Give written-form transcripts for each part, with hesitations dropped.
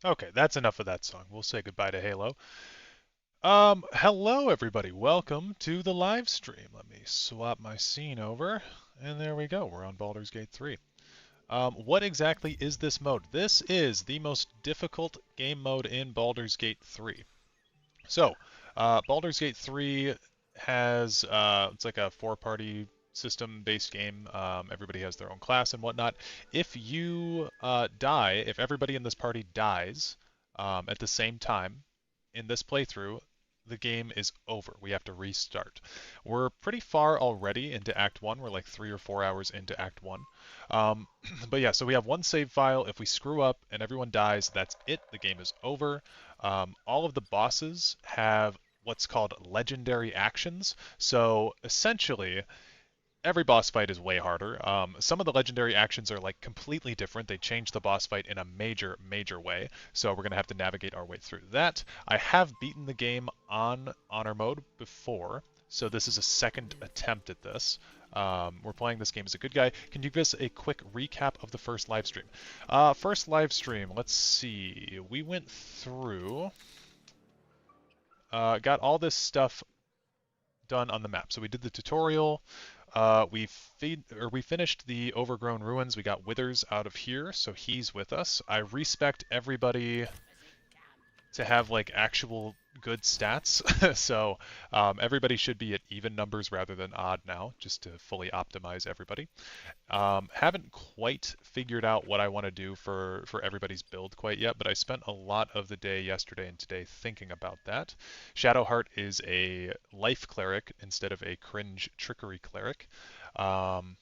Okay, that's enough of that song. We'll say goodbye to Halo. Hello everybody. Welcome to the live stream. Let me swap my scene over, and there we go. We're on Baldur's Gate 3. What exactly is this mode? This is the most difficult game mode in Baldur's Gate 3. So, Baldur's Gate 3 has it's like a four-party system-based game. Everybody has their own class and whatnot. If you die, if everybody in this party dies at the same time in this playthrough, the game is over. We have to restart. We're pretty far already into Act 1. We're like 3 or 4 hours into Act 1. Um, but yeah, so we have one save file. If we screw up and everyone dies, that's it. The game is over. All of the bosses have what's called legendary actions. So essentially, every boss fight is way harder. Some of the legendary actions are like completely different. They change the boss fight in a major, major way. So we're going to have to navigate our way through that. I have beaten the game on honor mode before, so this is a second attempt at this. We're playing this game as a good guy. Can you give us a quick recap of the first live stream? First live stream, let's see. We went through, got all this stuff done on the map. So we did the tutorial. We finished the overgrown ruins. We got Withers out of here, so he's with us. I respect everybody to have like actual good stats. So everybody should be at even numbers rather than odd now, just to fully optimize everybody. Haven't quite figured out what I want to do for everybody's build quite yet, but I spent a lot of the day yesterday and today thinking about that. Shadowheart is a life cleric instead of a cringe trickery cleric. Um,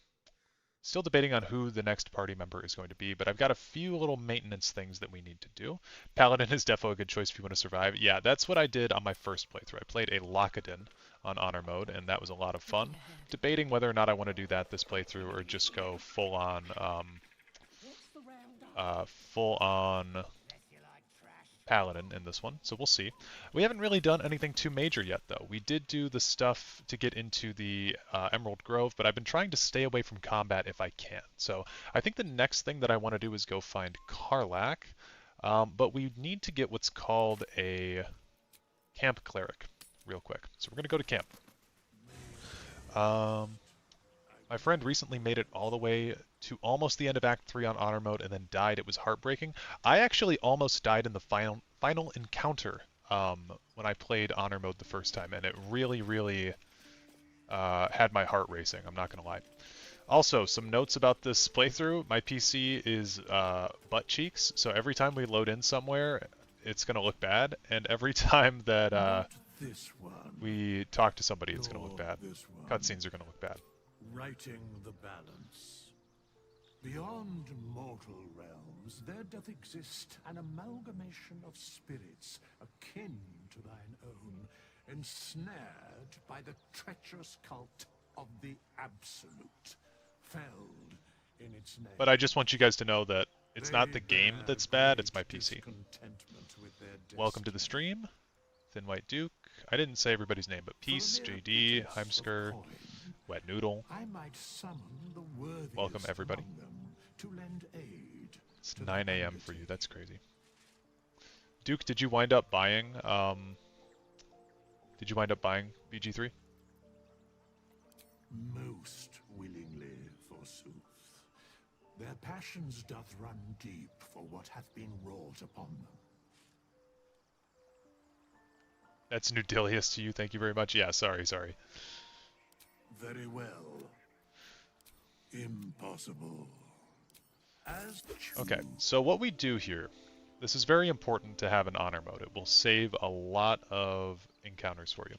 Still debating on who the next party member is going to be, but I've got a few little maintenance things that we need to do. Paladin is definitely a good choice if you want to survive. Yeah, that's what I did on my first playthrough. I played a Lockadin on honor mode, and that was a lot of fun. Debating whether or not I want to do that this playthrough or just go full on Paladin in this one, so we'll see. We haven't really done anything too major yet, though. We did do the stuff to get into the Emerald Grove, but I've been trying to stay away from combat if I can. So I think the next thing that I want to do is go find Karlach, but we need to get what's called a Camp Cleric real quick. So we're going to go to camp. Um, my friend recently made it all the way to almost the end of Act 3 on honor mode and then died. It was heartbreaking. I actually almost died in the final encounter when I played honor mode the first time, and it really, really had my heart racing. I'm not going to lie. Also, some notes about this playthrough. My PC is butt cheeks, so every time we load in somewhere, it's going to look bad, and every time that we talk to somebody, it's going to look bad. Cutscenes are going to look bad. Righting the balance. Beyond mortal realms, there doth exist an amalgamation of spirits akin to thine own, ensnared by the treacherous cult of the Absolute, felled in its name. But I just want you guys to know that it's not the game that's bad, it's my PC. Welcome to the stream, Thin White Duke. I didn't say everybody's name, but Peace, JD, Heimsker, Wet Noodle. Welcome everybody. It's 9 a.m. for you, that's crazy. Duke, did you wind up buying BG3? Most willingly, forsooth. Their passions doth run deep for what hath been wrought upon them. That's Nudilius to you, thank you very much. Yeah, sorry. Very well. Impossible. Okay, so what we do here, this is very important to have an honor mode. It will save a lot of encounters for you.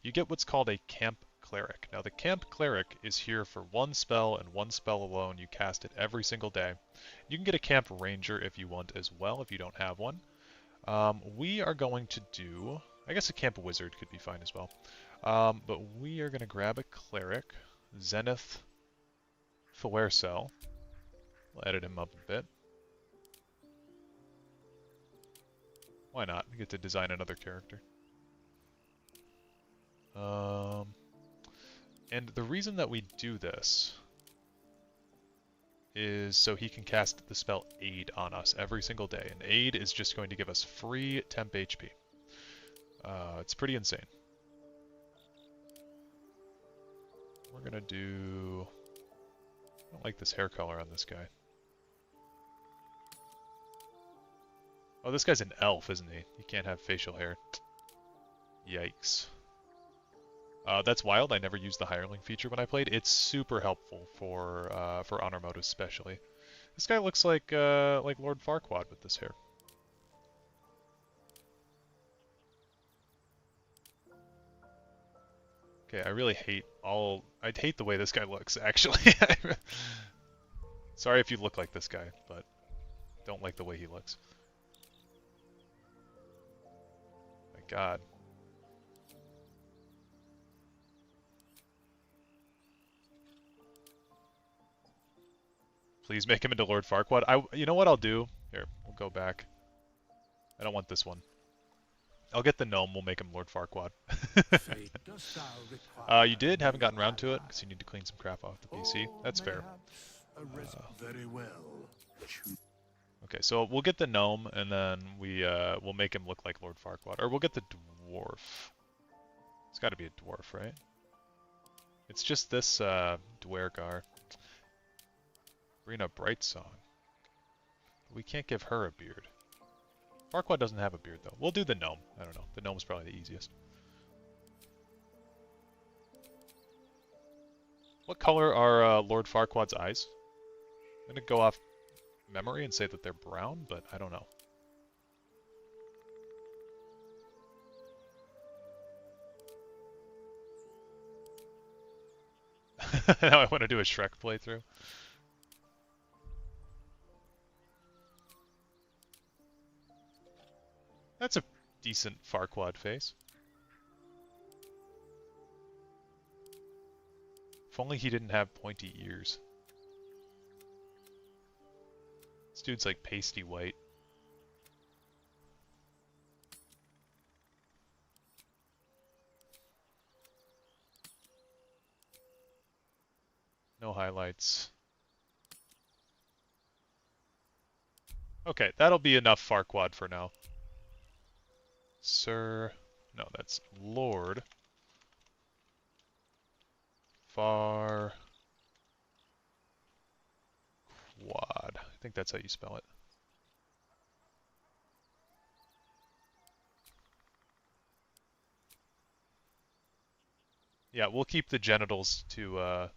You get what's called a Camp Cleric. Now the Camp Cleric is here for one spell and one spell alone. You cast it every single day. You can get a Camp Ranger if you want as well, if you don't have one. We are going to do, I guess a Camp Wizard could be fine as well. But we are going to grab a Cleric, Zenith Fuercel. We'll edit him up a bit. Why not? We get to design another character. And the reason that we do this is so he can cast the spell Aid on us every single day. And Aid is just going to give us free temp HP. It's pretty insane. We're gonna do... I don't like this hair color on this guy. Oh, this guy's an elf, isn't he? He can't have facial hair. Yikes. That's wild. I never used the hireling feature when I played. It's super helpful for honor mode especially. This guy looks like Lord Farquaad with this hair. Okay, I really hate I'd hate the way this guy looks, actually. Sorry if you look like this guy, but don't like the way he looks. My god. Please make him into Lord Farquaad. You know what I'll do? Here, we'll go back. I don't want this one. I'll get the gnome, we'll make him Lord Farquaad. You haven't gotten around to it, because you need to clean some crap off the PC. That's fair. Okay, so we'll get the gnome, and then we'll make him look like Lord Farquaad. Or we'll get the dwarf. It's gotta be a dwarf, right? It's just this, Dwergar. Brina Brightsong. We can't give her a beard. Farquaad doesn't have a beard, though. We'll do the gnome. I don't know. The gnome's probably the easiest. What color are Lord Farquaad's eyes? I'm gonna go off memory and say that they're brown, but I don't know. Now I want to do a Shrek playthrough. That's a decent Farquaad face. If only he didn't have pointy ears. This dude's like pasty white. No highlights. Okay, that'll be enough Farquaad for now. Sir... No, that's Lord... Farquaad. I think that's how you spell it. Yeah, we'll keep the genitals to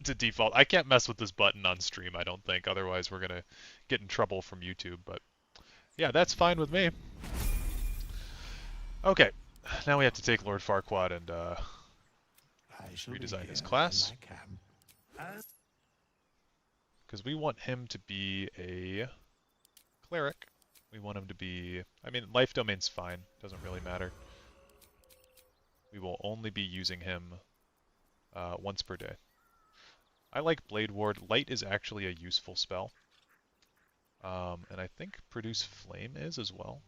to default. I can't mess with this button on stream, I don't think. Otherwise, we're gonna get in trouble from YouTube. But yeah, that's fine with me. Okay, now we have to take Lord Farquaad and redesign his class. Because we want him to be a cleric. We want him to be... I mean, life domain's fine. Doesn't really matter. We will only be using him once per day. I like Blade Ward. Light is actually a useful spell. And I think Produce Flame is as well.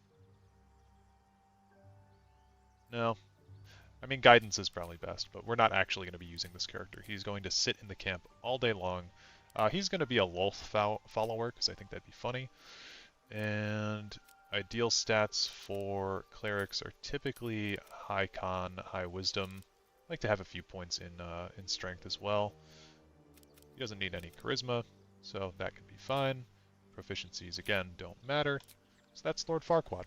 No. I mean, Guidance is probably best, but we're not actually going to be using this character. He's going to sit in the camp all day long. He's going to be a Lolth follower, because I think that'd be funny. And ideal stats for clerics are typically high con, high wisdom. I like to have a few points in strength as well. He doesn't need any charisma, so that could be fine. Proficiencies, again, don't matter. So that's Lord Farquaad.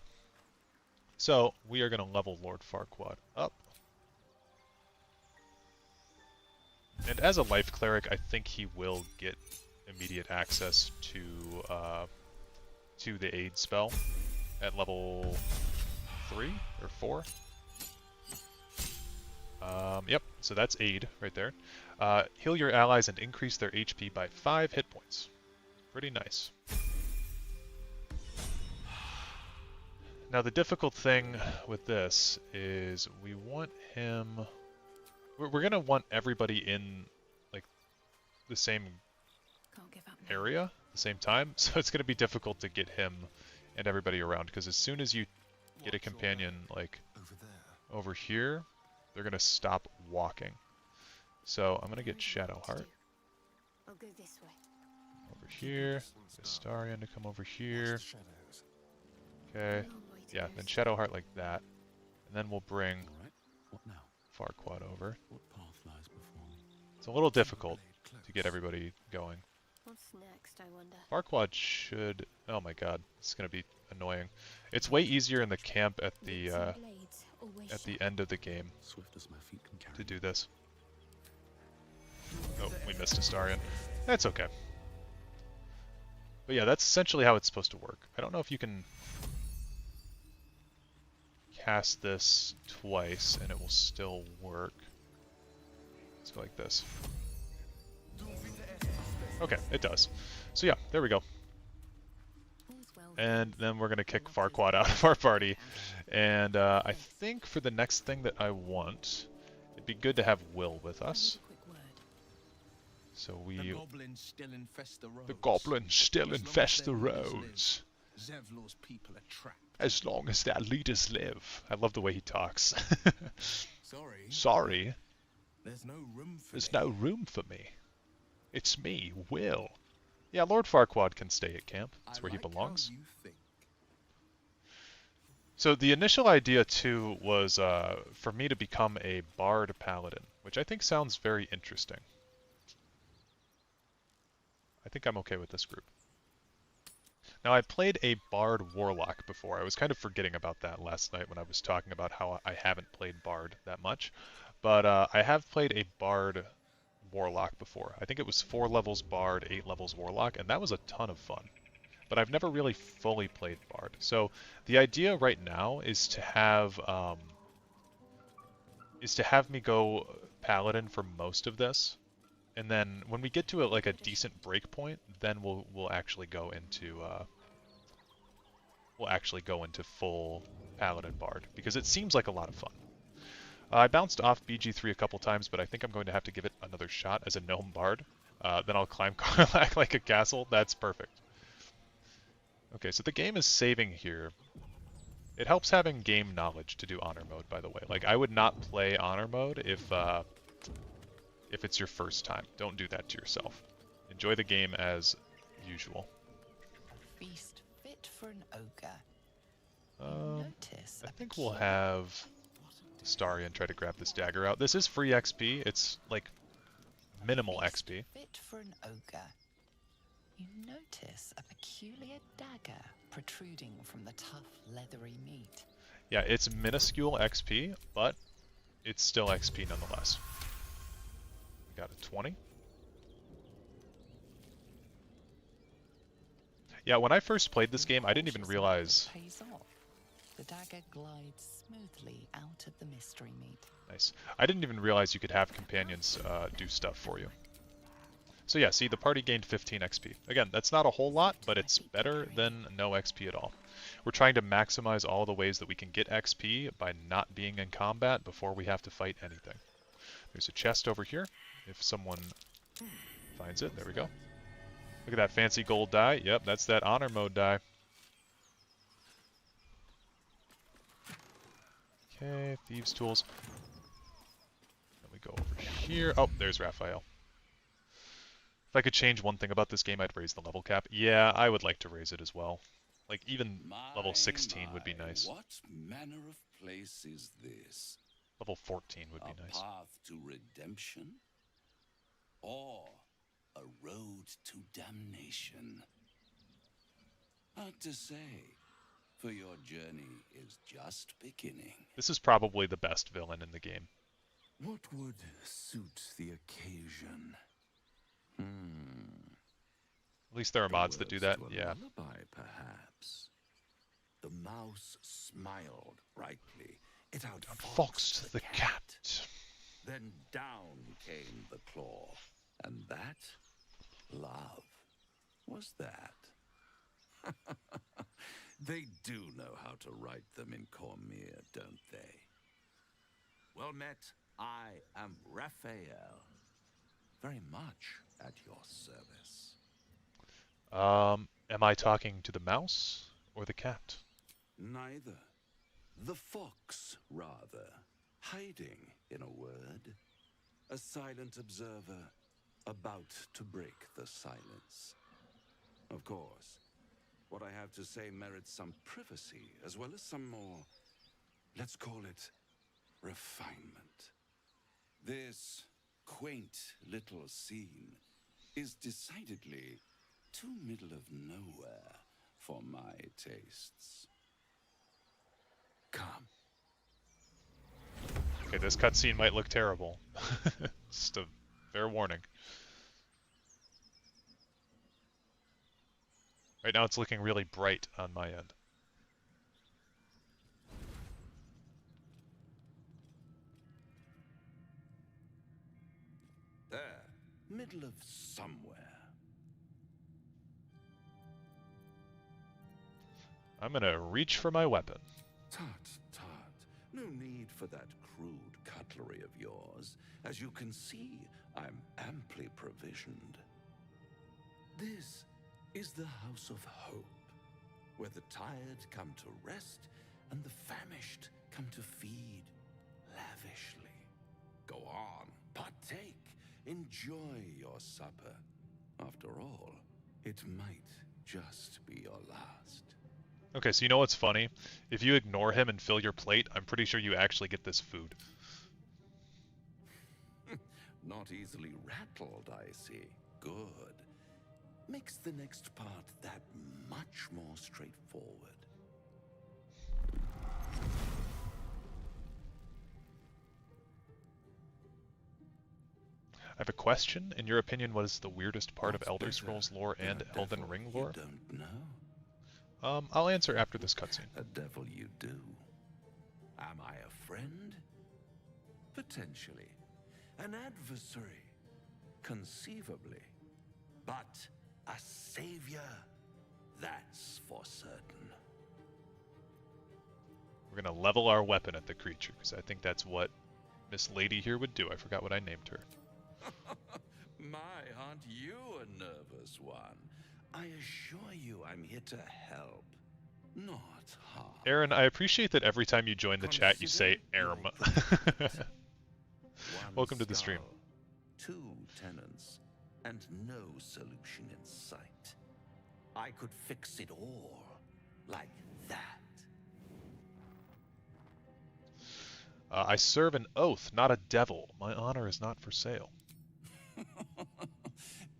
So we are going to level Lord Farquaad up. And as a life cleric, I think he will get immediate access to the aid spell at level 3 or 4. Yep, so that's aid right there. Heal your allies and increase their HP by 5 hit points. Pretty nice. Now the difficult thing with this is we want him... We're going to want everybody in like the same area at the same time, so it's going to be difficult to get him and everybody around, because as soon as you get a companion like over here, they're going to stop walking. So I'm going to get Shadowheart. I'll go this way. here. Astarion to come over here. Okay. Yeah, then Shadowheart like that. And then we'll bring Farquaad over. It's a little difficult to get everybody going. What's next, I wonder? Farquaad should... Oh my god, it's gonna be annoying. It's way easier in the camp at the end of the game to do this. Oh, we missed Astarion. That's okay. But yeah, that's essentially how it's supposed to work. I don't know if you can cast this twice and it will still work. Let's go like this. Okay, it does. So yeah, there we go. And then we're going to kick Farquaad out of our party. And I think for the next thing that I want, it'd be good to have Will with us. So we... The goblins still infest the roads. Zevlor's people are trapped. As long as their leaders live. I love the way he talks. Sorry. There's no room for me. It's me, Will. Yeah, Lord Farquaad can stay at camp. That's where he belongs. So the initial idea, too, was for me to become a Bard Paladin, which I think sounds very interesting. I think I'm okay with this group. Now, I played a Bard Warlock before. I was kind of forgetting about that last night when I was talking about how I haven't played Bard that much. But I have played a Bard Warlock before. I think it was 4 levels Bard, 8 levels Warlock, and that was a ton of fun. But I've never really fully played Bard. So the idea right now is to have me go Paladin for most of this. And then when we get to like a decent break point, then we'll actually go into full Paladin Bard, because it seems like a lot of fun. I bounced off BG3 a couple times, but I think I'm going to have to give it another shot as a Gnome Bard. Then I'll climb Karlach like a castle. That's perfect. Okay, so the game is saving here. It helps having game knowledge to do Honor Mode, by the way. Like, I would not play Honor Mode if it's your first time. Don't do that to yourself. Enjoy the game as usual. A feast fit for an ogre. I think we'll have Astarion try to grab this dagger out. This is free XP. It's like minimal XP. Fit for an ogre. You notice a peculiar dagger protruding from the tough, leathery meat. Yeah, it's minuscule XP, but it's still XP nonetheless. We got a 20. Yeah, when I first played this game, I didn't even realize... Pays off. The dagger glides smoothly out of the mystery meat. Nice. I didn't even realize you could have companions do stuff for you. So yeah, see, the party gained 15 XP. Again, that's not a whole lot, but it's better than no XP at all. We're trying to maximize all the ways that we can get XP by not being in combat before we have to fight anything. There's a chest over here, if someone finds it. There we go. Look at that fancy gold die. Yep, that's that Honor Mode die. Okay, Thieves' Tools. Then we go over here. Oh, there's Raphael. If I could change one thing about this game, I'd raise the level cap. Yeah, I would like to raise it as well. Like, even level 16 would be nice. What manner of place is this? Level 14 would be nice. A path to redemption? Or a road to damnation? Hard to say, for your journey is just beginning. This is probably the best villain in the game. What would suit the occasion? At least there are mods that do that, yeah. Lullaby, perhaps. The mouse smiled brightly. It outfoxed the cat. Then down came the claw. And that, love, was that. They do know how to write them in Cormier, don't they? Well met, I am Raphael. Very much at your service. Am I talking to the mouse or the cat? Neither. The fox, rather. Hiding, in a word. A silent observer, about to break the silence. Of course, what I have to say merits some privacy, as well as some more, let's call it, refinement. This quaint little scene is decidedly too middle of nowhere for my tastes. Come. Okay, this cutscene might look terrible. Just a fair warning. Right now it's looking really bright on my end. There, middle of somewhere. I'm gonna reach for my weapon. Tut, tut. No need for that crude cutlery of yours. As you can see, I'm amply provisioned. This is the House of Hope, where the tired come to rest and the famished come to feed lavishly. Go on, partake, enjoy your supper. After all, it might just be your last. Okay, so you know what's funny? If you ignore him and fill your plate, I'm pretty sure you actually get this food. Not easily rattled, I see. Good. Makes the next part that much more straightforward. I have a question. In your opinion, what is the weirdest part of What's Elder better Scrolls lore than and a Elden devil Ring you lore? don't know? I'll answer after this cutscene. A devil you do. Am I a friend? Potentially. An adversary? Conceivably. But a savior? That's for certain. We're gonna level our weapon at the creature, because I think that's what Miss Lady here would do. I forgot what I named her. My, aren't you a nervous one? I assure you I'm here to help, not harm. Aaron, I appreciate that every time you join the chat you say "erm." Welcome to the stream. Skull, 2 tenants, and no solution in sight. I could fix it all like that. I serve an oath, not a devil. My honor is not for sale.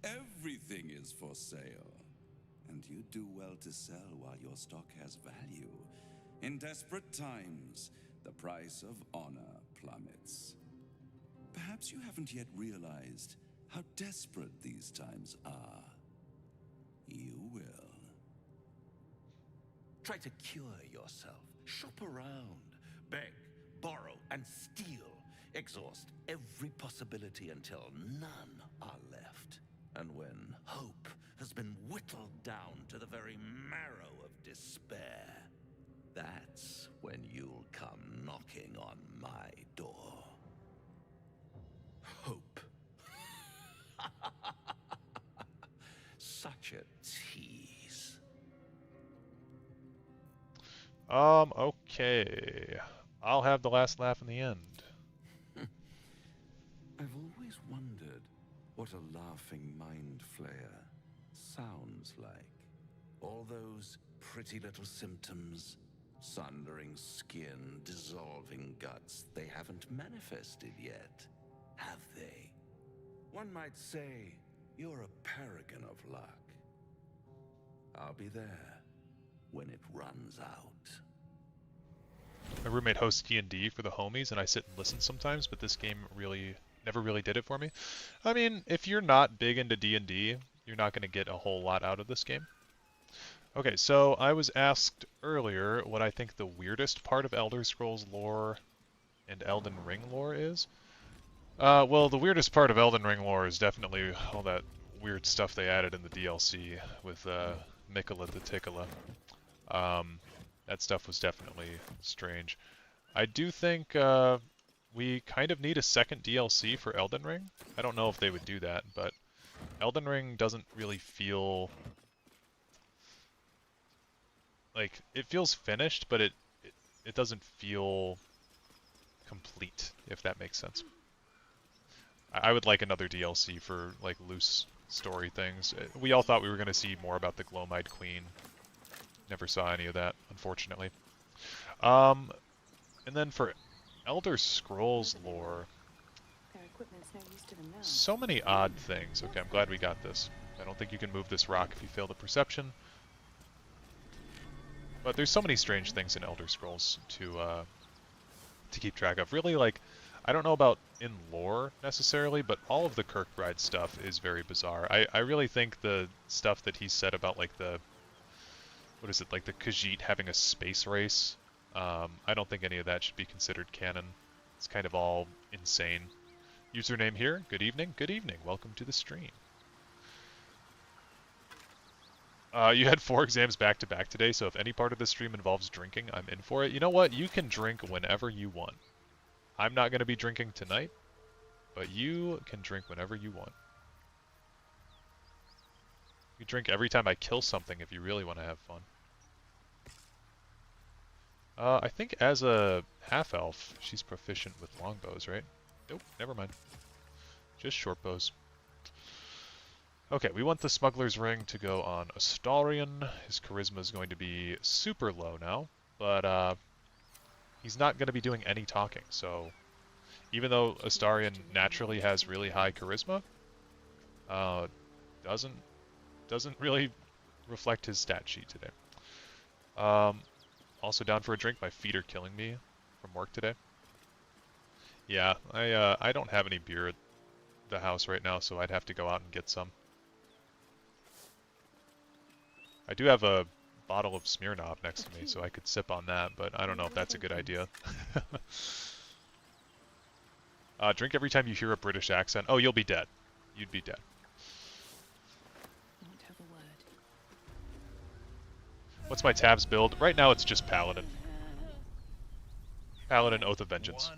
Everything is for sale. And you do well to sell while your stock has value. In desperate times, the price of honor plummets. Perhaps you haven't yet realized how desperate these times are. You will. Try to cure yourself. Shop around. Beg, borrow, and steal. Exhaust every possibility until none are left. And when hope has been whittled down to the very marrow of despair, that's when you'll come knocking on my door. Hope. Such a tease. Okay. I'll have the last laugh in the end. I've always wondered what a laughing mind flayer sounds like. All those pretty little symptoms, sundering skin, dissolving guts, they haven't manifested yet, have they? One might say you're a paragon of luck. I'll be there when it runs out. My roommate hosts D&D for the homies, and I sit and listen sometimes, but this game never really did it for me. I mean, if you're not big into D&D, you're not going to get a whole lot out of this game. Okay, so I was asked earlier what I think the weirdest part of Elder Scrolls lore and Elden Ring lore is. Well, the weirdest part of Elden Ring lore is definitely all that weird stuff they added in the DLC with Mikola the Tikola. That stuff was definitely strange. I do think we kind of need a second DLC for Elden Ring. I don't know if they would do that, but Elden Ring doesn't really feel like it feels finished, but it doesn't feel complete, if that makes sense. I would like another DLC for like loose story things. We all thought we were going to see more about the Glowmide Queen. Never saw any of that, unfortunately. And then for Elder Scrolls lore, Their equipment's no use to them now. so many odd things. Okay, I'm glad we got this. I don't think you can move this rock if you fail the perception. But there's so many strange things in Elder Scrolls to keep track of. Really, like, I don't know about in lore necessarily, but all of the Kirkbride stuff is very bizarre. I really think the stuff that he said about, like, what is it, like the Khajiit having a space race, I don't think any of that should be considered canon. It's kind of all insane. Username here, good evening, welcome to the stream. You had 4 exams back-to-back today, so if any part of the stream involves drinking, I'm in for it. You know what? You can drink whenever you want. I'm not going to be drinking tonight, but you can drink whenever you want. You drink every time I kill something if you really want to have fun. I think as a half-elf, she's proficient with longbows, right? Nope, never mind. Just short bows. Okay, we want the Smuggler's Ring to go on Astarion. His charisma is going to be super low now, but he's not going to be doing any talking, so even though Astarion naturally has really high charisma, doesn't really reflect his stat sheet today. Also down for a drink. My feet are killing me from work today. Yeah, I don't have any beer at the house right now, so I'd have to go out and get some. I do have a bottle of Smirnoff next to me, so I could sip on that, but I don't know if that's a good idea. Drink every time you hear a British accent. Oh, you'll be dead. You'd be dead. Won't have a word. What's my tabs build? Right now it's just Paladin. Paladin Oath of Vengeance.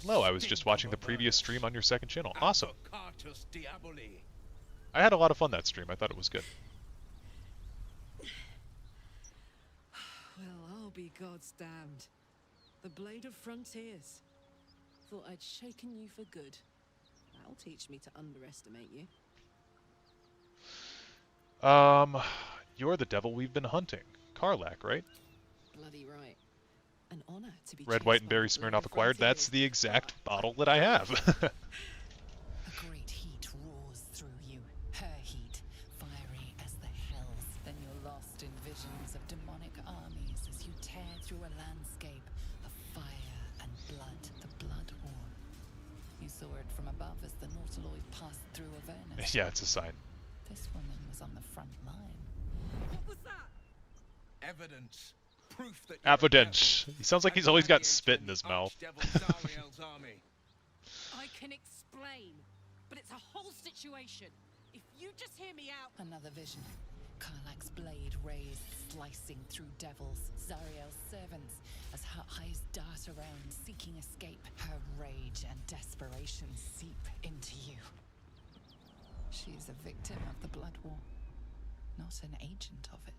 Hello, I was just watching the previous stream on your second channel. Awesome. I had a lot of fun that stream. I thought it was good. Well, I'll be God's damned. The Blade of Frontiers. Thought I'd shaken you for good. That'll teach me to underestimate you. You're the devil we've been hunting. Karlach, right? Bloody right. An honor to be Red, chased white, and by berry the Blade Smirnoff of acquired. That's Frontiers. the exact bottle that I have. A great heat roars through you, her heat, fiery as the hells. Then you're lost in visions of demonic armies as you tear through a landscape of fire and blood, the Blood War. You saw it from above as the Nautiloid passed through Avernus. Yeah, it's a sign. This woman was on the front line. What was that? Evidence. Proof that you're a Evidence. devil. He sounds like he's always got spit in his mouth. Archdevil Zariel's army. I can explain, but it's a whole situation. If you just hear me out. Another vision. Karlach's blade raised, slicing through devils, Zariel's servants, as her eyes dart around, seeking escape. Her rage and desperation seep into you. She is a victim of the Blood War, not an agent of it.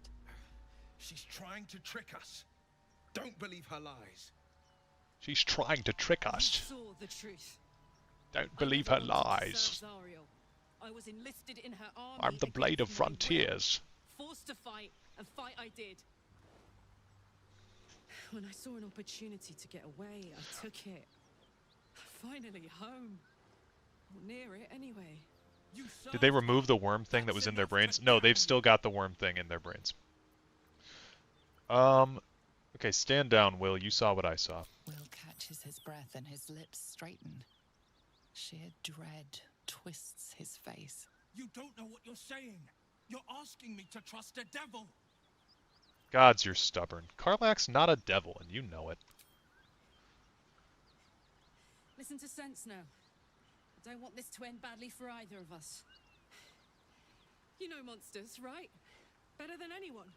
She's trying to trick us. Don't believe her lies. She's trying to trick You us. saw the truth. Don't I believe never her wanted to lies. serve Zariel. I was enlisted in her army. I'm the Blade of against my will. Frontiers. Forced to fight, and fight I did. When I saw an opportunity to get away, I took it. Finally home. Or near it, anyway. You Did they served remove her. the worm thing that was That's in their enough brains? to No, they've damn still you. got the worm thing in their brains. Okay, stand down, Will. You saw what I saw. Will catches his breath and his lips straighten. Sheer dread twists his face. You don't know what you're saying. You're asking me to trust a devil. Gods, you're stubborn. Karlach's not a devil, and you know it. Listen to sense now. I don't want this to end badly for either of us. You know monsters, right? Better than anyone.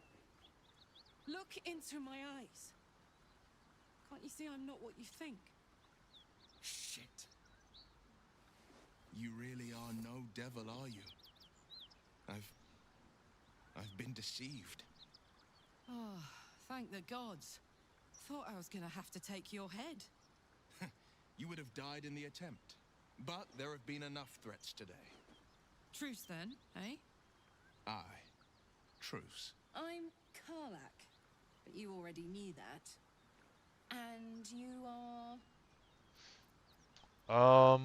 Look into my eyes. Can't you see I'm not what you think? Shit. You really are no devil, are you? I've been deceived. Oh, thank the gods. Thought I was gonna have to take your head. You would have died in the attempt. But there have been enough threats today. Truce then, eh? Aye. Truce. I'm Karlak, but you already knew that. And you are...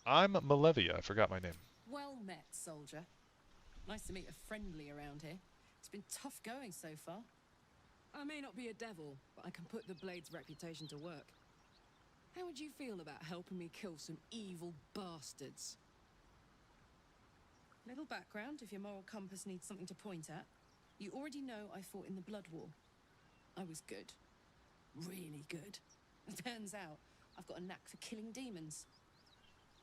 I'm Malevia. I forgot my name. Well met, soldier. Nice to meet a friendly around here. It's been tough going so far. I may not be a devil, but I can put the Blade's reputation to work. How would you feel about helping me kill some evil bastards? Little background if your moral compass needs something to point at. You already know I fought in the Blood War. I was good. Really good. Turns out I've got a knack for killing demons.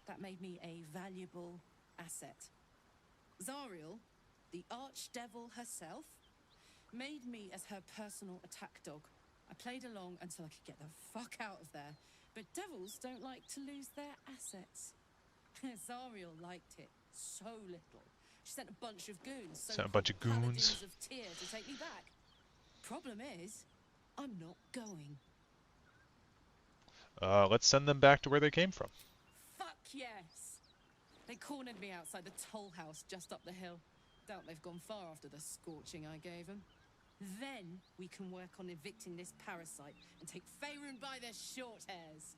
That made me a valuable asset. Zariel, the archdevil herself, made me as her personal attack dog. I played along until I could get the fuck out of there. But devils don't like to lose their assets. Zariel liked it so little. She sent a bunch of goons. Sent a bunch of goons. Paladins of Tyr to take me back. Problem is, I'm not going. Let's send them back to where they came from. Fuck yes! They cornered me outside the toll house just up the hill. Doubt they've gone far after the scorching I gave them. Then we can work on evicting this parasite and take Faerun by their short hairs.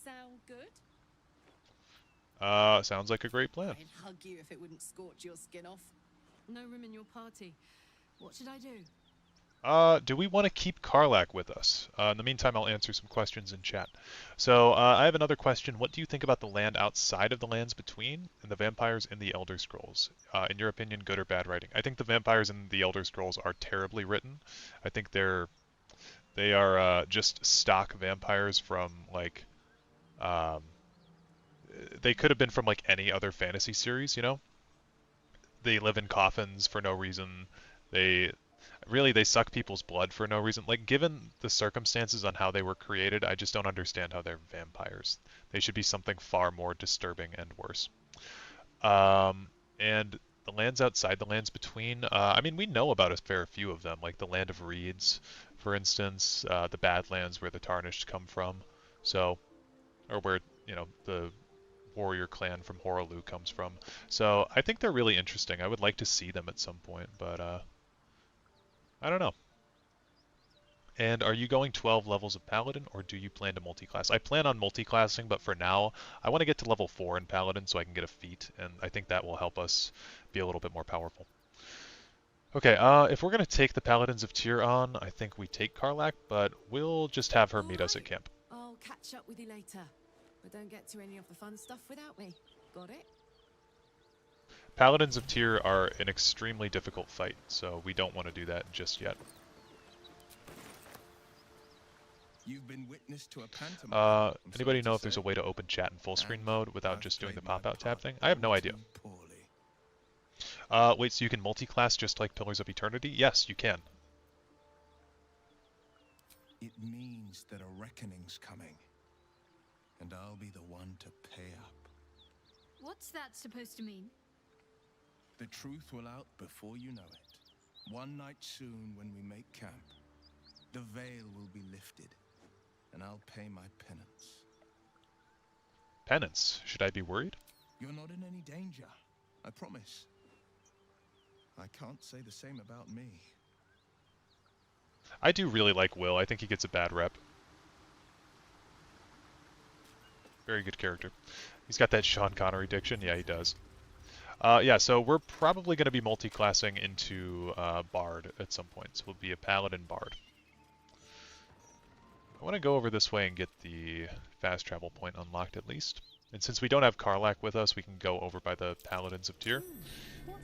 Sound good? Sounds like a great plan. I'd hug you if it wouldn't scorch your skin off. No room in your party. What should I do? Do we want to keep Karlak with us? In the meantime, I'll answer some questions in chat. So, I have another question. What do you think about the land outside of the lands between and the vampires in the Elder Scrolls? In your opinion, good or bad writing? I think the vampires in the Elder Scrolls are terribly written. I think they are just stock vampires from like they could have been from like any other fantasy series, you know? They live in coffins for no reason. They suck people's blood for no reason. Like, given the circumstances on how they were created, I just don't understand how they're vampires. They should be something far more disturbing and worse. And the lands outside the lands between, I mean, we know about a fair few of them, like the Land of Reeds, for instance, the Badlands where the Tarnished come from, so, or where, you know, the warrior clan from Horaloo comes from. So I think they're really interesting. I would like to see them at some point, but I don't know. And are you going 12 levels of Paladin, or do you plan to multi-class? I plan on multi-classing, but for now, I want to get to level 4 in Paladin so I can get a feat, and I think that will help us be a little bit more powerful. Okay, if we're going to take the Paladins of Tyr on, I think we take Karlak, but we'll just have her meet us at camp. I'll catch up with you later. But don't get to any of the fun stuff without me. Got it? Paladins of Tyr are an extremely difficult fight, so we don't want to do that just yet. You've been witness to a pantomime. Anybody know if there's a way to open chat in full screen mode without just doing the pop-out tab thing? I have no idea. Wait, so you can multi-class just like Pillars of Eternity? Yes, you can. It means that a reckoning's coming. And I'll be the one to pay up. What's that supposed to mean? The truth will out before you know it. One night soon when we make camp, the veil will be lifted, and I'll pay my penance. Penance? Should I be worried? You're not in any danger, I promise. I can't say the same about me. I do really like Will. I think he gets a bad rep. Very good character. He's got that Sean Connery diction. Yeah, he does. Yeah, so we're probably going to be multi-classing into Bard at some point. So we'll be a Paladin Bard. I want to go over this way and get the fast travel point unlocked at least. And since we don't have Karlak with us, we can go over by the Paladins of Tyr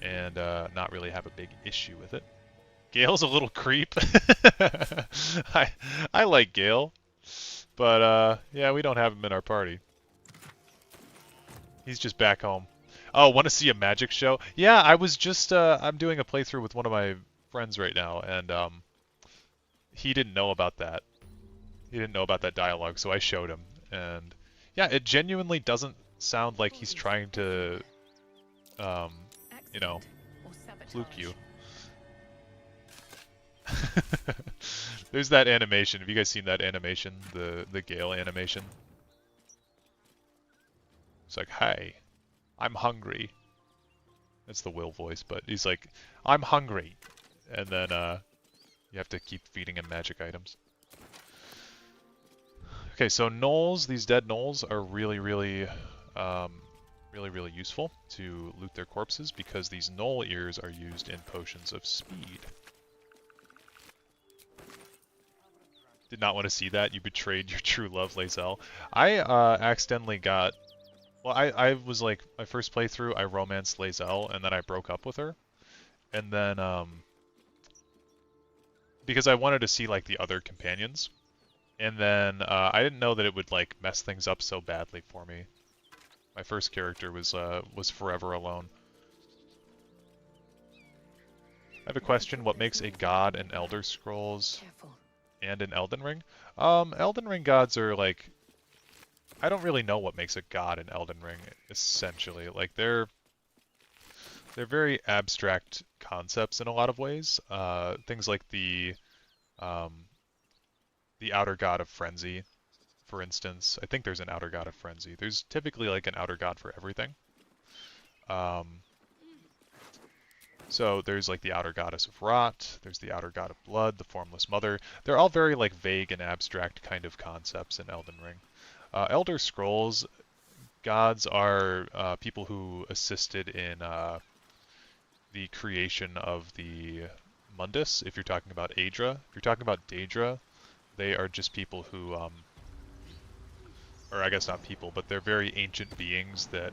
and not really have a big issue with it. Gale's a little creep. I like Gale, but yeah, we don't have him in our party. He's just back home. Oh, want to see a magic show? Yeah, I was just, I'm doing a playthrough with one of my friends right now, and he didn't know about that. He didn't know about that dialogue, so I showed him. And yeah, it genuinely doesn't sound like he's trying to, you know, fluke you. There's that animation. Have you guys seen that animation? The Gale animation? It's like, hi, I'm hungry. It's the Will voice, but he's like, I'm hungry. And then you have to keep feeding him magic items. Okay, so gnolls, these dead gnolls are really, really useful to loot their corpses because these gnoll ears are used in potions of speed. Did not want to see that. You betrayed your true love, Lae'zel. I accidentally got... Well, I was like, my first playthrough, I romanced Lae'zel, and then I broke up with her. And then, because I wanted to see, like, the other companions. And then, I didn't know that it would, like, mess things up so badly for me. My first character was forever alone. I have a question. What makes a god in Elder Scrolls and in Elden Ring? Elden Ring gods are, like... I don't really know what makes a god in Elden Ring, essentially. Like, they're very abstract concepts in a lot of ways. Things like the outer god of frenzy, for instance. I think there's an outer god of frenzy. There's typically like an outer god for everything. So there's like the outer goddess of rot, there's the outer god of blood, the formless mother. They're all very like vague and abstract kind of concepts in Elden Ring. Elder Scrolls gods are people who assisted in the creation of the Mundus. If you're talking about Aedra, if you're talking about Daedra, they are just people who, or I guess not people, but they're very ancient beings that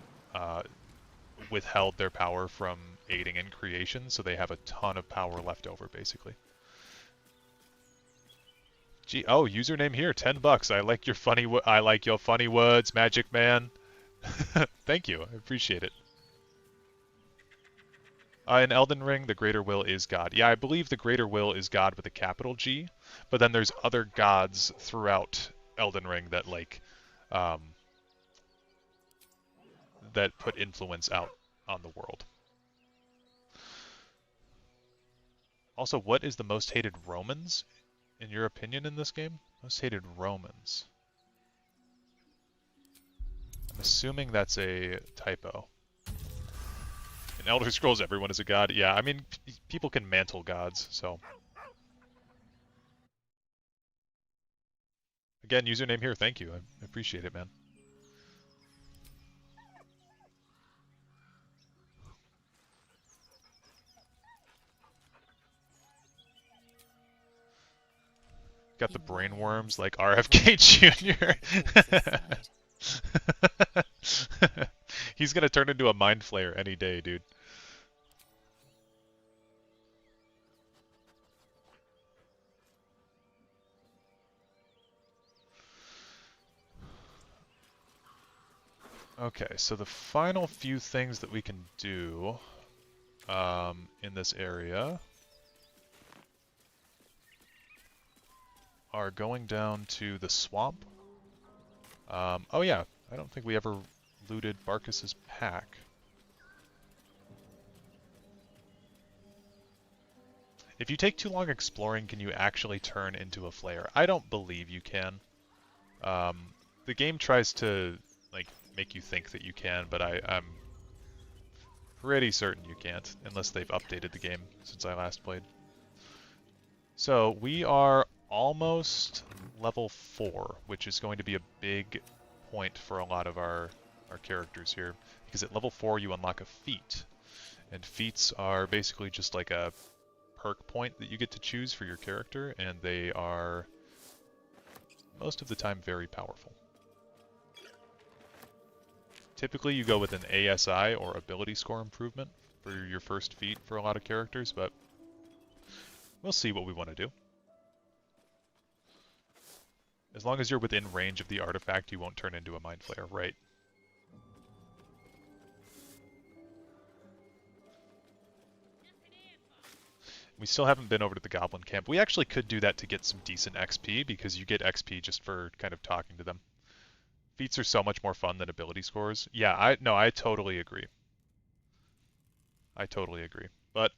withheld their power from aiding in creation, so they have a ton of power left over, basically. Gee, oh, username here, $10. I like your funny words, Magic Man. Thank you, I appreciate it. In Elden Ring, the Greater Will is God. Yeah, I believe the Greater Will is God with a capital G, but then there's other gods throughout Elden Ring that, like, that put influence out on the world. Also, what is the most hated Romans, in your opinion, in this game? Most hated Romans. I'm assuming that's a typo. In Elder Scrolls, everyone is a god. Yeah, I mean, people can mantle gods, so. Again, username here, thank you. I appreciate it, man. Got the brain worms like RFK Jr. He's gonna turn into a mind flayer any day, dude. Okay, so the final few things that we can do in this area are going down to the swamp. Oh yeah, I don't think we ever looted Barkus's pack. If you take too long exploring, can you actually turn into a flayer? I don't believe you can. The game tries to like make you think that you can, but I'm pretty certain you can't, unless they've updated the game since I last played. So we are almost level 4, which is going to be a big point for a lot of our characters here, because at level 4 you unlock a feat, and feats are basically just like a perk point that you get to choose for your character, and they are most of the time very powerful. Typically you go with an ASI or ability score improvement for your first feat for a lot of characters, but we'll see what we want to do. As long as you're within range of the artifact, you won't turn into a Mind Flayer, right? We still haven't been over to the Goblin Camp. We actually could do that to get some decent XP, because you get XP just for kind of talking to them. Feats are so much more fun than ability scores. Yeah, I totally agree. I totally agree. But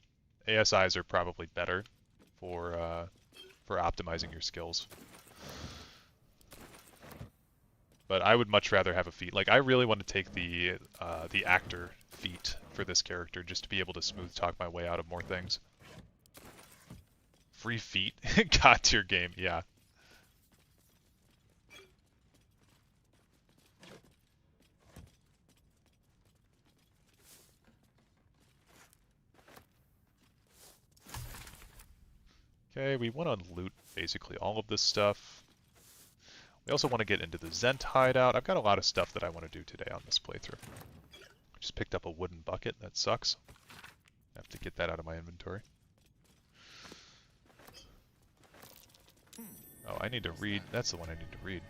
ASIs are probably better for optimizing your skills. But I would much rather have a feat. Like, I really want to take the actor feat for this character, just to be able to smooth talk my way out of more things. Free feet? God tier game, yeah. Okay, we want to loot basically all of this stuff. We also want to get into the Zent hideout. I've got a lot of stuff that I want to do today on this playthrough. I just picked up a wooden bucket. That sucks. I have to get that out of my inventory. Oh, I need to read. That's the one I need to read.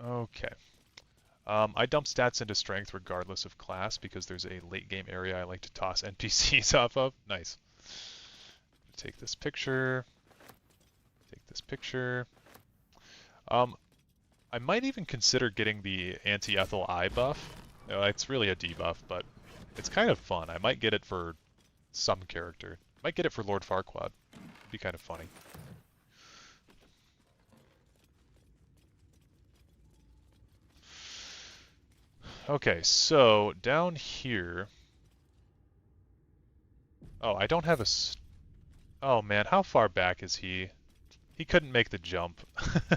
Okay. I dump stats into strength regardless of class because there's a late game area I like to toss NPCs off of. Nice. Take this picture. Take this picture. I might even consider getting the anti-Ethel eye buff. No, it's really a debuff, but it's kind of fun. I might get it for some character. Might get it for Lord Farquaad. It'd be kind of funny. Okay, so down here... Oh, I don't have a... Oh man, how far back is he? He couldn't make the jump.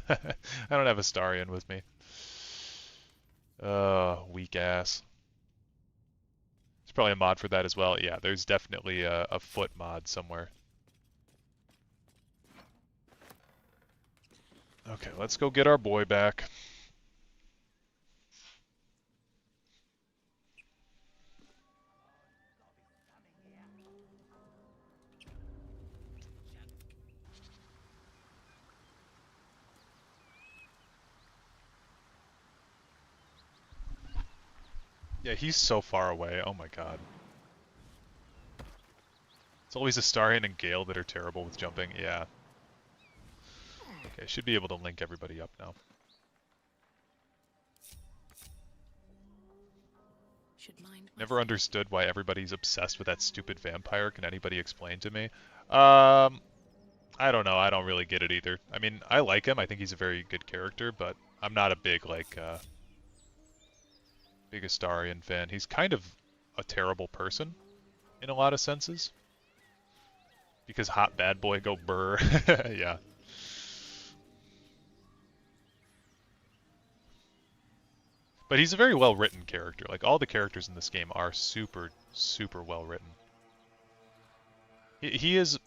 I don't have a Astarion with me. Weak ass. There's probably a mod for that as well. Yeah, there's definitely a foot mod somewhere. Okay, let's go get our boy back. Yeah, he's so far away. Oh my god. It's always Astarion and Gale that are terrible with jumping. Yeah. Okay, should be able to link everybody up now. Never understood why everybody's obsessed with that stupid vampire. Can anybody explain to me? I don't know. I don't really get it either. I mean, I like him. I think he's a very good character, but I'm not a big, like, big Astarion fan. He's kind of a terrible person in a lot of senses. Because hot bad boy go burr. Yeah. But he's a very well-written character. Like, all the characters in this game are super, super well-written. He is,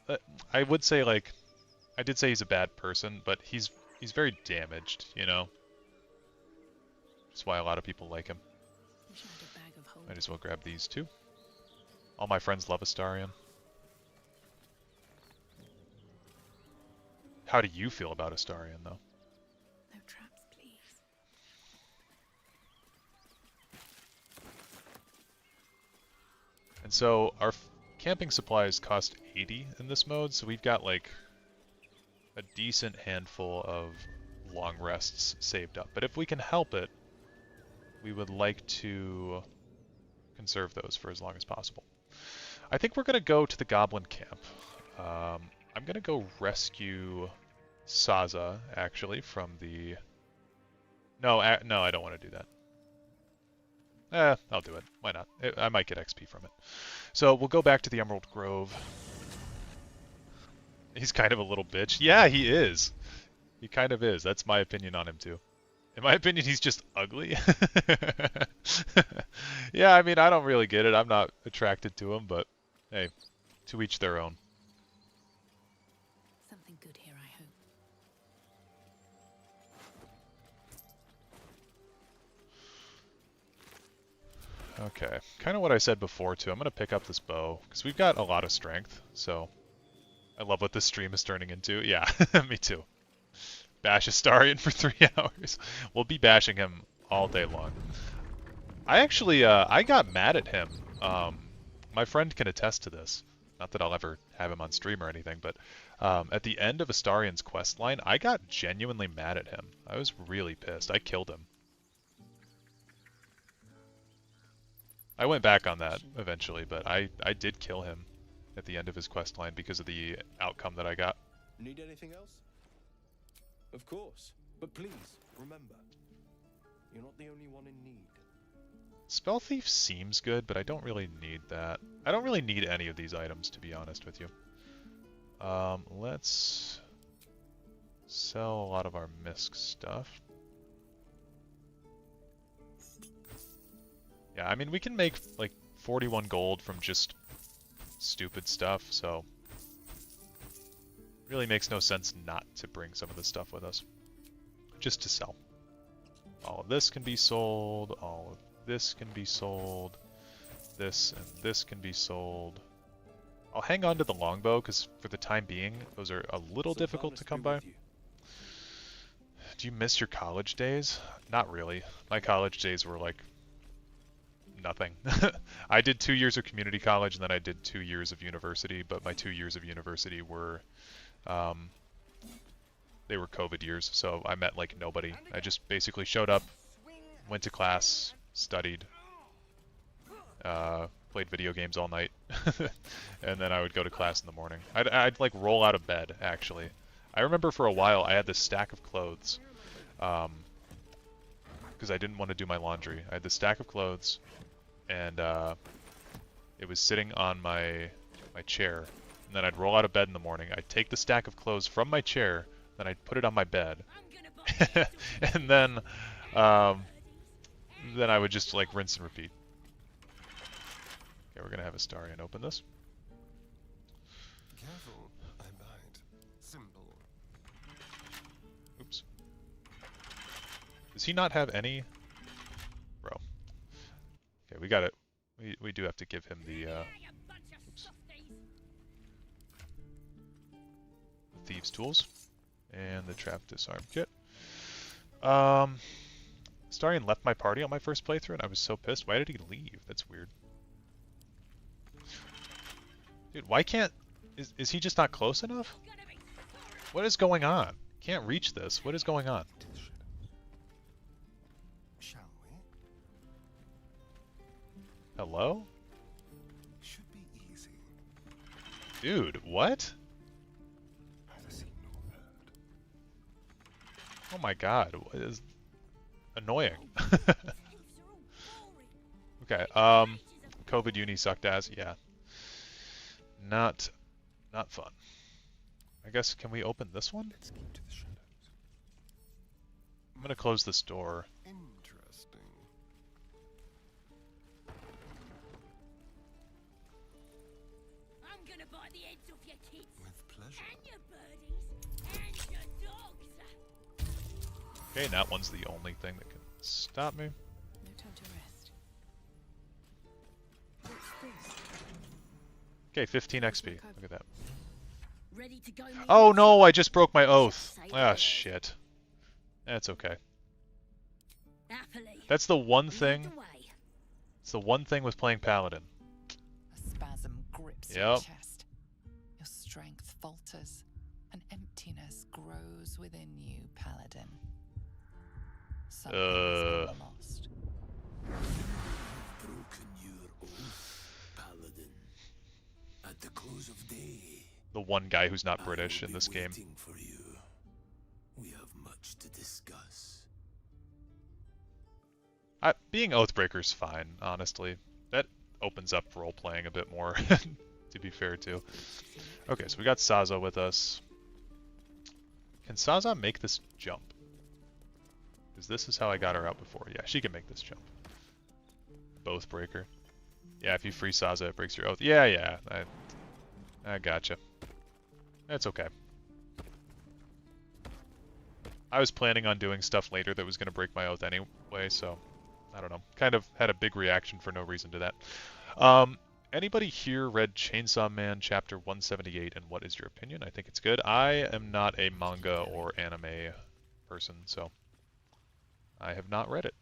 I would say, like, I did say he's a bad person, but he's very damaged, you know? That's why a lot of people like him. Might as well grab these too. All my friends love Astarion. How do you feel about Astarion, though? No traps, please. And so our camping supplies cost 80 in this mode, so we've got like a decent handful of long rests saved up. But if we can help it, we would like to conserve those for as long as possible. I think we're going to go to the Goblin Camp. I'm going to go rescue Saza, actually, from the... No, no, I don't want to do that. I'll do it. Why not? I might get XP from it. So we'll go back to the Emerald Grove. He's kind of a little bitch. Yeah, he is. He kind of is. That's my opinion on him, too. In my opinion, he's just ugly. Yeah, I mean, I don't really get it. I'm not attracted to him, but hey, to each their own. Something good here, I hope. Okay, kind of what I said before, too. I'm going to pick up this bow, because we've got a lot of strength, so I love what this stream is turning into. Yeah, me too. Bash Astarion for 3 hours. We'll be bashing him all day long. I actually, I got mad at him. My friend can attest to this. Not that I'll ever have him on stream or anything, but at the end of Astarion's questline, I got genuinely mad at him. I was really pissed. I killed him. I went back on that eventually, but I did kill him at the end of his questline because of the outcome that I got. Need anything else? Of course. But please, remember, you're not the only one in need. Spell Thief seems good, but I don't really need that. I don't really need any of these items, to be honest with you. Let's sell a lot of our Misk stuff. Yeah, I mean, we can make like 41 gold from just stupid stuff, so really makes no sense not to bring some of this stuff with us. Just to sell. All of this can be sold, all of this can be sold, this and this can be sold. I'll hang on to the longbow, because for the time being, those are a little difficult to come by. Do you miss your college days? Not really. My college days were like nothing. I did 2 years of community college, and then I did 2 years of university, but my 2 years of university were, they were COVID years, so I met like nobody. I just basically showed up, went to class, studied, played video games all night, and then I would go to class in the morning. I'd like roll out of bed, actually. I remember for a while I had this stack of clothes, because I didn't want to do my laundry. I had this stack of clothes, and it was sitting on my chair, and then I'd roll out of bed in the morning. I'd take the stack of clothes from my chair, then I'd put it on my bed, and then I would just like rinse and repeat. Okay, we're gonna have Astarion open this. Careful, I bite. Simple. Oops. Does he not have any? Bro. Okay, we got it. We do have to give him the oops. The Thieves' Tools and the Trap Disarm Kit. Astarion left my party on my first playthrough, and I was so pissed. Why did he leave? That's weird. Dude, why can't... Is he just not close enough? What is going on? Can't reach this. What is going on? Shall we? Hello? Should be easy. Dude, what? Neither seen nor heard. Oh my god, what is... Annoying. Okay, COVID uni sucked ass, yeah. Not fun. I guess, can we open this one? Let's keep to the shadows. I'm gonna close this door. Interesting. I'm gonna bite the heads off your kids. With pleasure. And your birdies. And your dogs. Okay, and that one's the only thing that can stop me. No time to rest. What's this? Okay, 15 XP. Look at that. Ready to go, me Oh no, lads? I just broke my oath. Say Ah, word. shit. That's okay. Happily. That's the one Lead thing. the way. It's the one thing with playing Paladin. A spasm grips your Yep. chest. Your strength falters. An emptiness grows within you, Paladin. Something has been lost. Broken your oath, Paladin. At the close of day, The one guy who's not I British will in be this game. waiting for you. We have much to discuss. Being Oathbreaker's fine, honestly. That opens up role-playing a bit more, to be fair, too. Okay, so we got Saza with us. Can Saza make this jump? Because this is how I got her out before. Yeah, she can make this jump. Oathbreaker. Yeah, if you free Saza, it breaks your oath. Yeah, I gotcha. That's okay. I was planning on doing stuff later that was going to break my oath anyway, so I don't know. Kind of had a big reaction for no reason to that. Anybody here read Chainsaw Man Chapter 178, and what is your opinion? I think it's good. I am not a manga or anime person, so I have not read it.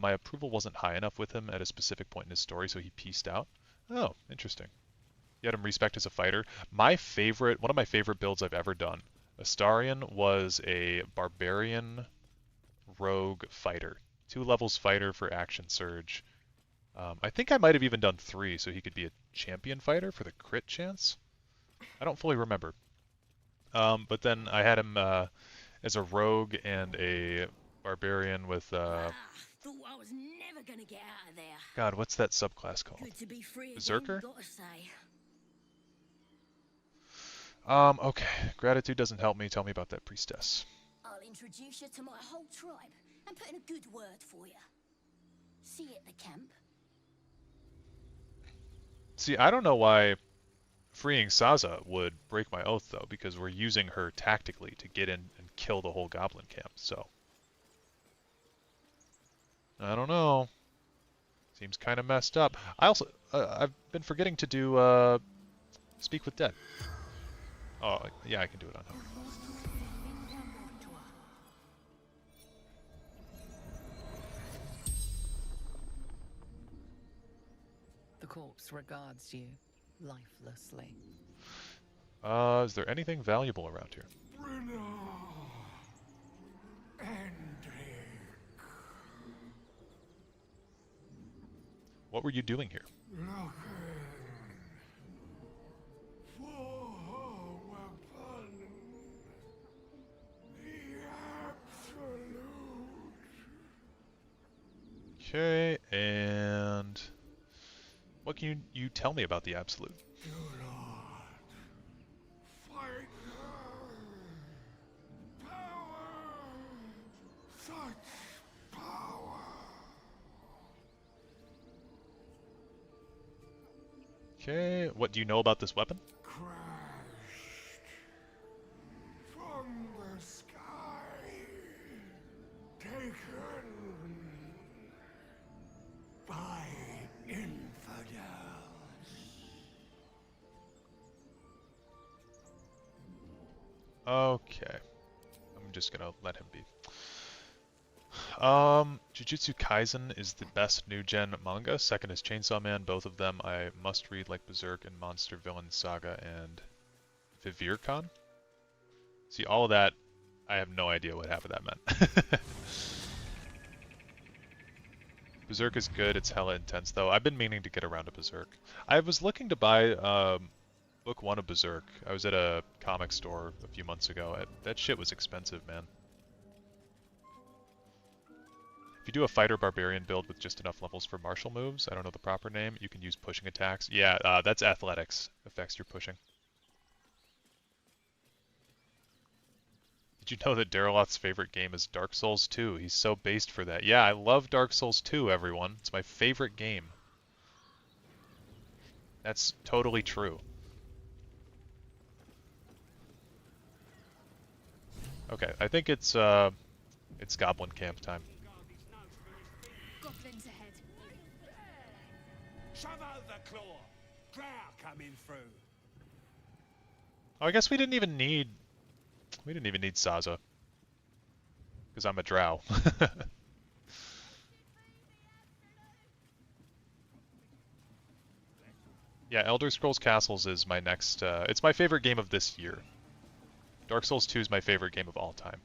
My approval wasn't high enough with him at a specific point in his story, so he pieced out. Oh, interesting. You had him respect as a fighter. One of my favorite builds I've ever done. Astarion was a barbarian rogue fighter. 2 levels fighter for action surge. I think I might have even done 3, so he could be a champion fighter for the crit chance. I don't fully remember. But then I had him as a rogue and a barbarian with Thought I was never gonna get out of there. God, what's that subclass called? Good to be free again, Berserker? gotta say. Okay. Gratitude doesn't help me. Tell me about that priestess. I'll introduce you to my whole tribe and put in a good word for you. See you at the camp. See, I don't know why freeing Saza would break my oath, though, because we're using her tactically to get in and kill the whole goblin camp, so... I don't know. Seems kind of messed up. I also... I've been forgetting to do, Speak with Dead. Oh, yeah, I can do it on him. The corpse regards you lifelessly. Is there anything valuable around here? What were you doing here? Okay, and what can you tell me about the Absolute? Okay, what do you know about this weapon? From the sky, taken by infidels. Okay, I'm just gonna let him be. Jujutsu Kaisen is the best new gen manga. Second is Chainsaw Man. Both of them I must read, like Berserk and Monster Villain Saga and Vivircon. See, all of that, I have no idea what half of that meant. Berserk is good. It's hella intense, though. I've been meaning to get around to Berserk. I was looking to buy book 1 of Berserk. I was at a comic store a few months ago. That shit was expensive, man. If you do a fighter barbarian build with just enough levels for martial moves, I don't know the proper name, you can use pushing attacks. Yeah, that's athletics. Affects your pushing. Did you know that Daraloth's favorite game is Dark Souls 2? He's so based for that. Yeah, I love Dark Souls 2, everyone. It's my favorite game. That's totally true. Okay, I think it's Goblin Camp time. Goblins ahead. Shove over, Claw. Drow coming through. Oh, I guess we didn't even need Saza. Because I'm a drow. Yeah, Elder Scrolls Castles is my next, it's my favorite game of this year. Dark Souls 2 is my favorite game of all time.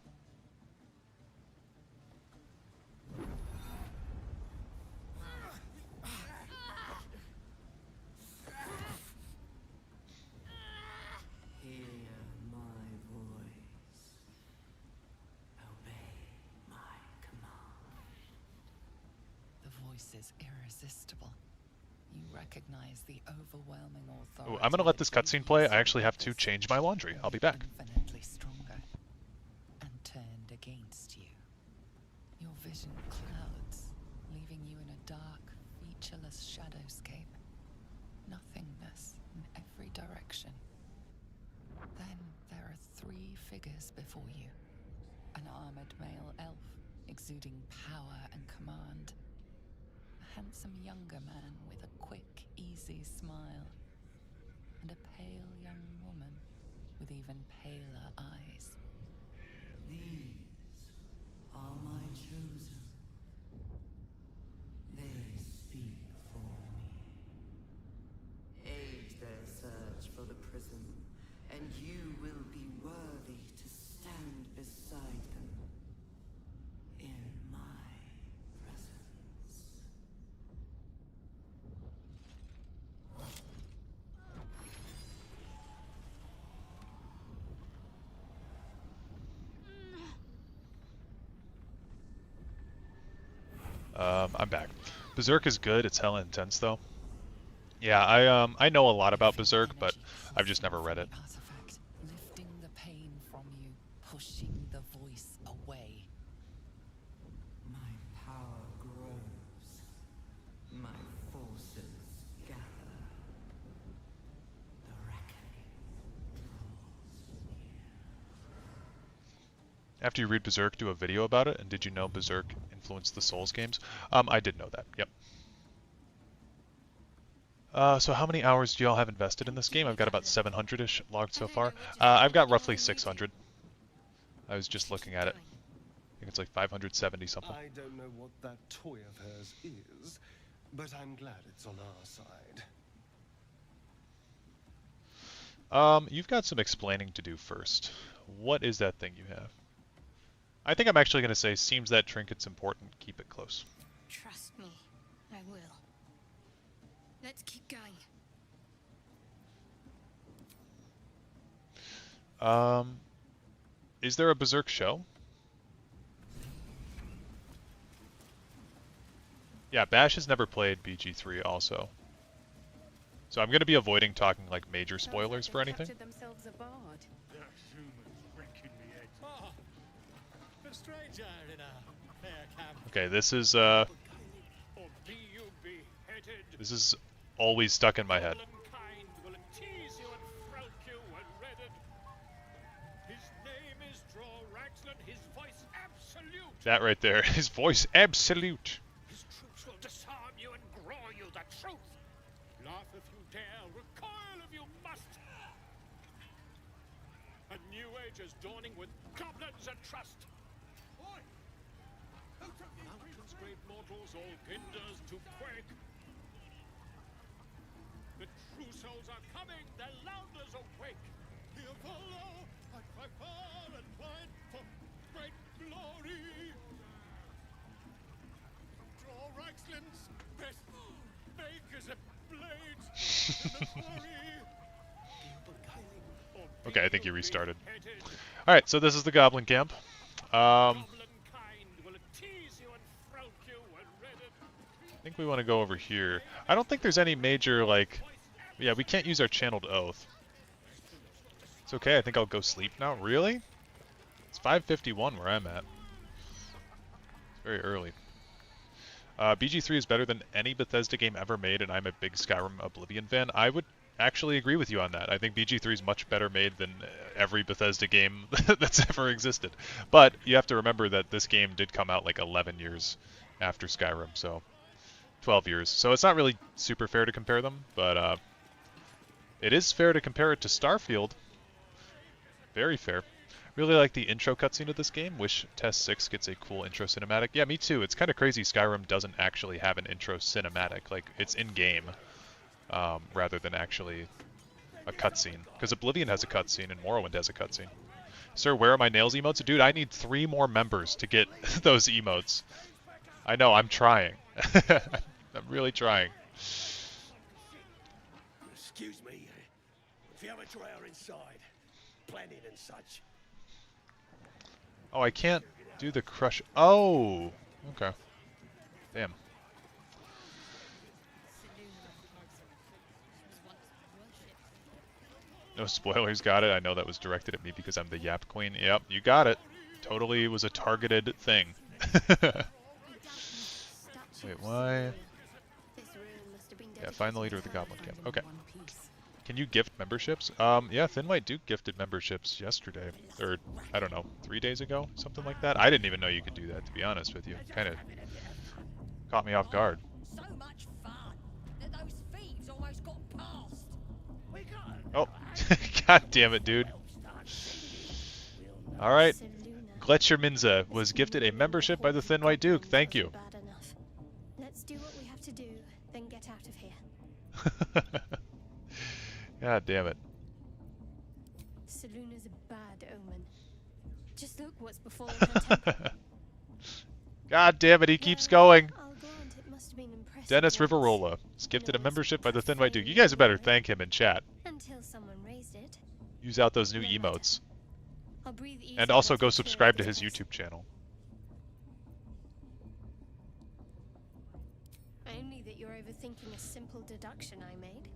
Hear my voice. Obey my command. The voice is irresistible. You recognize the overwhelming authority. Ooh, I'm gonna let this cutscene play. I actually have to change my laundry. I'll be back. Infinitely stronger and turned against you. Your vision clouds, leaving you in a dark, featureless shadowscape. Nothingness in every direction. Then there are 3 figures before you. An armored male elf, exuding power and command. A handsome younger man with a quick, easy smile. And a pale young woman with even paler eyes. These are my chosen. They speak for me. Aid their search for the prison, and you will be worthy to stand beside them in my presence. I'm back. Berserk is good. It's hella intense though. Yeah, I know a lot about Berserk, but I've just never read it. Artifact, lifting the pain from you, pushing the voice away. My power grows. My forces gather. The reckoning draws near. After you read Berserk, do a video about it. And did you know Berserk influenced the Souls games? I did know that. Yep. So how many hours do y'all have invested in this game? I've got about 700-ish logged so far. I've got roughly 600. I was just looking at it. I think it's like 570 something. I don't know what that toy of hers is, but I'm glad it's on our side. You've got some explaining to do first. What is that thing you have? I think I'm actually going to say, seems that trinket's important, keep it close. Trust me, I will. Let's keep going. Is there a Berserk show? Yeah, Bash has never played BG3 also. So I'm going to be avoiding talking like major spoilers for anything. Themselves a bard. Okay, this is always stuck in my head. That right there, his voice absolute. His troops will disarm you and grow you the truth. Laugh if you dare, recoil if you must. A new age is dawning with goblins and trust. Mountains, great mortals, all ginders to quake. The true souls are coming, their louders awake. Here follow, I cry far and wide for great glory. Draw Reichsland's best, make as a blade in the quarry. Okay, I think you restarted. Alright, so this is the Goblin Camp. I think we want to go over here. I don't think there's any major, like... Yeah, we can't use our channeled oath. It's okay, I think I'll go sleep now. Really? It's 5:51 where I'm at. It's very early. BG3 is better than any Bethesda game ever made, and I'm a big Skyrim Oblivion fan. I would actually agree with you on that. I think BG3 is much better made than every Bethesda game that's ever existed. But you have to remember that this game did come out like 11 years after Skyrim, so 12 years. So it's not really super fair to compare them, but it is fair to compare it to Starfield. Very fair. Really like the intro cutscene of this game. Wish Test 6 gets a cool intro cinematic. Yeah, me too. It's kind of crazy Skyrim doesn't actually have an intro cinematic. Like, it's in-game rather than actually a cutscene. Because Oblivion has a cutscene and Morrowind has a cutscene. Sir, where are my nails emotes? Dude, I need 3 more members to get those emotes. I know, I'm trying. I'm really trying. Excuse me, if you have a drawer inside, planning and such. Oh, I can't do the crush. Oh! Okay. Damn. No spoilers, got it. I know that was directed at me because I'm the Yap Queen. Yep, you got it. Totally was a targeted thing. Wait, why? Yeah, find the leader of the Goblin Camp. Okay. Can you gift memberships? Yeah, Thin White Duke gifted memberships yesterday. Or, I don't know, 3 days ago? Something like that. I didn't even know you could do that, to be honest with you. Kind of caught me off guard. So much fun that those thieves almost got past. Oh, god damn it, dude. Alright. Gletscher Minza was gifted a membership by the Thin White Duke. Thank you. Let's do what we have to do, then get out of here. God damn it. Selûne's a bad omen. Just look what's befallen her temple. God damn it, he keeps going. I'll grant it must have been impressive. Dennis Riverola is gifted a membership by the Thin White Duke. You guys better thank him in chat. Until someone raised it. Use out those new emotes. I'll breathe easy And also once go it's clear subscribe of to this his place. YouTube channel. that you're overthinking a simple deduction I made.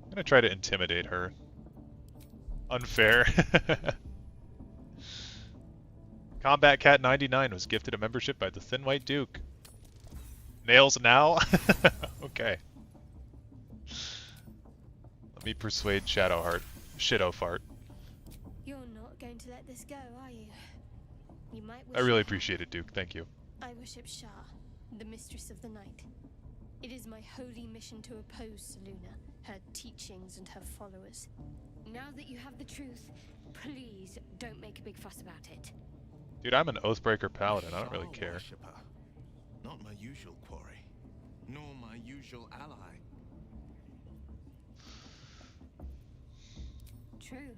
I'm gonna try to intimidate her. Unfair. Combat Cat 99 was gifted a membership by the Thin White Duke. Nails now? Okay. Let me persuade Shadowheart. Shadowfart. You're not going to let this go, are you? You might wish I really you appreciate it, Duke. Thank you. had. I worship Shah, the mistress of the night. It is my holy mission to oppose Selûne, her teachings and her followers. Now that you have the truth, please don't make a big fuss about it. Dude, I'm an Oathbreaker Paladin. I don't really care. Worshipper. Not my usual quarry, nor my usual ally. True.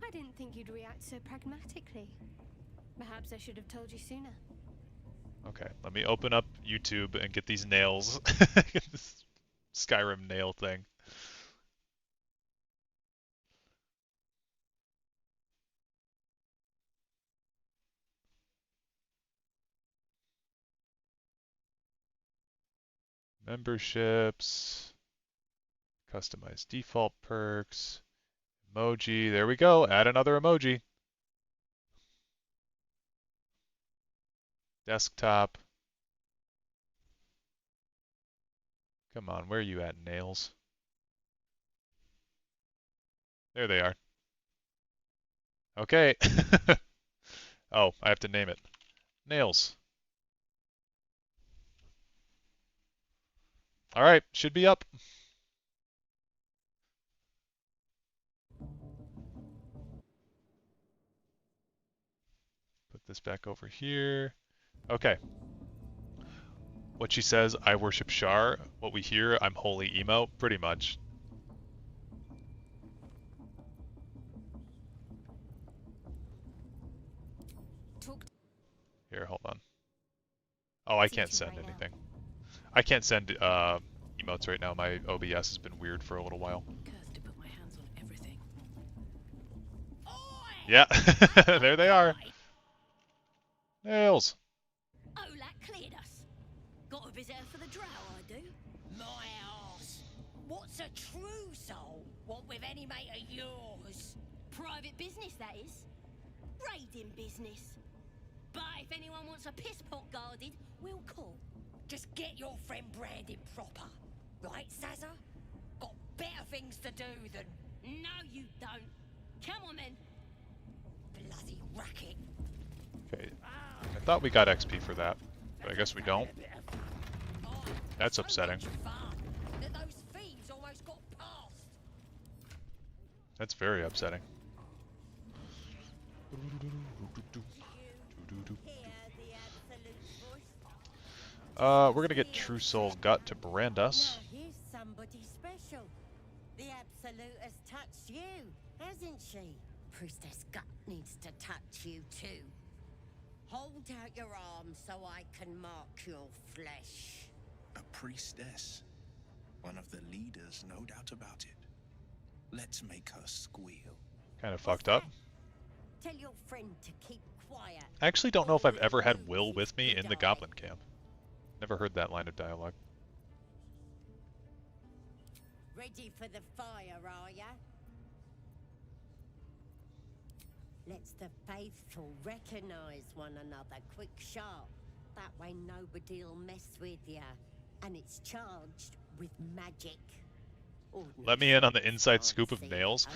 I didn't think you'd react so pragmatically. Perhaps I should have told you sooner. Okay, let me open up YouTube and get these nails. Get this Skyrim nail thing. Memberships. Customize default perks. Emoji. There we go. Add another emoji. Desktop. Come on, where are you at, nails? There they are. Okay. Oh, I have to name it. Nails. Alright, should be up. Put this back over here. Okay. What she says, I worship Shar. What we hear, I'm holy emo. Pretty much. Here, hold on. Oh, I can't send anything. I can't send emotes right now. My OBS has been weird for a little while. Cursed to put my hands on everything. Yeah, there they are. Nails. Oh, that cleared us. Got a visitor for the drow, I do. My arse. What's a true soul? What with any mate of yours? Private business, that is. Raiding business. But if anyone wants a piss pot guarded, we'll call. Just get your friend branded proper. Right, Sazza? Got better things to do than... No, you don't. Come on, then. Bloody racket. Okay, I thought we got XP for that, but I guess we don't. That's upsetting. Those thieves almost got past. That's very upsetting. We're gonna get True Soul Gut to brand us. Now here's somebody special. The Absolute has touched you, hasn't she? Priestess Gut needs to touch you too. Hold out your arms so I can mark your flesh. A priestess. One of the leaders, no doubt about it. Let's make her squeal. Kind of fucked up. Tell your friend to keep quiet. I actually don't know if I've ever had Will with me in the Goblin Camp. Never heard that line of dialogue. Ready for the fire, are ya? Let's the faithful recognize one another quick sharp. That way nobody'll mess with ya. And it's charged with magic. Let me in on the inside scoop of nails.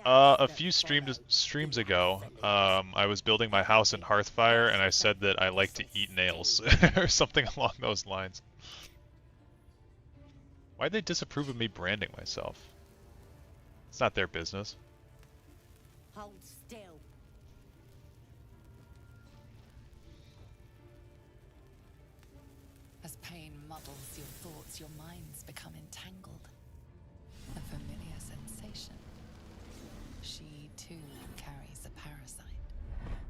A few streams ago, I was building my house in Hearthfire, and I said that I like to eat nails, or something along those lines. Why'd they disapprove of me branding myself? It's not their business. Hold still. As pain muddles your thoughts, your minds become entangled. A familiar sensation. She too carries a parasite.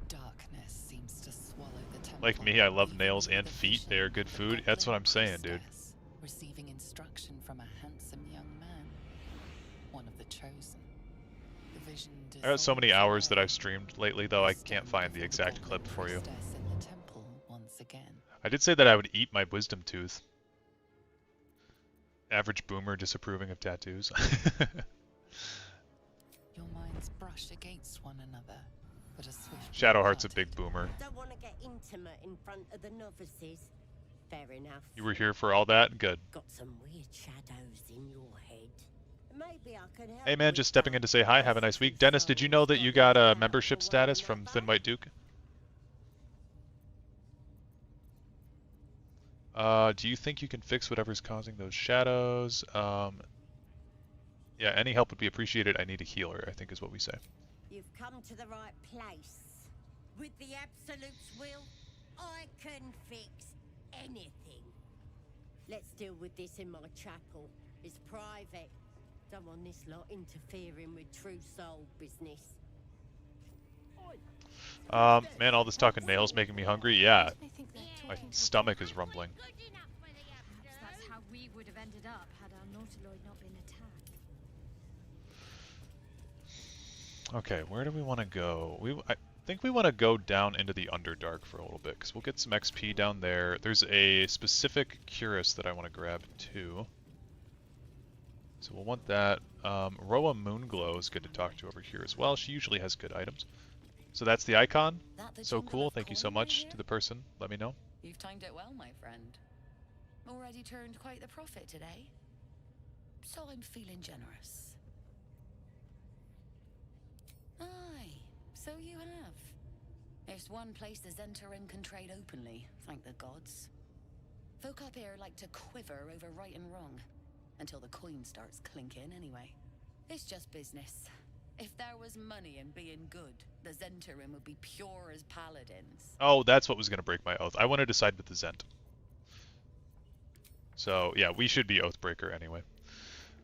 Darkness seems to swallow the temple. Like me, I love nails and feet. They are good food. That's what I'm saying, dude. Receiving instruction from a handsome young man. One of the chosen. The vision I got so many hours that I've streamed lately, though I can't find the exact clip for you. I did say that I would eat my wisdom tooth. Average boomer disapproving of tattoos. Your minds brush against one another, but a swift Shadowheart's a big boomer. Don't want to get intimate in front of the novices. Fair enough. You were here for all that? Good. Got some weird shadows in your head. Maybe I could help. Hey man, just stepping in to say hi. Have a nice week. Dennis, did you know that you got a membership status from Thin White Duke? Do you think you can fix whatever's causing those shadows? Yeah, any help would be appreciated. I need a healer, I think is what we say. You've come to the right place. With the Absolute's will, I can fix anything. Let's deal with this in my chapel. It's private. Don't want this lot interfering with true soul business. Man, all this talking nails making me hungry. Yeah, my stomach is rumbling. Perhaps that's how we would have ended up had our Nautiloid not been attacked. Okay, where do we want to go? I think we want to go down into the Underdark for a little bit, because we'll get some XP down there. There's a specific Cuirass that I want to grab too. So we'll want that. Roa Moonglow is good to talk to over here as well. She usually has good items. So that's the icon. So cool. Thank you so much to the person. Let me know. You've timed it well, my friend. Already turned quite the profit today. So I'm feeling generous. Aye, so you have. There's one place the Zentarim can trade openly, thank the gods. Folk up here like to quiver over right and wrong. Until the coin starts clinking, anyway. It's just business. If there was money in being good, the Zentarim would be pure as paladins. Oh, that's what was going to break my oath. I wanted to side with the Zent. So, yeah, we should be Oathbreaker anyway.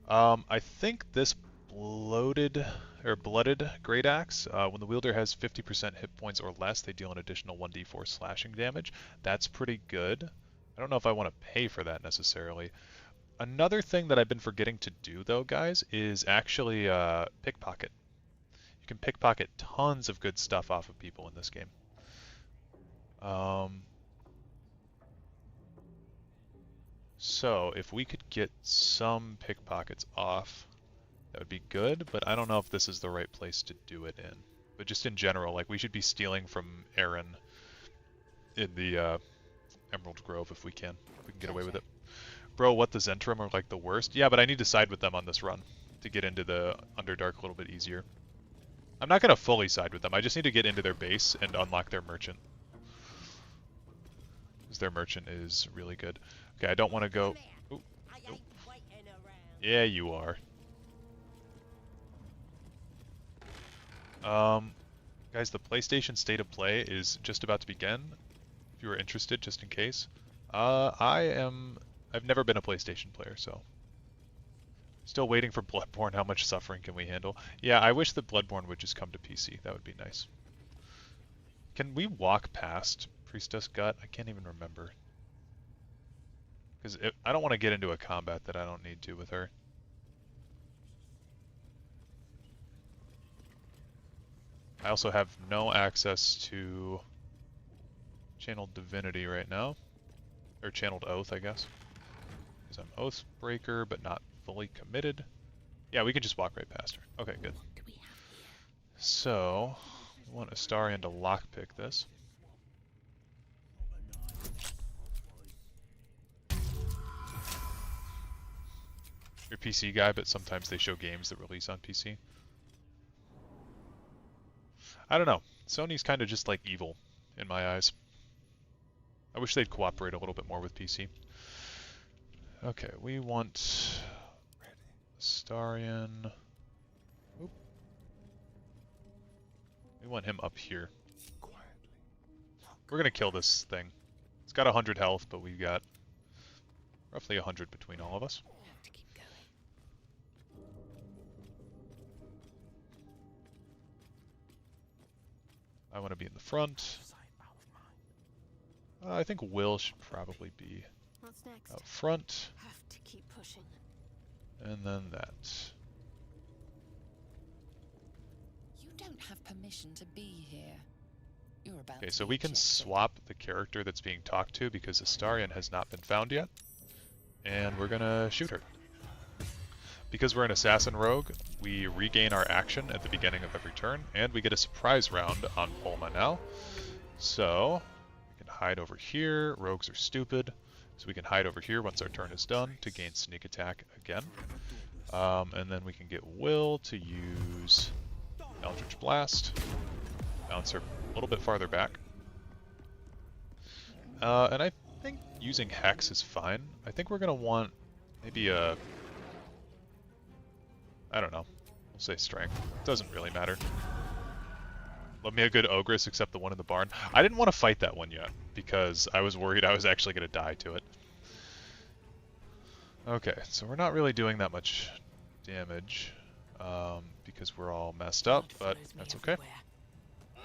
I think this blooded Great Axe, when the wielder has 50% hit points or less, they deal an additional 1d4 slashing damage. That's pretty good. I don't know if I want to pay for that necessarily. Another thing that I've been forgetting to do, though, guys, is actually pickpocket. You can pickpocket tons of good stuff off of people in this game. So, if we could get some pickpockets off, that would be good, but I don't know if this is the right place to do it in. But just in general, like, we should be stealing from Aaron in the Emerald Grove if we can get away with it. Bro, what, the Zentrum are like the worst? Yeah, but I need to side with them on this run to get into the Underdark a little bit easier. I'm not going to fully side with them. I just need to get into their base and unlock their merchant. Because their merchant is really good. Okay, I don't want to go... Ooh, nope. Yeah, you are. Guys, the PlayStation State of Play is just about to begin. If you are interested, just in case. I've never been a PlayStation player, so... Still waiting for Bloodborne. How much suffering can we handle? Yeah, I wish that Bloodborne would just come to PC. That would be nice. Can we walk past Priestess Gut? I can't even remember. Because I don't want to get into a combat that I don't need to with her. I also have no access to Channeled Divinity right now. Or Channeled Oath, I guess. Because I'm Oathbreaker, but not fully committed. Yeah, we can just walk right past her. Okay, good. So, we want Astarion to lockpick this. You're a PC guy, but sometimes they show games that release on PC. I don't know. Sony's kind of just like evil in my eyes. I wish they'd cooperate a little bit more with PC. Okay, we want Astarion. Oop. We want him up here. We're gonna kill this thing. It's got 100 health, but we've got roughly 100 between all of us. I want to be in the front. I think Will should probably be What's next? out front. Have to keep pushing. And then that. You don't have permission to be here. You're about Okay, to so be we can ejected. swap the character that's being talked to because Astarion has not been found yet. And we're gonna shoot her. Because we're an assassin rogue, we regain our action at the beginning of every turn, and we get a surprise round on Polma now. So, we can hide over here. Rogues are stupid, so we can hide over here once our turn is done to gain sneak attack again. And then we can get Will to use Eldritch Blast. Bounce her a little bit farther back. And I think using Hex is fine. I think we're going to want maybe a... I don't know. We'll say Strength. Doesn't really matter. Love me a good Ogress, except the one in the barn. I didn't want to fight that one yet, because I was worried I was actually going to die to it. Okay, so we're not really doing that much damage, because we're all messed up, but that's okay.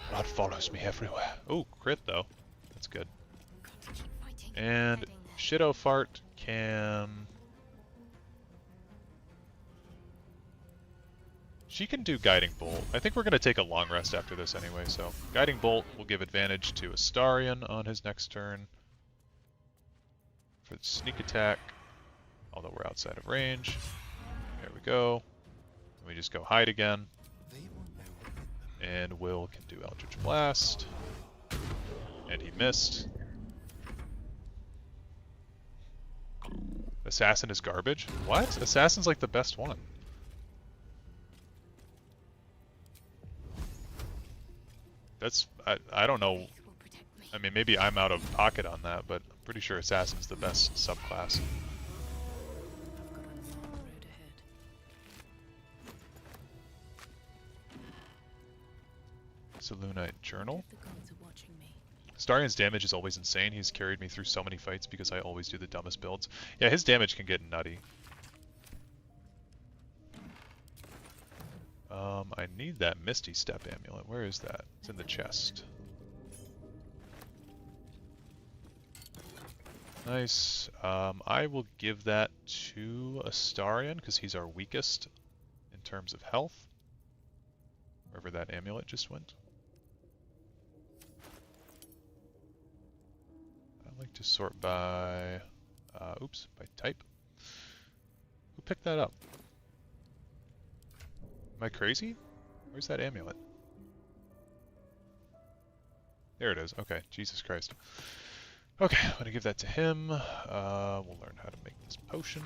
Blood follows me everywhere. Oh, crit though. That's good. And Shido Fart can... She can do Guiding Bolt. I think we're going to take a long rest after this anyway, so Guiding Bolt will give advantage to Astarion on his next turn. For the sneak attack, although we're outside of range. There we go. And we just go hide again. And Will can do Eldritch Blast. And he missed. Assassin is garbage? What? Assassin's like the best one. That's, I don't know, I mean maybe I'm out of pocket on that, but I'm pretty sure Assassin's the best subclass. Selûnite Journal. Astarion's damage is always insane. He's carried me through so many fights because I always do the dumbest builds. Yeah, his damage can get nutty. I need that Misty Step amulet. Where is that? It's in the chest. Nice. I will give that to Astarion because he's our weakest in terms of health. Wherever that amulet just went. I like to sort by, by type. Who picked that up? Am I crazy? Where's that amulet? There it is. Okay, Jesus Christ. Okay, I'm gonna give that to him. We'll learn how to make this potion.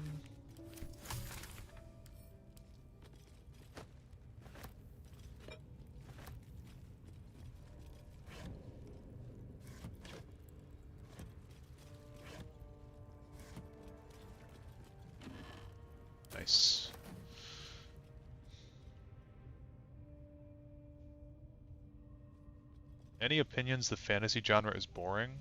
Nice. Any opinions the fantasy genre is boring?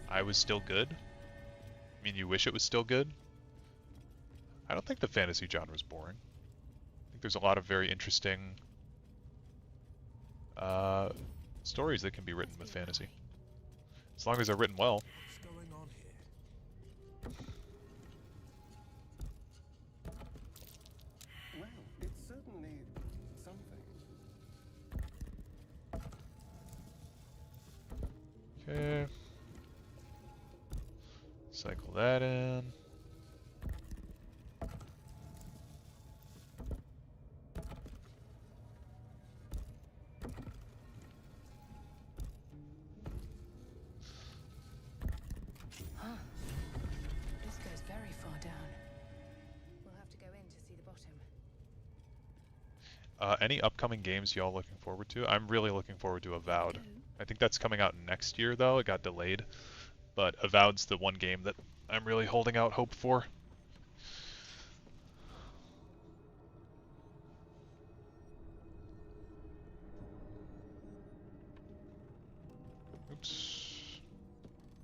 I was still good? I mean, you wish it was still good? I don't think the fantasy genre is boring. I think there's a lot of very interesting stories that can be written with fantasy. As long as they're written well. What's going on here? Well, it's certainly something. Okay. Cycle that in. Huh. This goes very far down. We'll have to go in to see the bottom. Any upcoming games y'all looking forward to? I'm really looking forward to Avowed. I think that's coming out next year though, it got delayed. But Avowed's the one game that I'm really holding out hope for. Oops.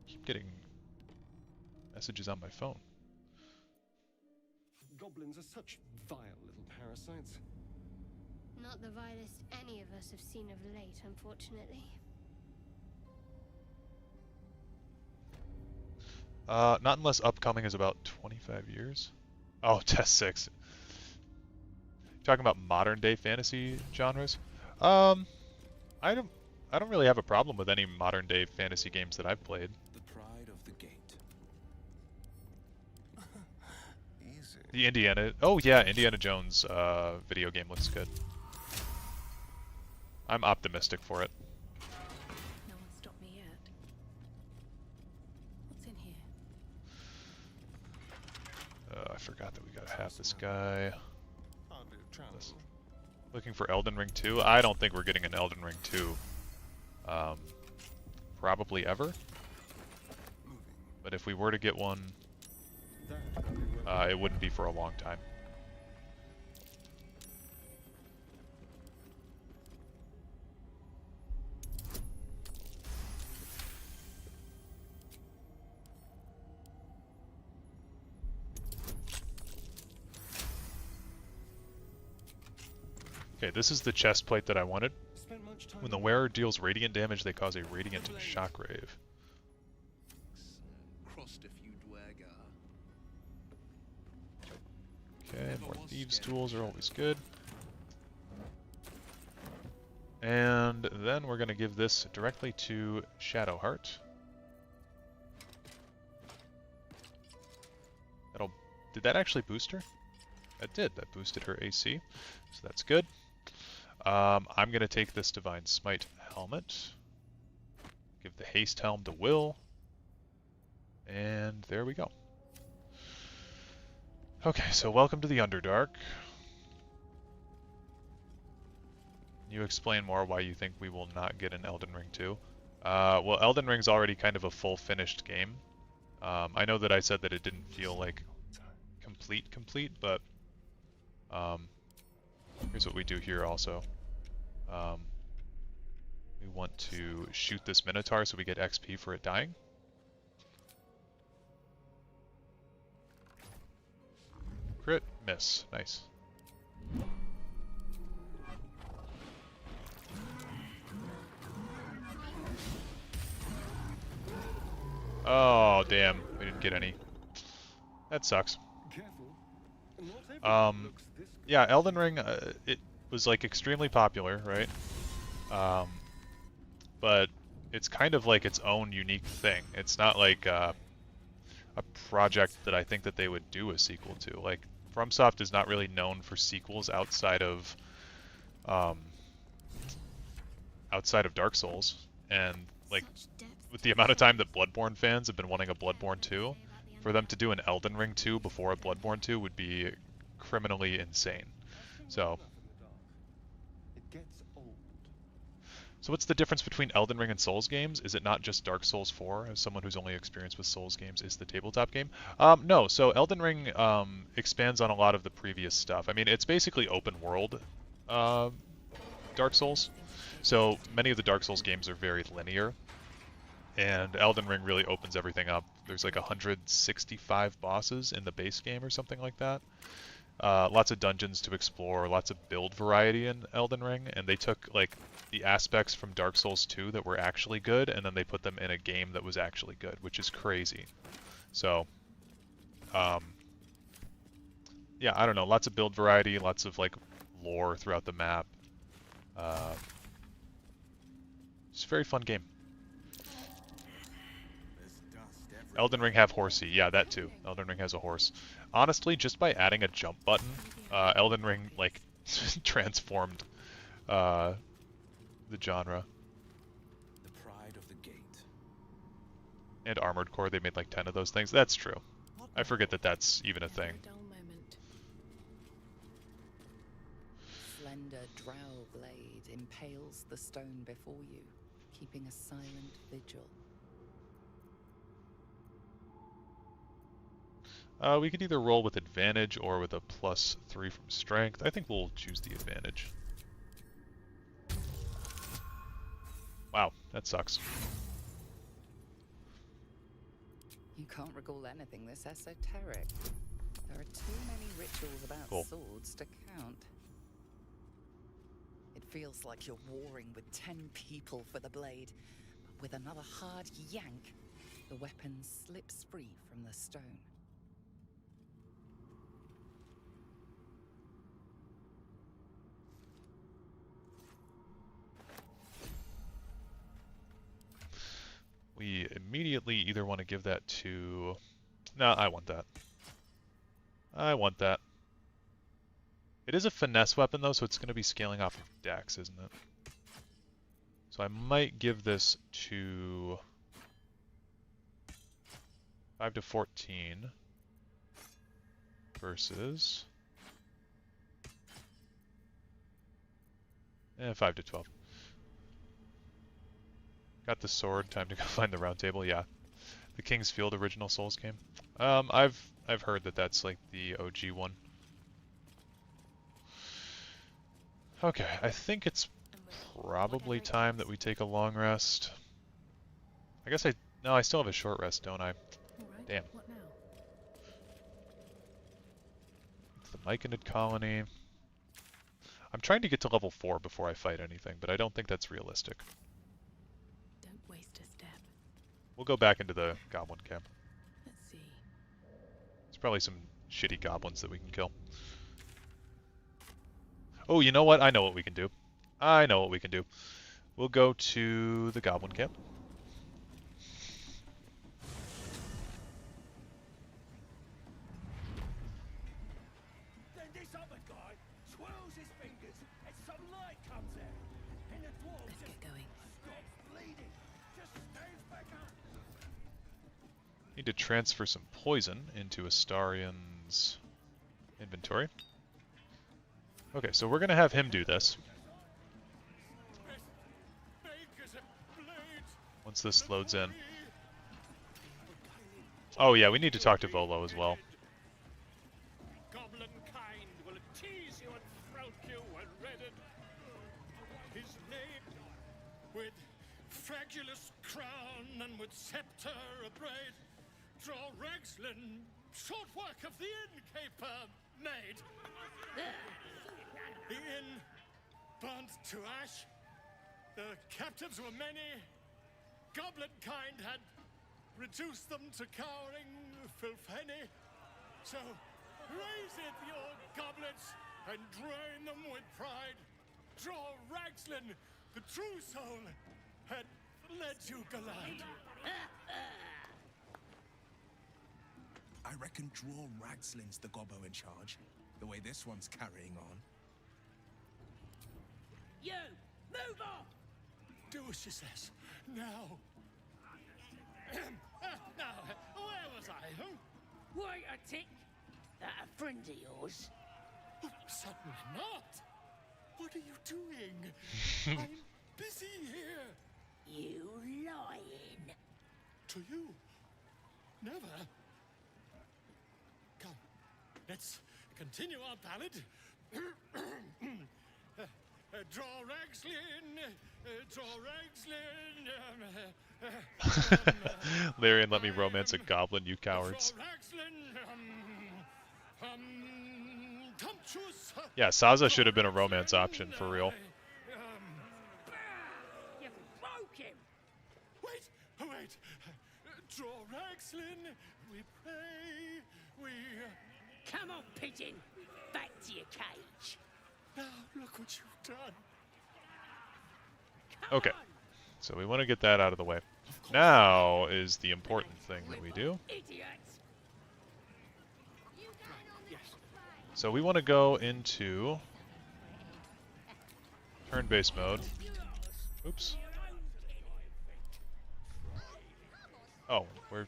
Keep getting messages on my phone. Goblins are such vile little parasites. Not the vilest any of us have seen of late, unfortunately. Not unless upcoming is about 25 years. Oh, Test 6. Talking about modern day fantasy genres? Um, I don't I don't really have a problem with any modern day fantasy games that I've played. The pride of the gate. Easy. The Indiana, oh yeah, Indiana Jones video game looks good. I'm optimistic for it. No one stopped me yet. What's in here? I forgot that we gotta have this guy. Hardly a travel. Looking for Elden Ring 2? I don't think we're getting an Elden Ring 2. Probably ever. But if we were to get one, it wouldn't be for a long time. Okay, this is the chest plate that I wanted. When the wearer deals radiant damage, they cause a radiant shockwave. Okay, more thieves' tools are always good. And then we're going to give this directly to Shadowheart. Did that actually boost her? That did. That boosted her AC, so that's good. I'm going to take this Divine Smite helmet. Give the Haste Helm to Will. And there we go. Okay, so welcome to the Underdark. Can you explain more why you think we will not get an Elden Ring 2? Well, Elden Ring's already kind of a full finished game. I know that I said that it didn't feel like complete, but here's what we do here also. We want to shoot this Minotaur so we get XP for it dying. Crit, miss, nice. Oh, damn, we didn't get any. That sucks. Yeah, Elden Ring, it was like extremely popular, right? But it's kind of like its own unique thing. It's not like a project that I think that they would do a sequel to. Like, FromSoft is not really known for sequels outside of Dark Souls, and like with the amount of time that Bloodborne fans have been wanting a Bloodborne 2, for them to do an Elden Ring 2 before a Bloodborne 2 would be criminally insane. So what's the difference between Elden Ring and Souls games? Is it not just Dark Souls 4, as someone who's only experienced with Souls games is the tabletop game? No, so Elden Ring expands on a lot of the previous stuff. I mean, it's basically open world Dark Souls. So many of the Dark Souls games are very linear, and Elden Ring really opens everything up. There's like 165 bosses in the base game or something like that. Lots of dungeons to explore, lots of build variety in Elden Ring, and they took like the aspects from Dark Souls 2 that were actually good, and then they put them in a game that was actually good, which is crazy. So, yeah, I don't know, lots of build variety, lots of like lore throughout the map. It's a very fun game. Elden Ring have horsey, yeah, that too. Elden Ring has a horse. Honestly, just by adding a jump button, Elden Ring like transformed the genre. The pride of the gate. And Armored Core, they made like 10 of those things. That's true. I forget that that's even a thing. Slender drow blade impales the stone before you, keeping a silent vigil. We could either roll with advantage or with a +3 from strength. I think we'll choose the advantage. Wow, that sucks. You can't recall anything this esoteric. There are too many rituals about swords to count. It feels like you're warring with 10 people for the blade, but with another hard yank, the weapon slips free from the stone. immediately either want to give that to... No, I want that. I want that. It is a finesse weapon, though, so it's going to be scaling off of dex, isn't it? So I might give this to 5 to 14 versus 5 to 12. Got the sword. Time to go find the round table. Yeah, the King's Field original Souls game. I've heard that that's like the OG one. Okay, I think it's probably time that we take a long rest. I guess no, I still have a short rest, don't I? Alright, Damn. what now? It's the Myconid colony. I'm trying to get to level 4 before I fight anything, but I don't think that's realistic. Don't waste a step. We'll go back into the goblin camp. Let's see. There's probably some shitty goblins that we can kill. Oh, you know what? I know what we can do. I know what we can do. We'll go to the goblin camp. Then this other guy twirls his fingers and some light comes out. And the dwarf Let's just get going. stops bleeding. Just stands back up. Need to transfer some poison into Astarian's inventory. Okay, so we're going to have him do this. Once this loads in. Oh yeah, we need to talk to Volo as well. Goblin kind will tease you and throat you and redden. His name with fragulous crown and with scepter abraid. Draw Ragslin, short work of the innkeeper made. The inn burnt to ash. The captives were many. Goblin kind had reduced them to cowering filfenny. So raise it, your goblets, and drain them with pride. Draw Ragslin, the true soul, had led you gallant. I reckon Draw Ragslin's the gobbo in charge, the way this one's carrying on. You! Move on! Do as she says. Now. Now, where was I? Wait a tick! That a friend of yours? Certainly not. What are you doing? I'm busy here. You lying. To you? Never. Come, let's continue our ballad. Draw Ragslin, draw Ragslin. Larian, let me romance a goblin, you cowards. Draw Ragslin, Tumptuous. Yeah, Saza should have been a romance option, for real. You broke him! Wait, wait. Draw Ragslin, we pray, we... Come on, pigeon! Back to your cage! Now, look what you've done. Okay, so we want to get that out of the way. Now is the important thing that we do. Idiots! So we want to go into turn-based mode. Oops. Oh, we're...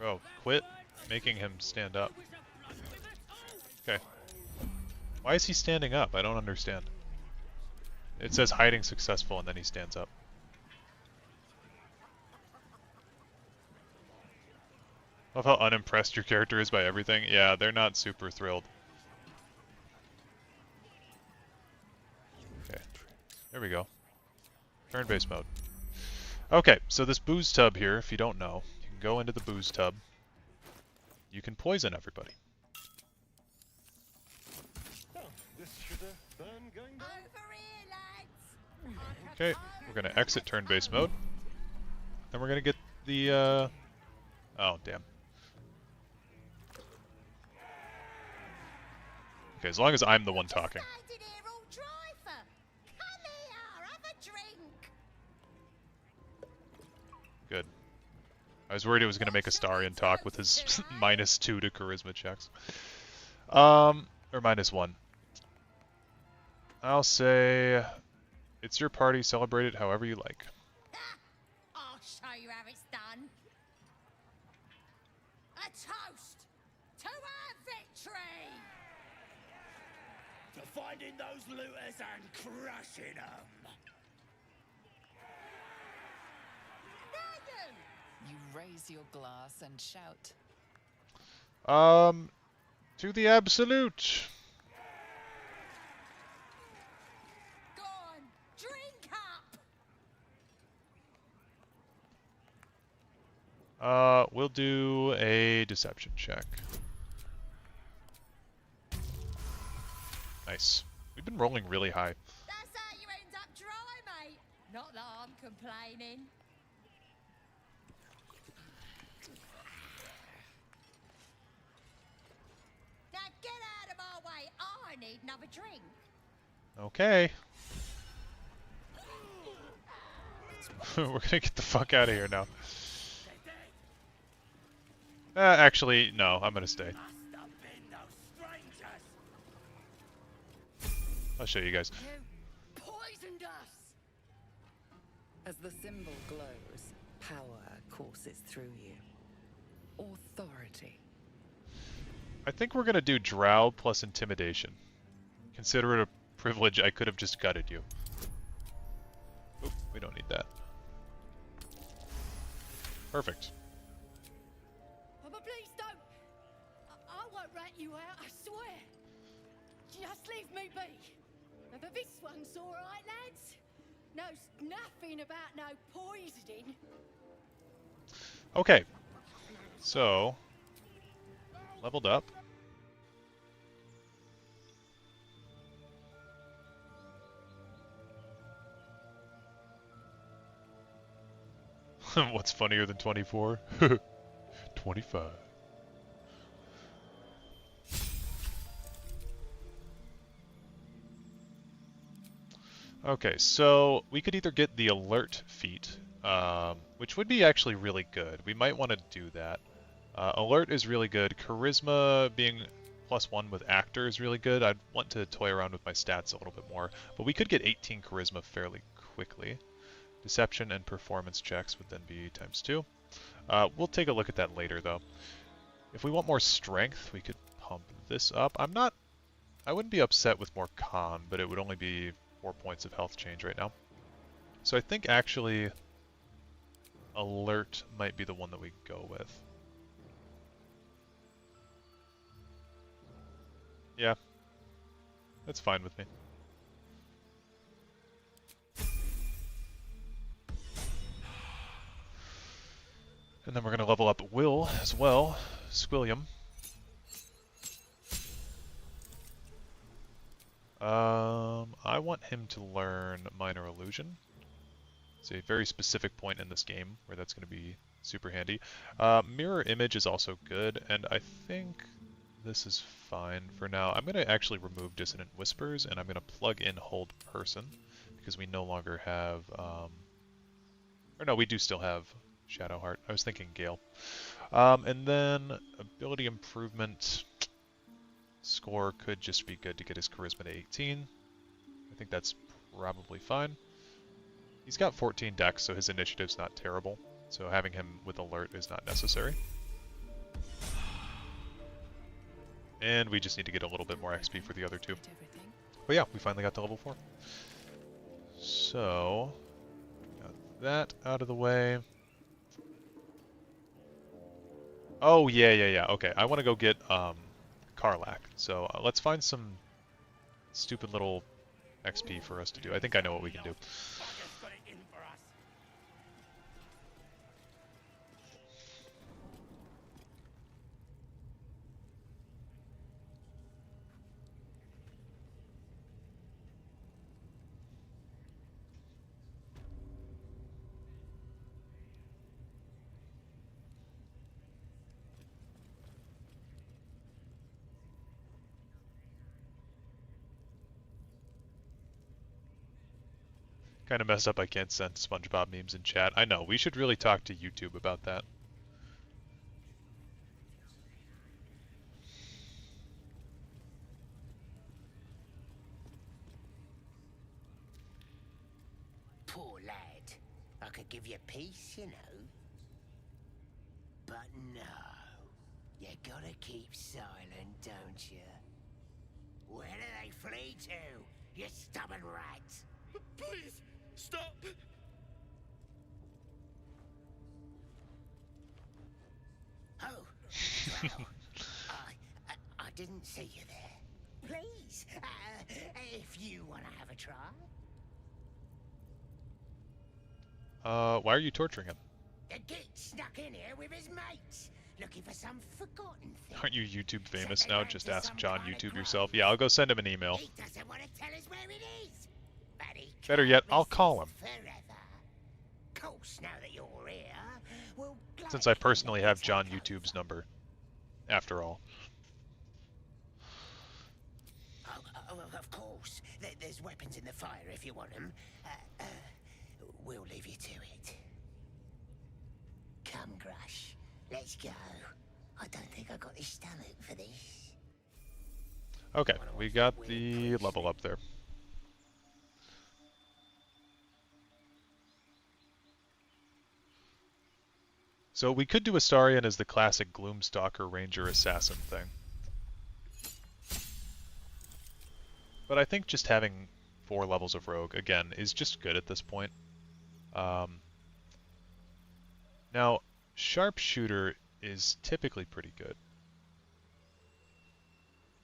Bro, quit making him stand up. Okay. Why is he standing up? I don't understand. It says hiding successful and then he stands up. Love how unimpressed your character is by everything. Yeah, they're not super thrilled. Okay. There we go. Turn-based mode. Okay, so this booze tub here, if you don't know, you can go into the booze tub. You can poison everybody. Oh, this should burn going down. Over here, lads! Okay, we're going to exit turn-based mode. Then we're going to get the, oh, damn. Okay, as long as I'm the one talking. Come here, have Good. I was worried it was going to make Astarion talk with his -2 to charisma checks. Or -1. I'll say it's your party. Celebrate it however you like. I'll show you how it's done. A toast to our victory! To finding those looters and crushing them. You raise your glass and shout. To the absolute. Go on, drink up! We'll do a deception check. Nice. We've been rolling really high. That's how you end up dry, mate. Not that I'm complaining. Now get out of my way. I need another drink. Okay. We're gonna get the fuck out of here now. Actually, no, I'm gonna stay. I'll show you guys. You poisoned us. As the symbol glows, power courses through you. Authority. I think we're gonna do Drow plus Intimidation. Consider it a privilege. I could have just gutted you. Oop, we don't need that. Perfect. Oh, but please don't. I won't rat you out, I swear. Just leave me be. But this one's all right, lads. Knows nothing about no poisoning. Okay. So, leveled up. What's funnier than 24? 25. Okay, so we could either get the alert feat, which would be actually really good. We might want to do that. Alert is really good. Charisma being +1 with actor is really good. I'd want to toy around with my stats a little bit more, but we could get 18 charisma fairly quickly. Deception and performance checks would then be ×2. We'll take a look at that later, though. If we want more strength, we could pump this up. I wouldn't be upset with more con, but it would only be 4 points of health change right now. So I think actually alert might be the one that we go with. Yeah, that's fine with me. And then we're going to level up Will as well, Squilliam. I want him to learn Minor Illusion. It's a very specific point in this game where that's going to be super handy. Mirror Image is also good, and I think this is fine for now. I'm going to actually remove Dissonant Whispers, and I'm going to plug in Hold Person, because we no longer have... or no, we do still have Shadowheart. I was thinking Gale. And then Ability Improvement... Score could just be good to get his Charisma to 18. I think that's probably fine. He's got 14 dex, so his initiative's not terrible. So having him with alert is not necessary. And we just need to get a little bit more XP for the other two. But yeah, we finally got to level 4. So, got that out of the way. Oh, yeah. Okay, I want to go get Karlach. So let's find some stupid little XP for us to do. I think I know what we can do. Kind of messed up I can't send SpongeBob memes in chat. I know, we should really talk to YouTube about that. Poor lad. I could give you peace, you know. But no. You gotta keep silent, don't you? Where do they flee to, you stubborn rats? Please, stop! Oh, well, I didn't see you there. Please, if you want to have a try. Why are you torturing him? The geek snuck in here with his mates, looking for some forgotten thing. Aren't you YouTube famous now? Just ask John YouTube yourself. Yeah, I'll go send him an email. He doesn't want to tell us where it is. But he Better yet, I'll call him. forever. Course, now that you're here, we'll Since I personally have John YouTube's number, after all. Oh, of course. There's weapons in the fire if you want them. We'll leave you to it. Come, Grush. Let's go. I don't think I got the stomach for this. Okay, we got the level up there. So we could do Astarion as the classic Gloomstalker Ranger Assassin thing. But I think just having 4 levels of Rogue, again, is just good at this point. Now, Sharpshooter is typically pretty good.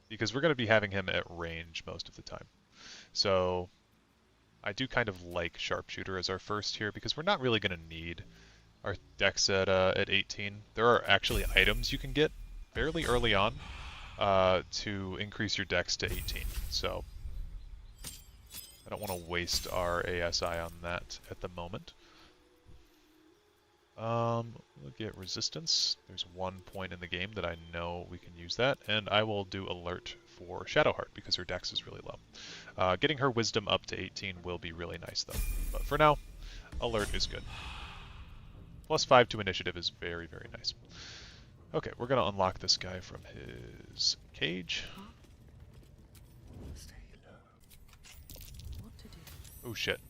Because we're going to be having him at range most of the time. So, I do kind of like Sharpshooter as our first here, because we're not really going to need our dex at 18. There are actually items you can get fairly early on to increase your dex to 18. So, I don't want to waste our ASI on that at the moment. We'll get resistance. There's 1 point in the game that I know we can use that, and I will do alert for Shadowheart because her dex is really low. Getting her wisdom up to 18 will be really nice though. But for now, alert is good. Plus 5 to initiative is very, very nice. Okay, we're gonna unlock this guy from his cage. What to do? Oh shit.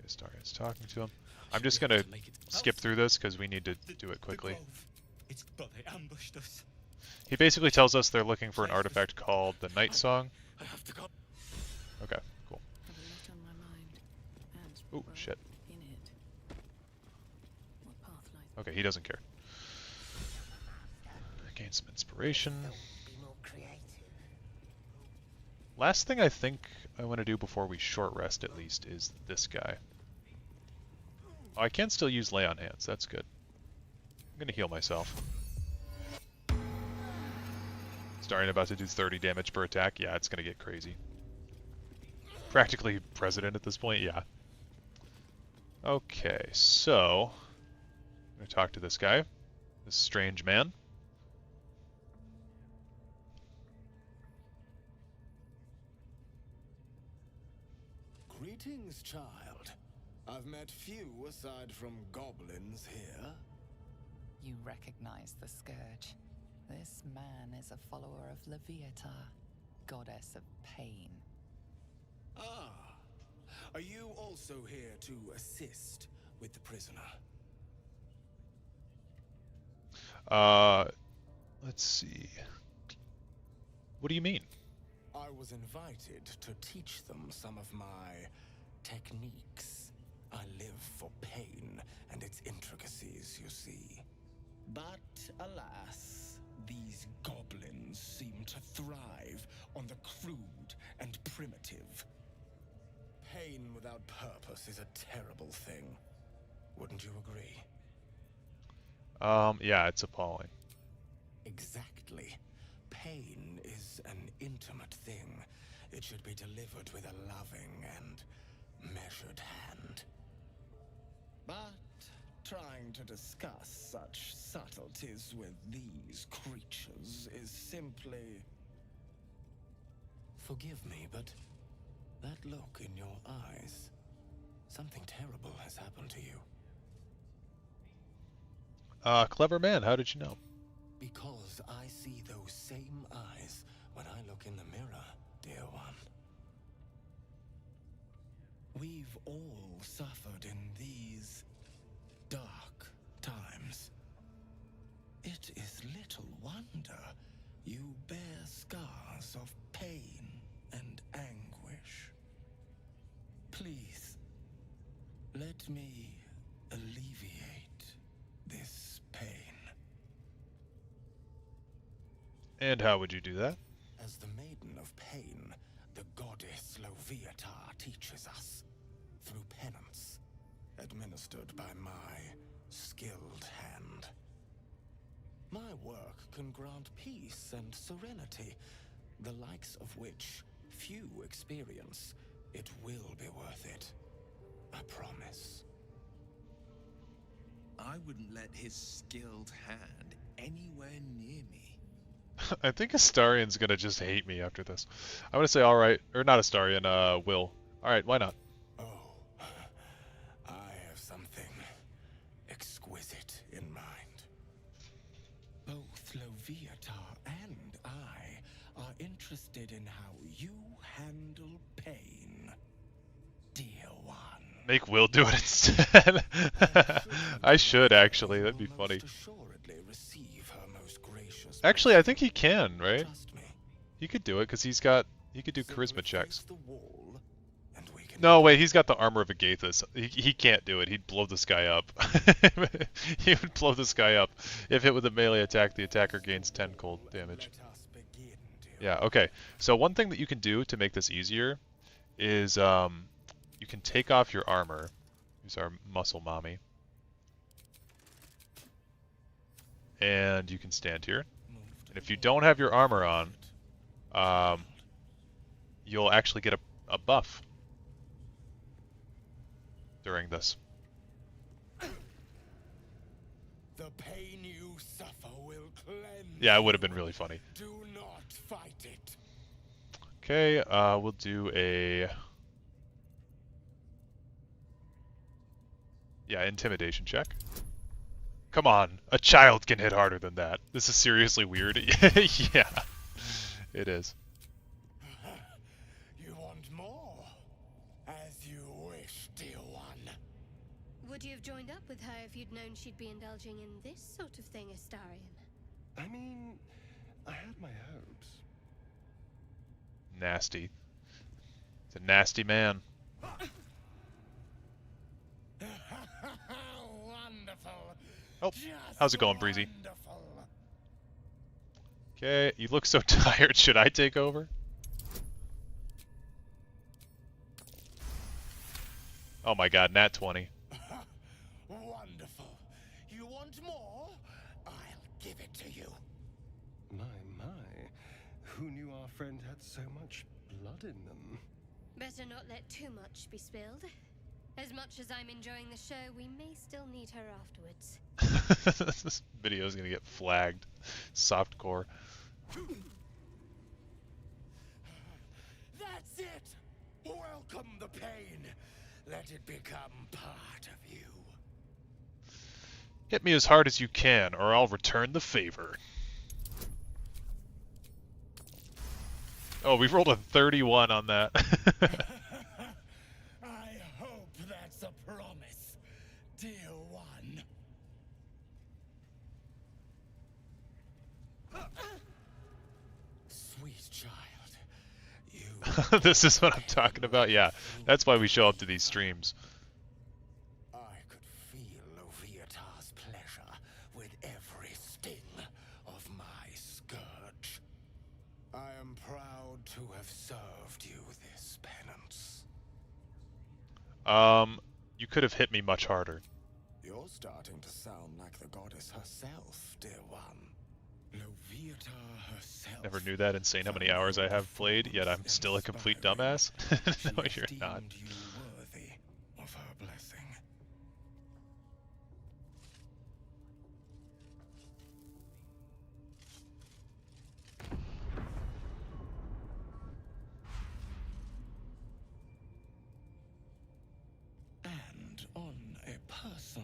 Astarion's talking to him. I'm just gonna skip through this because we need to do it quickly. It's but they ambushed us. He basically tells us they're looking for an artifact called the Night Song. I have to go. Okay, cool. Have a lot on my mind. And Oh shit. in it. What path lies? Okay, he doesn't care. Gain some inspiration. Be more creative. Last thing I think I want to do before we short rest at least is this guy. Oh, I can still use Lay on Hands, that's good. I'm gonna heal myself. Starting about to do 30 damage per attack, yeah, it's gonna get crazy. Practically president at this point, yeah. Okay, so I'm gonna talk to this guy, this strange man. Greetings, child. I've met few aside from goblins here. You recognize the scourge. This man is a follower of Leviatha, goddess of pain. Ah, are you also here to assist with the prisoner? Let's see. What do you mean? I was invited to teach them some of my techniques. I live for pain and its intricacies, you see. But alas, these goblins seem to thrive on the crude and primitive. Pain without purpose is a terrible thing. Wouldn't you agree? Yeah, it's appalling. Exactly. Pain is an intimate thing. It should be delivered with a loving and measured hand. But trying to discuss such subtleties with these creatures is simply Forgive me, but that look in your eyes, something terrible has happened to you. Clever man, how did you know? Because I see those same eyes when I look in the mirror, dear one. We've all suffered in these dark times. It is little wonder you bear scars of pain and anguish. Please, let me alleviate this pain. And how would you do that? As the Maiden of Pain, the goddess Loviatar teaches us, through penance, administered by my skilled hand. My work can grant peace and serenity, the likes of which few experience. It will be worth it. I promise. I wouldn't let his skilled hand anywhere near me. I think Astarion's gonna just hate me after this. I'm gonna say alright, or not Astarion, Will. Alright, why not? Oh, I have something exquisite in mind. Both Loviatar and I are interested in how you handle pain, dear one. Make Will do it instead. I should actually, that'd be funny. Actually, I think he can, right? He could do it because he could do charisma checks. No, wait, he's got the armor of Agathis. He can't do it. He'd blow this guy up. He would blow this guy up. If hit with a melee attack, the attacker gains 10 cold damage. Yeah, okay. So one thing that you can do to make this easier is you can take off your armor. Use our muscle mommy. And you can stand here. And if you don't have your armor on, you'll actually get a buff during this. The pain you suffer will cleanse. Yeah, it would have been really funny. Do not fight it. Okay, we'll do a... Yeah, intimidation check. Come on, a child can hit harder than that. This is seriously weird. Yeah, it is. You want more? As you wish, dear one. Would you have joined up with her if you'd known she'd be indulging in this sort of thing, Astarion? I mean, I had my hopes. Nasty. It's a nasty man. Wonderful. Oh, how's it going, Breezy? Okay, you look so tired. Should I take over? Oh my god, nat 20. Wonderful. You want more? I'll give it to you. My. Who knew our friend had so much blood in them? Better not let too much be spilled. As much as I'm enjoying the show, we may still need her afterwards. This video is gonna get flagged. Softcore. That's it! Welcome the pain. Let it become part of you. Hit me as hard as you can, or I'll return the favor. Oh, we rolled a 31 on that. I hope that's a promise, dear one. Sweet child, you... This is what I'm talking about. Yeah, that's why we show up to these streams. I could feel Loviatar's pleasure with every sting of my scourge. I am proud to have served you this penance. You could have hit me much harder. You're starting to sound like the goddess herself, dear one. Loviatar herself. Never knew that, insane how many hours I have played, yet I'm still a complete dumbass. No, you're not. You worthy of her blessing.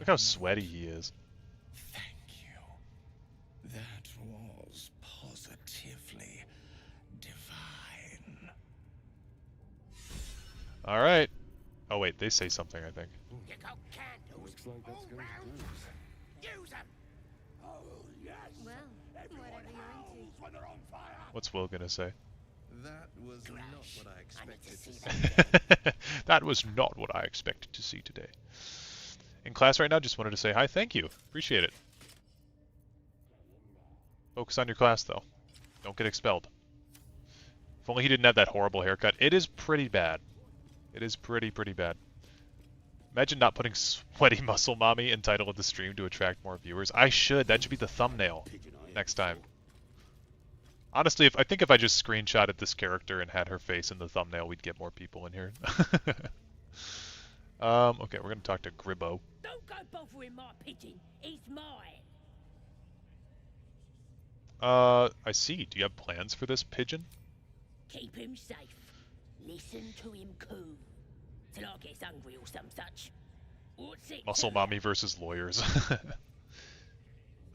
Look how sweaty he is. Thank you. That was positively divine. All right. Oh wait, they say something, I think. You got candles Looks like that's all gonna round. do. Use them. Oh, yes. Well, Everyone whatever you're howls into. when they're on fire. What's Will gonna say? That was not what I I need expected to to see see. that. That was not what I expected to see today. In class right now, just wanted to say hi, thank you. Appreciate it. Focus on your class, though. Don't get expelled. If only he didn't have that horrible haircut. It is pretty bad. It is pretty bad. Imagine not putting sweaty muscle mommy in title of the stream to attract more viewers. I should. That should be the thumbnail next time. Honestly, I think if I just screenshotted this character and had her face in the thumbnail, we'd get more people in here. Okay, we're gonna talk to Gribbo. Don't go bothering my pigeon. He's mine. I see. Do you have plans for this pigeon? Keep him safe. Listen to him coo. Till I gets hungry or some such. What's it? Muscle to mommy versus lawyers.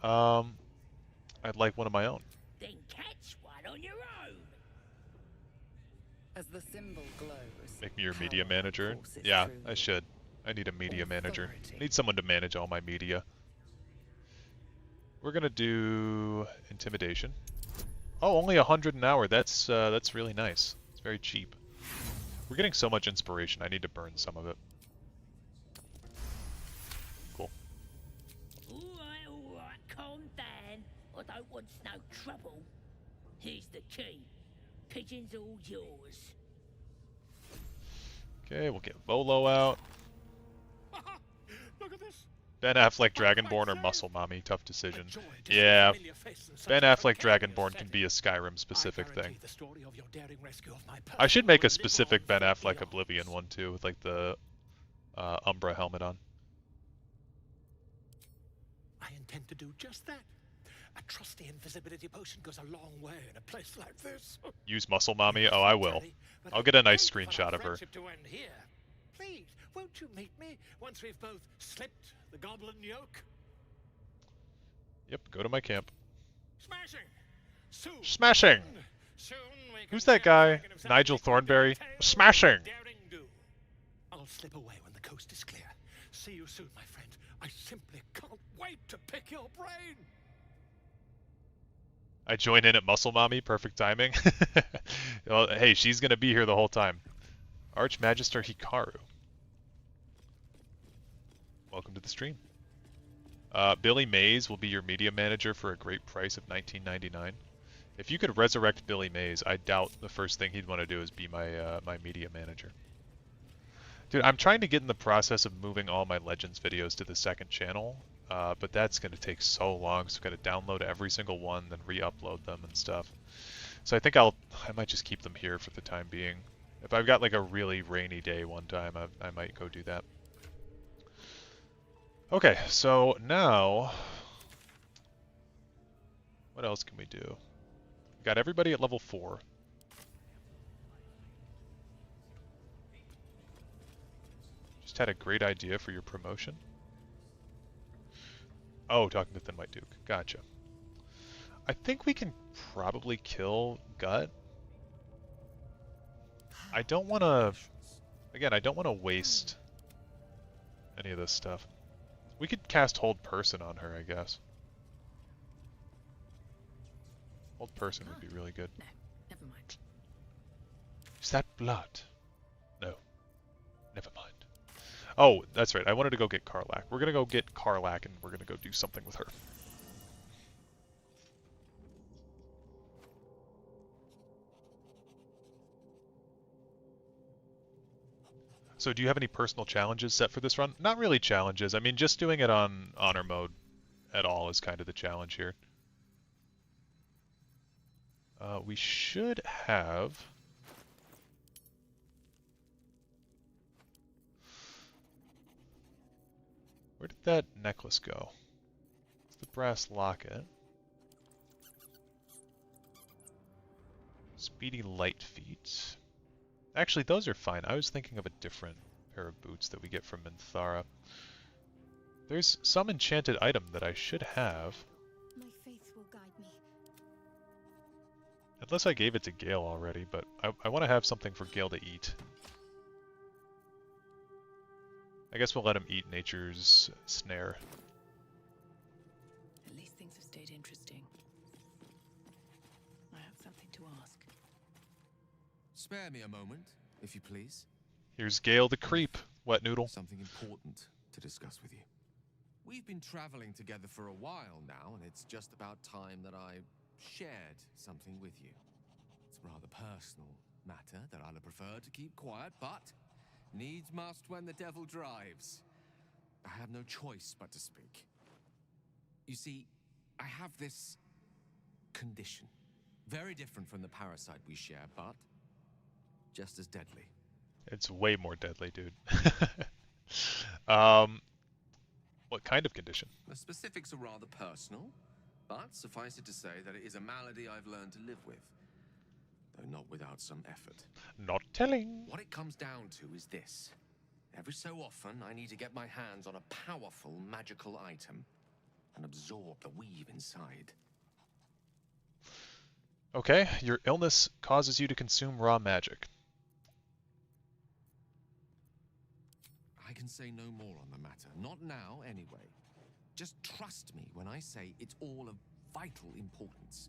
I'd like one of my own. Then catch one on your own. As the symbol glows. Make me your media power manager. courses Yeah, through I you. should. I need a media manager. Authority. I need someone to manage all my media. We're gonna do intimidation. Oh, only 100 an hour. That's really nice. It's very cheap. We're getting so much inspiration. I need to burn some of it. Cool. All right, calm down. I don't want no trouble. Here's the key. Pigeon's all yours. Okay, we'll get Volo out. Look at this. Ben Affleck Dragonborn or Muscle Mommy? Tough decision. Yeah. Ben Affleck Dragonborn can be a Skyrim specific thing. I should make a specific Ben Affleck Oblivion one too, with like the Umbra helmet on. I intend to do just that. A trusty invisibility potion goes a long way in a place like this. Use Muscle Mommy? Oh, I will. I'll get a nice screenshot of her. To end here. Please, won't you meet me once we've both slipped the goblin yoke? Yep, go to my camp. Smashing! Soon. Smashing! Soon we Who's can that guy? Nigel Thornberry? Smashing! daring do. I'll slip away when the coast is clear. See you soon, my friend. I simply can't wait to pick your brain. I join in at Muscle Mommy, perfect timing. Well, hey, she's gonna be here the whole time. Archmagister Hikaru. Welcome to the stream. Billy Mays will be your media manager for a great price of $19.99. If you could resurrect Billy Mays, I doubt the first thing he'd want to do is be my my media manager. Dude, I'm trying to get in the process of moving all my Legends videos to the second channel, but that's going to take so long, so I've got to download every single one, then re-upload them and stuff. So I think I might just keep them here for the time being. If I've got like a really rainy day one time, I might go do that. Okay, so now, what else can we do? We got everybody at level 4. Just had a great idea for your promotion. Oh, talking to Thin White Duke. Gotcha. I think we can probably kill Gut. I don't want to... Again, I don't want to waste any of this stuff. We could cast Hold Person on her, I guess. Hold Person would be really good. No, never mind. Is that blood? No. Never mind. Oh, that's right. I wanted to go get Karlak. We're going to go get Karlak and we're going to go do something with her. So do you have any personal challenges set for this run? Not really challenges. I mean, just doing it on honor mode at all is kind of the challenge here. We should have... Where did that necklace go? It's the brass locket. Speedy light feet. Actually, those are fine. I was thinking of a different pair of boots that we get from Minthara. There's some enchanted item that I should have. My faith will guide me. Unless I gave it to Gale already, but I want to have something for Gale to eat. I guess we'll let him eat nature's snare. At least things have stayed interesting. I have something to ask. Spare me a moment, if you please. Here's Gale the creep, wet noodle. Something important to discuss with you. We've been traveling together for a while now, and it's just about time that I shared something with you. It's a rather personal matter that I'd have preferred to keep quiet, but needs must when the devil drives. I have no choice but to speak. You see, I have this condition. Very different from the parasite we share, but just as deadly. It's way more deadly, dude. What kind of condition? The specifics are rather personal, but suffice it to say that it is a malady I've learned to live with, though not without some effort. Not telling. What it comes down to is this. Every so often, I need to get my hands on a powerful magical item and absorb the weave inside. Okay, your illness causes you to consume raw magic. I can say no more on the matter. Not now, anyway. Just trust me when I say it's all of vital importance.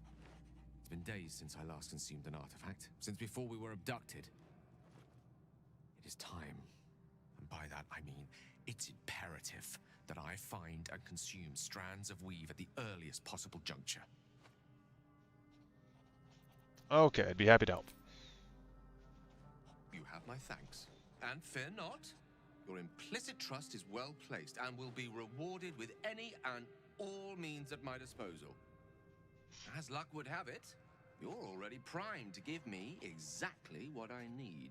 It's been days since I last consumed an artifact, since before we were abducted. It is time, and by that I mean it's imperative that I find and consume strands of weave at the earliest possible juncture. Okay, I'd be happy to help. You have my thanks. And fear not. Your implicit trust is well placed and will be rewarded with any and all means at my disposal. As luck would have it, you're already primed to give me exactly what I need.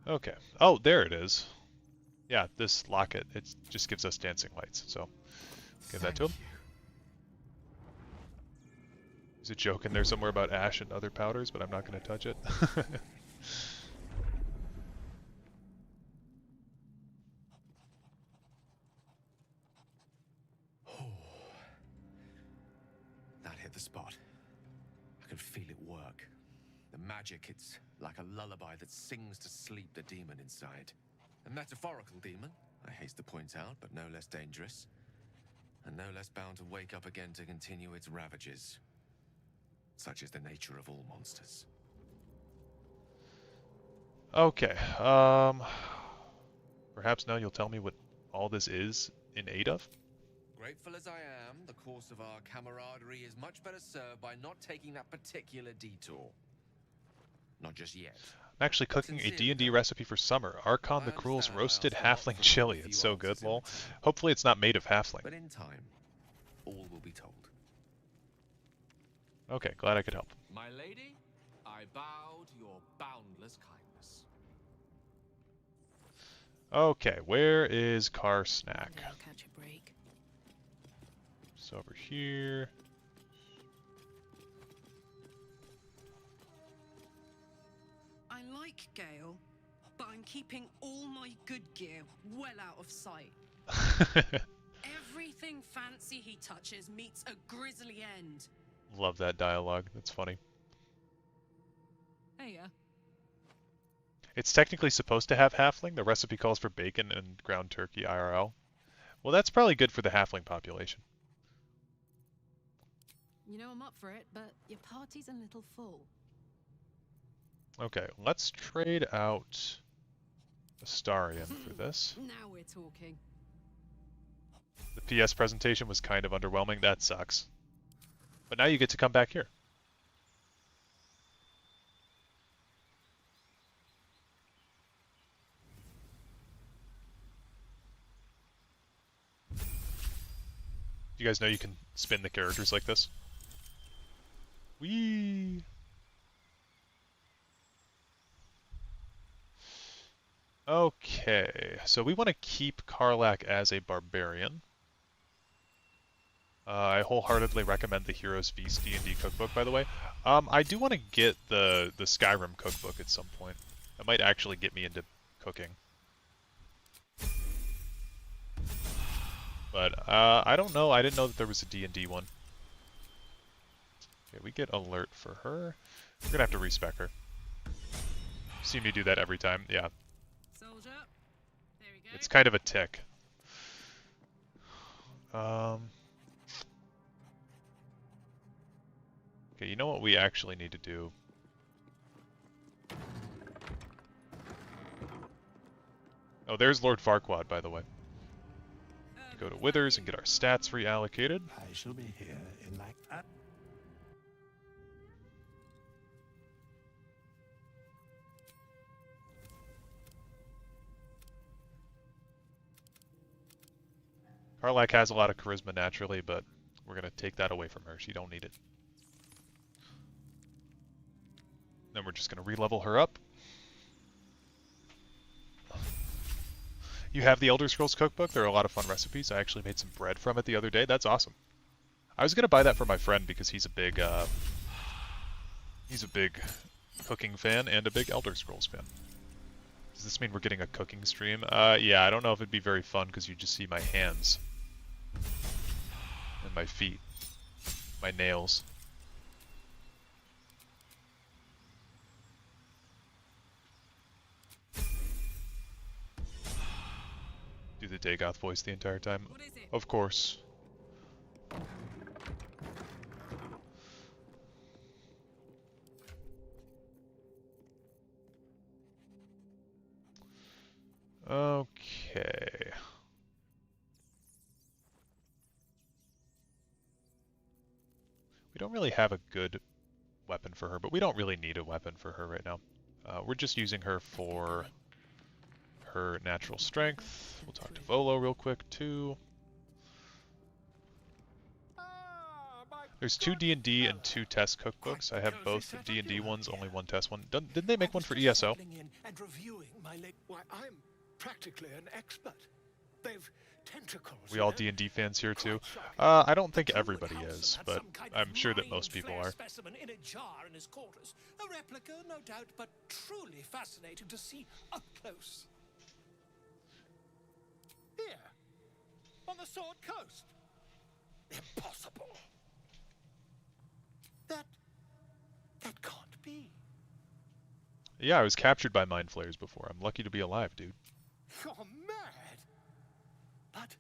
Okay. Oh, there it is. Yeah, this locket, it just gives us dancing lights, so give that to him. There's a joke in there somewhere about ash and other powders, but I'm not going to touch it. That hit the spot. I could feel it work. The magic, it's like a lullaby that sings to sleep the demon inside. A metaphorical demon, I haste to point out, but no less dangerous. And no less bound to wake up again to continue its ravages. Such is the nature of all monsters. Okay, perhaps now you'll tell me what all this is in aid of? Grateful as I am, the course of our camaraderie is much better served by not taking that particular detour. Not just yet. I'm actually cooking a D&D recipe for summer. Archon the Cruel's roasted halfling chili. It's so good, lol. Hopefully it's not made of halfling. But in time, all will be told. Okay, glad I could help. My lady, I bow to your boundless kindness. Okay, where is Car Snack? I'll catch a break. It's over here. I like Gale, but I'm keeping all my good gear well out of sight. Everything fancy he touches meets a grisly end. Love that dialogue. That's funny. Hey, yeah. It's technically supposed to have halfling. The recipe calls for bacon and ground turkey IRL. Well, that's probably good for the halfling population. You know I'm up for it, but your party's a little full. Okay, let's trade out Astarion for this. Now we're talking. The PS presentation was kind of underwhelming. That sucks. But now you get to come back here. You guys know you can spin the characters like this? Whee! Okay, so we want to keep Karlach as a barbarian. I wholeheartedly recommend the Heroes Feast D&D cookbook, by the way. I do want to get the Skyrim cookbook at some point. That might actually get me into cooking. But I don't know. I didn't know that there was a D&D one. Okay, we get alert for her. We're gonna have to respec her. See me do that every time. Yeah. Soldier. There we go. It's kind of a tick. Okay, you know what we actually need to do? Oh, there's Lord Farquaad, by the way. Go to Withers and get our stats reallocated. I shall be here in like that. Karlak has a lot of charisma naturally, but we're going to take that away from her. She don't need it. Then we're just going to re-level her up. You have the Elder Scrolls cookbook. There are a lot of fun recipes. I actually made some bread from it the other day. That's awesome. I was going to buy that for my friend because he's a big cooking fan and a big Elder Scrolls fan. Does this mean we're getting a cooking stream? Yeah, I don't know if it'd be very fun because you just see my hands. And my feet. My nails. Do the Dagoth voice the entire time? Of course. Okay. We don't really have a good weapon for her, but we don't really need a weapon for her right now. We're just using her for her natural strength. We'll talk to Volo real quick too. There's 2 D&D and 2 test cookbooks. I have both D&D ones, only one test one. Didn't they make one for ESO? And reviewing my why, I'm practically an expert. They've tentacles. We all D&D fans here too. I don't think everybody is, but I'm sure that most people are. Specimen in a jar in his quarters. A replica, no doubt, but truly fascinating to see up close. Here, on the Sword Coast. Impossible. That can't be. Yeah, I was captured by mind flayers before. I'm lucky to be alive, dude. You're mad. But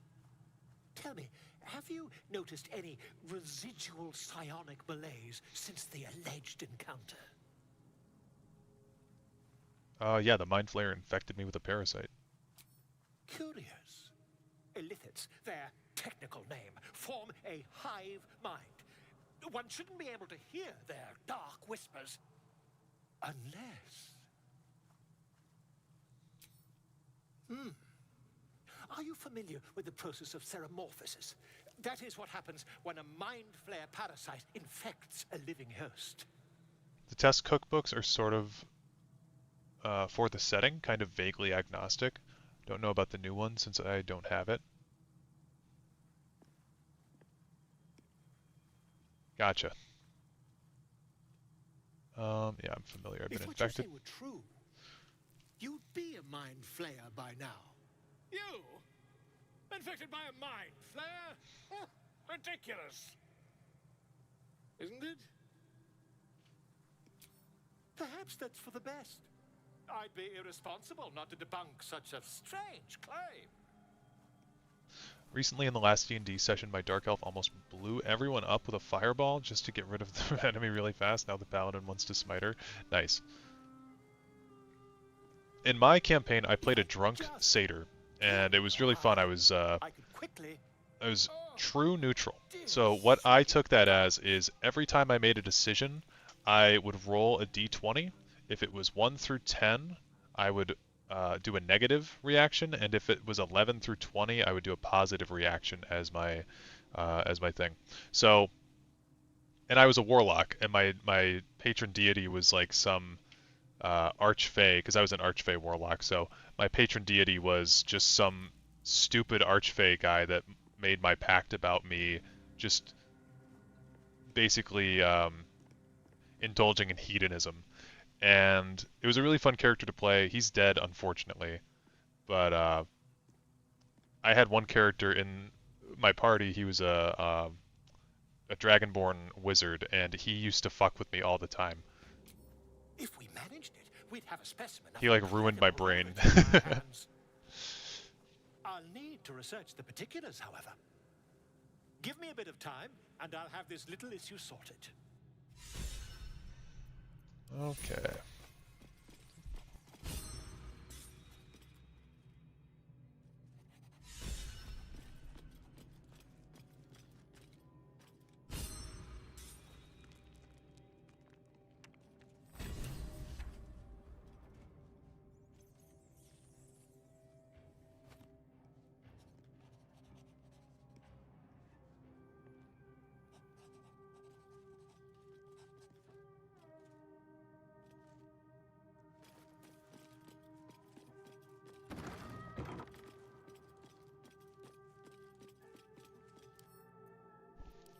tell me, have you noticed any residual psionic malaise since the alleged encounter? Yeah, the mind flayer infected me with a parasite. Curious. Illithids, their technical name, form a hive mind. One shouldn't be able to hear their dark whispers unless... Are you familiar with the process of ceremorphosis? That is what happens when a mind flare parasite infects a living host. The test cookbooks are sort of for the setting, kind of vaguely agnostic. Don't know about the new one since I don't have it. Gotcha. Yeah, I'm familiar. I've been infected. If what you say were true, you'd be a mind flayer by now. You? Infected by a mind flare? Oh, ridiculous. Isn't it? Perhaps that's for the best. I'd be irresponsible not to debunk such a strange claim. Recently in the last D&D session, my Dark Elf almost blew everyone up with a fireball just to get rid of the enemy really fast. Now the Paladin wants to smite her. Nice. In my campaign, I played a drunk satyr, and it was really fun. I was true neutral. So what I took that as is every time I made a decision, I would roll a d20. If it was 1 through 10, I would do a negative reaction, and if it was 11 through 20, I would do a positive reaction as my thing. So, and I was a warlock, and my patron deity was like some archfey, because I was an archfey warlock. So my patron deity was just some stupid archfey guy that made my pact about me, just basically indulging in hedonism. and it was a really fun character to play. He's dead, unfortunately, but I had one character in my party. He was a dragonborn wizard, and he used to fuck with me all the time. If we managed it, we'd have a specimen. He like ruined my brain. I'll need to research the particulars, however. Give me a bit of time, and I'll have this little issue sorted. Okay.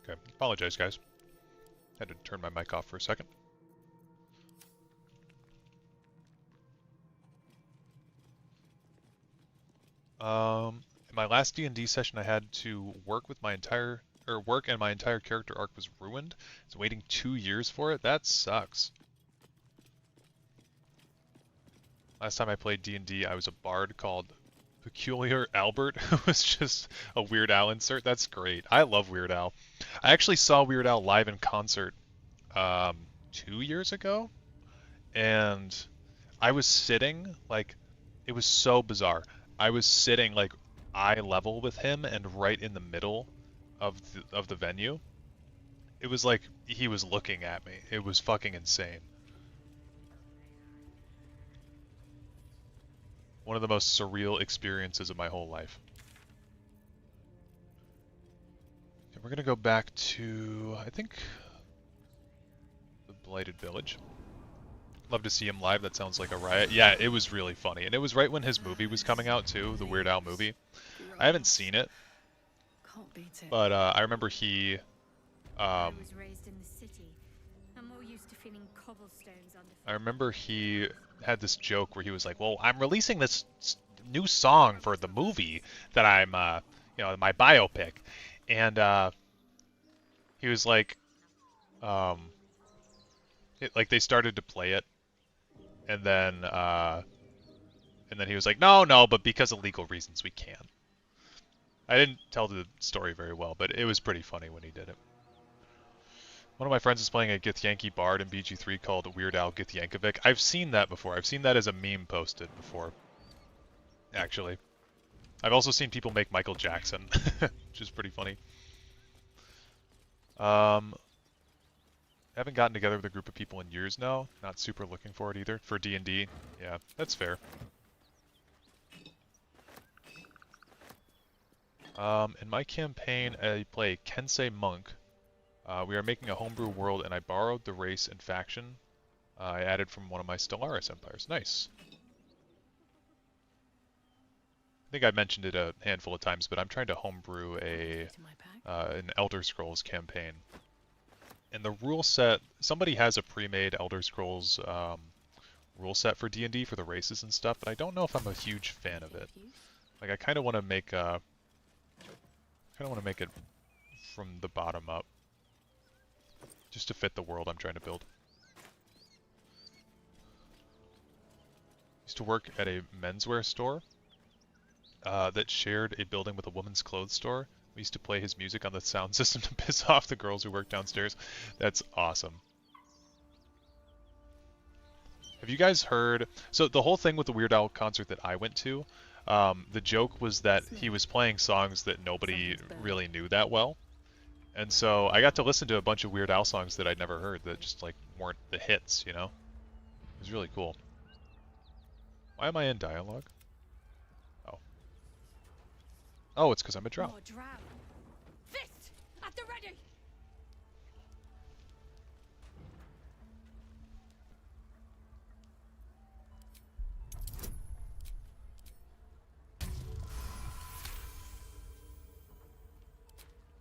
Okay, apologize, guys. Had to turn my mic off for a second. In my last D&D session, I had to work and my entire character arc was ruined. I was waiting 2 years for it. That sucks. Last time I played D&D, I was a bard called Peculiar Albert, who was just a Weird Al insert. That's great. I love Weird Al. I actually saw Weird Al live in concert 2 years ago, and I was sitting, like, it was so bizarre. I was sitting, like, eye level with him and right in the middle of the venue. It was like he was looking at me. It was fucking insane. One of the most surreal experiences of my whole life. Okay, we're gonna go back to, I think, the Blighted Village. Love to see him live. That sounds like a riot. Yeah, it was really funny. And it was right when his movie was coming out, too, the Weird Al movie. I haven't seen it, but I remember he... I was raised in the city. I'm more used to feeling cobblestones under. I remember he had this joke where he was like, well, I'm releasing this new song for the movie that I'm, you know, my biopic. And he was like, like they started to play it. And then he was like, no, but because of legal reasons, we can't. I didn't tell the story very well, but it was pretty funny when he did it. One of my friends is playing a Githyanki bard in BG3 called Weird Al Githyankovic. I've seen that before. I've seen that as a meme posted before, actually. I've also seen people make Michael Jackson, which is pretty funny. Haven't gotten together with a group of people in years now. Not super looking for it either. For D&D, yeah, that's fair. In my campaign, I play Kensei Monk. We are making a homebrew world, and I borrowed the race and faction I added from one of my Stellaris empires. Nice. I think I mentioned it a handful of times, but I'm trying to homebrew an Elder Scrolls campaign. And the rule set, somebody has a pre-made Elder Scrolls rule set for D&D for the races and stuff, but I don't know if I'm a huge fan of it. Like, I kind of want to make it from the bottom up, just to fit the world I'm trying to build. Used to work at a menswear store that shared a building with a woman's clothes store. We used to play his music on the sound system to piss off the girls who worked downstairs. That's awesome. Have you guys heard... So the whole thing with the Weird Al concert that I went to, the joke was that he was playing songs that nobody really knew that well. And so I got to listen to a bunch of Weird Al songs that I'd never heard that just like weren't the hits, you know? It was really cool. Why am I in dialogue? Oh. Oh, it's because I'm a drow. Fist at the ready.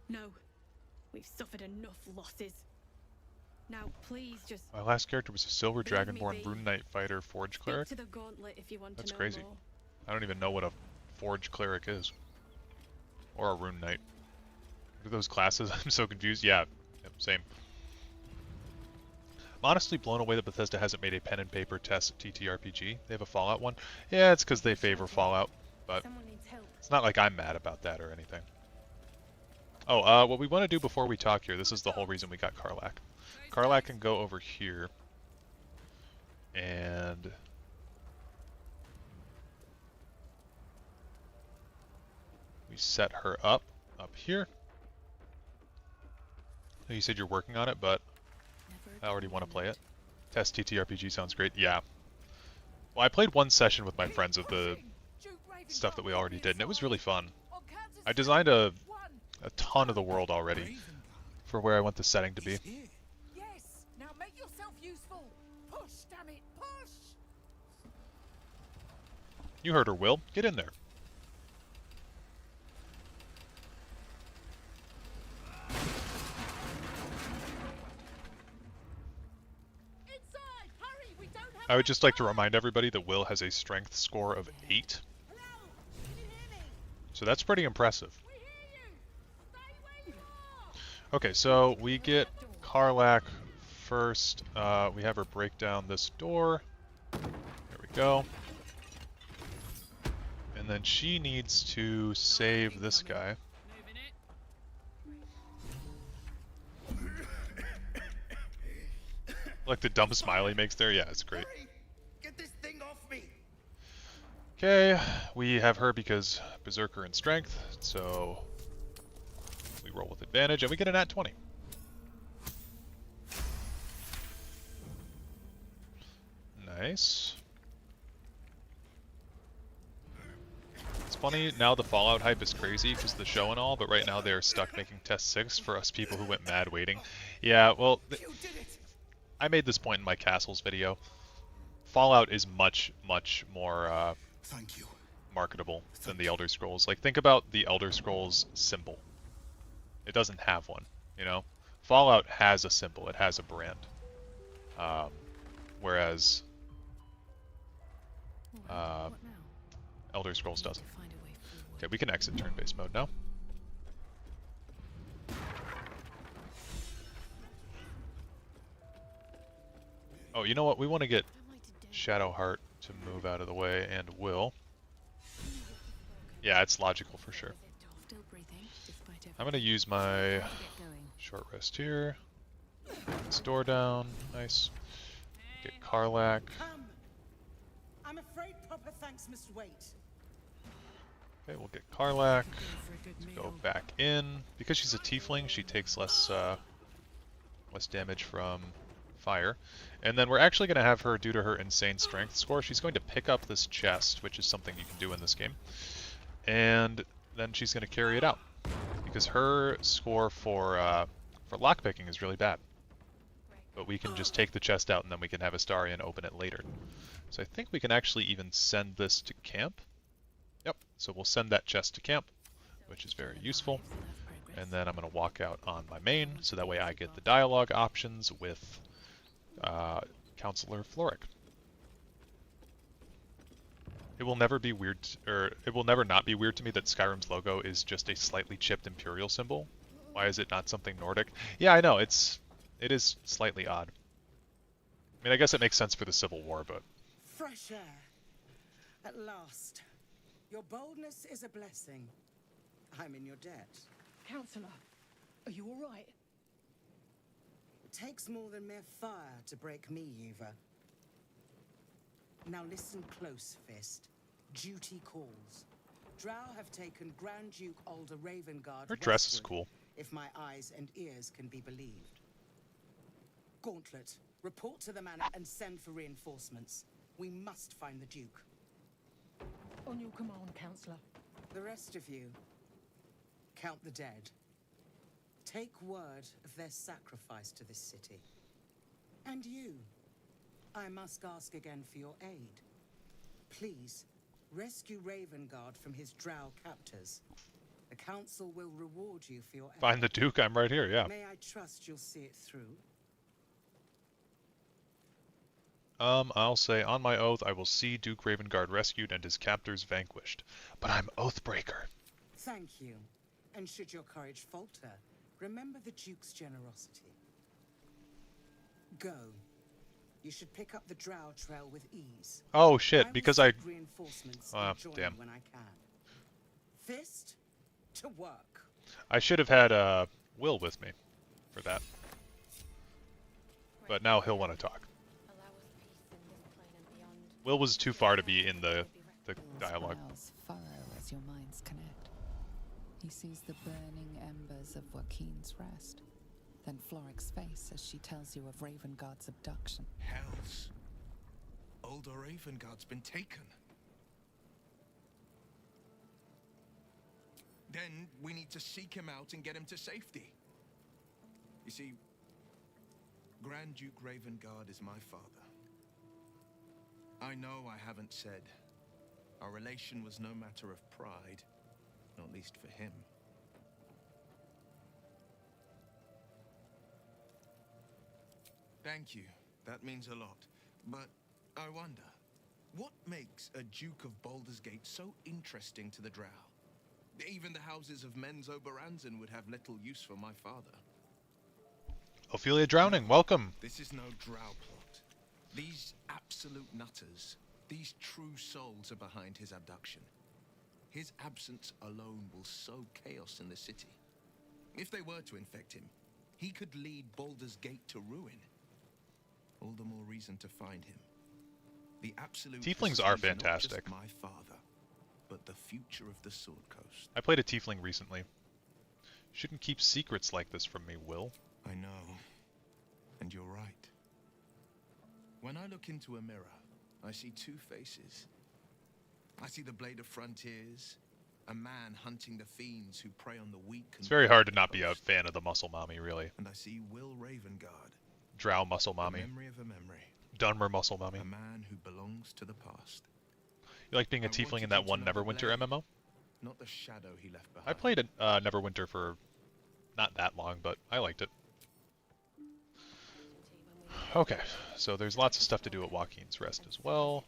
No. We've suffered enough losses. Now, please just My last character was a Silver leave me Dragonborn be. Rune Knight Fighter Forge Speak Cleric. to the gauntlet if you want That's to know crazy. more. I don't even know what a Forge Cleric is. Or a Rune Knight. What are those classes? I'm so confused. Yeah, yep, same. I'm honestly blown away that Bethesda hasn't made a pen and paper test TTRPG. They have a Fallout one. Yeah, it's because they favor Fallout, but it's not like I'm mad about that or anything. Oh, what we want to do before we talk here, this is the whole reason we got Karlach. Karlach can go over here, and we set her up here. You said you're working on it, but I already want to play it. Test TTRPG sounds great. Yeah. Well, I played one session with my friends of the stuff that we already did, and it was really fun. I designed a ton of the world already for where I want the setting to be. Yes, now make yourself useful. Push, damn it, push! You heard her, Will. Get in there. Inside, hurry, we don't have I would just like to remind everybody that Will has a strength score of 8. So that's pretty impressive. Okay, so we get Karlach first. We have her break down this door. There we go. And then she needs to save this guy. Like the dumb smile he makes there? Yeah, it's great. Get this thing off me! Okay, we have her because Berserker in strength, so we roll with advantage, and we get a nat 20. Nice. It's funny, now the Fallout hype is crazy because the show and all, but right now they're stuck making Test 6 for us people who went mad waiting. Yeah, well, I made this point in my Castles video. Fallout is much, much more marketable than the Elder Scrolls. Like, think about the Elder Scrolls symbol. It doesn't have one, you know? Fallout has a symbol, it has a brand. Whereas Elder Scrolls doesn't. Okay, we can exit turn-based mode now. Oh, you know what? We want to get Shadowheart to move out of the way, and will. Yeah, it's logical for sure. I'm going to use my short rest here. Get this door down. Nice. Get Karlach. I'm afraid proper thanks must wait. Okay, we'll get Karlach to go back in. Because she's a tiefling, she takes less damage from fire. And then we're actually going to have her, due to her insane strength score, she's going to pick up this chest, which is something you can do in this game. And then she's going to carry it out. Because her score for lockpicking is really bad. But we can just take the chest out and then we can have Astarion open it later. So I think we can actually even send this to camp. Yep, so we'll send that chest to camp, which is very useful. And then I'm going to walk out on my main, so that way I get the dialogue options with Counselor Floric. It will never be weird, or it will never not be weird to me that Skyrim's logo is just a slightly chipped Imperial symbol. Why is it not something Nordic? Yeah, I know, it is slightly odd. I mean, I guess it makes sense for the Civil War, but... Fresh air. At last. Your boldness is a blessing. I'm in your debt. Counselor, are you all right? It takes more than mere fire to break me, Yuva. Now listen close, Fist. Duty calls. Drow have taken Grand Duke Alder Ravengard her dress is westward, cool. if my eyes and ears can be believed. Gauntlet, report to the manor and send for reinforcements. We must find the Duke. On your command, Counselor. The rest of you, count the dead. Take word of their sacrifice to this city. And you, I must ask again for your aid. Please, rescue Ravengard from his drow captors. The council will reward you for your Find the Duke, I'm right here, yeah. May I trust you'll see it through? I'll say, on my oath, I will see Duke Ravengard rescued and his captors vanquished. But I'm Oathbreaker. Thank you. And should your courage falter, remember the Duke's generosity. Go. You should pick up the Drow trail with ease. Oh shit, because I... Reinforcements damn. when I can. Fist to work. I should have had Will with me for that. But now he'll want to talk. Will was too far to be in the dialogue. Furrow as your minds connect. He sees the burning embers of Joaquin's rest. Then Floric's face as she tells you of Ravengard's abduction. Hells. Older Ravengard's been taken. Then we need to seek him out and get him to safety. You see, Grand Duke Ravengard is my father. I know I haven't said. Our relation was no matter of pride, not least for him. Thank you. That means a lot. But I wonder, what makes a Duke of Baldur's Gate so interesting to the Drow? Even the houses of Men's Oberanzen would have little use for my father. Ophelia Drowning, welcome. This is no Drow plot. These absolute nutters, these true souls are behind his abduction. His absence alone will sow chaos in the city. If they were to infect him, he could lead Baldur's Gate to ruin. All the more reason to find him. The absolute Tieflings are fantastic. Not just my father, but the future of the Sword Coast. I played a Tiefling recently. Shouldn't keep secrets like this from me, Will. I know. And you're right. When I look into a mirror, I see two faces. I see the Blade of Frontiers, a man hunting the fiends who prey on the weak. It's very hard to not be a fan of the Muscle Mommy, really. And I see Will Ravengard. Drow Muscle Mommy. Memory of a memory. Dunmer Muscle Mommy. A man who belongs to the past. You like being a Tiefling in that one Neverwinter MMO? Not the shadow he left behind. I played Neverwinter for not that long, but I liked it. Okay, so there's lots of stuff to do at Joaquin's Rest as well.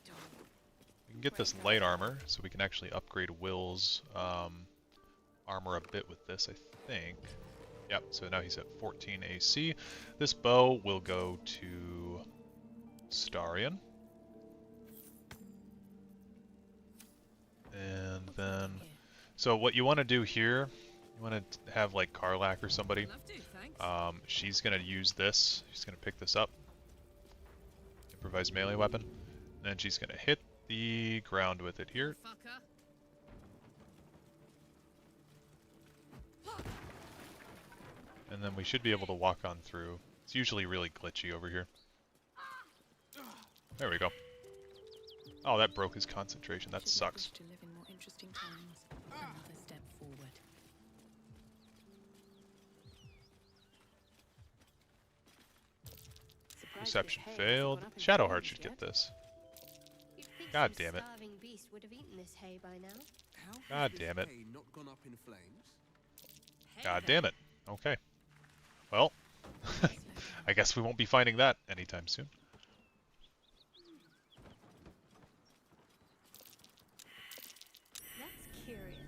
We can get this light armor, so we can actually upgrade Will's armor a bit with this, I think. Yep, so now he's at 14 AC. This bow will go to Starion. And then, so what you want to do here, you want to have like Karlak or somebody. She's going to use this. She's going to pick this up. Improvised melee weapon. And then she's going to hit the ground with it here. And then we should be able to walk on through. It's usually really glitchy over here. There we go. Oh, that broke his concentration. That sucks. To live in more interesting times. Another step forward. Reception failed. Shadowheart should get this. God damn it. Starving beast would have eaten this hay by now. God damn it. Not gone up in flames? God damn it. Okay. Well, I guess we won't be finding that anytime soon. That's curious.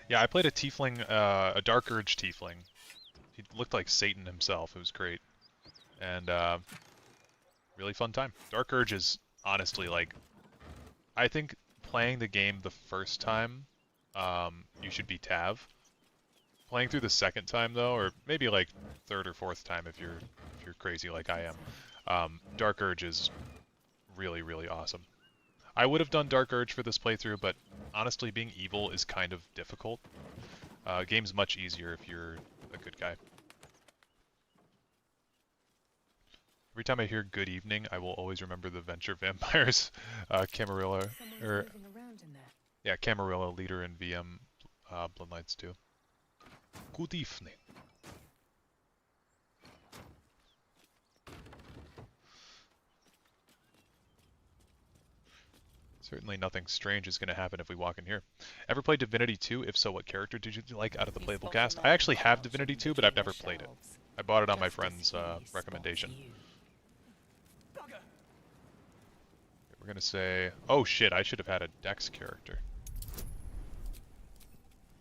Yeah, I played a Tiefling, a Dark Urge Tiefling. He looked like Satan himself. It was great. And, really fun time. Dark Urge is honestly like, I think playing the game the first time, you should be Tav. Playing through the second time though, or maybe like third or fourth time if you're crazy like I am, Dark Urge is really, really awesome. I would have done Dark Urge for this playthrough, but honestly being evil is kind of difficult. Game's much easier if you're a good guy. Every time I hear good evening, I will always remember the Venture Vampires, Camarilla, or yeah, Camarilla, leader in VM Bloodlines 2. Good evening. Certainly nothing strange is going to happen if we walk in here. Ever played Divinity 2? If so, what character did you like out of the playable cast? I actually have Divinity 2, but I've never played it. I bought it on my friend's recommendation. We're gonna say, oh shit, I should have had a Dex character.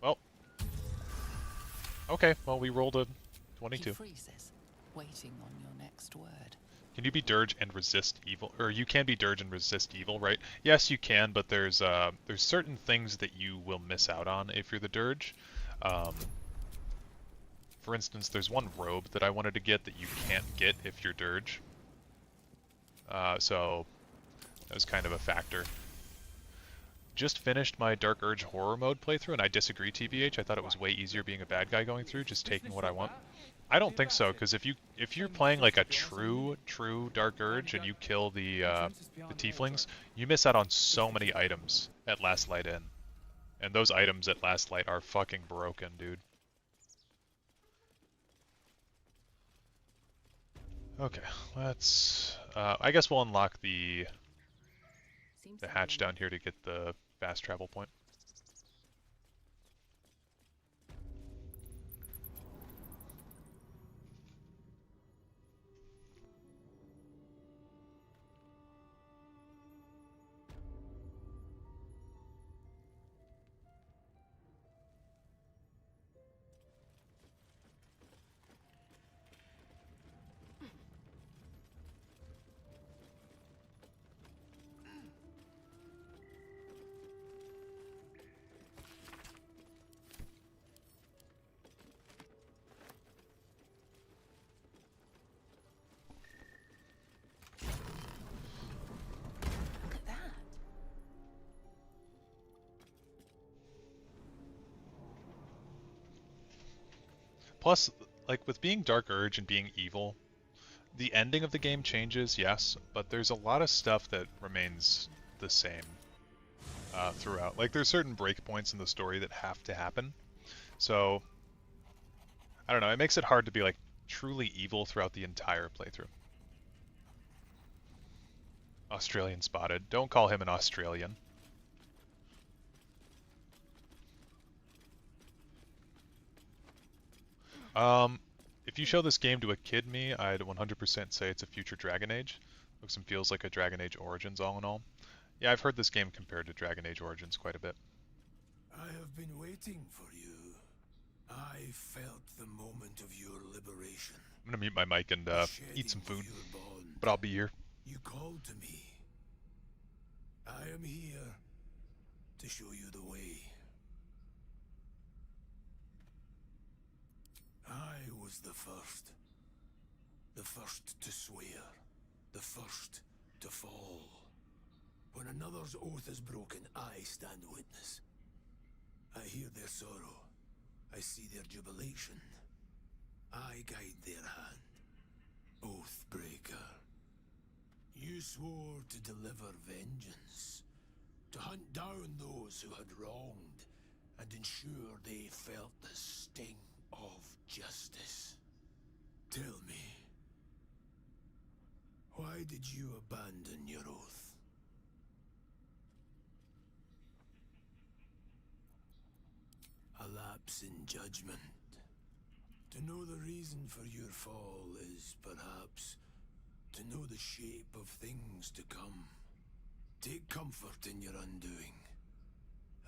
Well, okay, well we rolled a 22. He freezes, waiting on your next word. Can you be Dirge and resist evil? Or you can be Dirge and resist evil, right? Yes, you can, but there's certain things that you will miss out on if you're the Dirge. For instance, there's one robe that I wanted to get that you can't get if you're Dirge. So that was kind of a factor. Just finished my Dark Urge horror mode playthrough, and I disagree, TBH. I thought it was way easier being a bad guy going through, just taking what I want. I don't think so, because if you're playing like a true Dark Urge and you kill the tieflings, you miss out on so many items at Last Light Inn, and those items at Last Light are fucking broken, dude. Okay, let's. I guess we'll unlock the hatch down here to get the fast travel point. Plus, like with being Dark Urge and being evil, the ending of the game changes, yes, but there's a lot of stuff that remains the same throughout. Like there's certain breakpoints in the story that have to happen. So, I don't know, it makes it hard to be like truly evil throughout the entire playthrough. Australian spotted. Don't call him an Australian. If you show this game to a kid me, I'd 100% say it's a future Dragon Age. Looks and feels like a Dragon Age Origins all in all. Yeah, I've heard this game compared to Dragon Age Origins quite a bit. I have been waiting for you. I felt the moment of your liberation. I'm gonna mute my mic and eat some food, but I'll be here. You called to me. I am here to show you the way. I was the first to swear, the first to fall. When another's oath is broken, I stand witness. I hear their sorrow, I see their jubilation. I guide their hand. Oathbreaker. You swore to deliver vengeance, to hunt down those who had wronged, and ensure they felt the sting of justice. Tell me, why did you abandon your oath? A lapse in judgment. To know the reason for your fall is perhaps to know the shape of things to come. Take comfort in your undoing.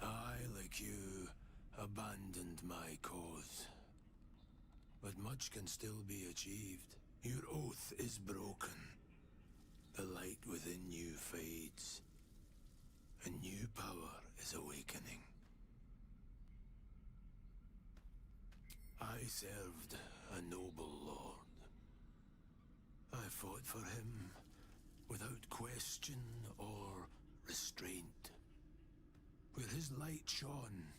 I, like you, abandoned my cause. But much can still be achieved. Your oath is broken. The light within you fades. A new power is awakening. I served a noble lord. I fought for him without question or restraint. Where his light shone,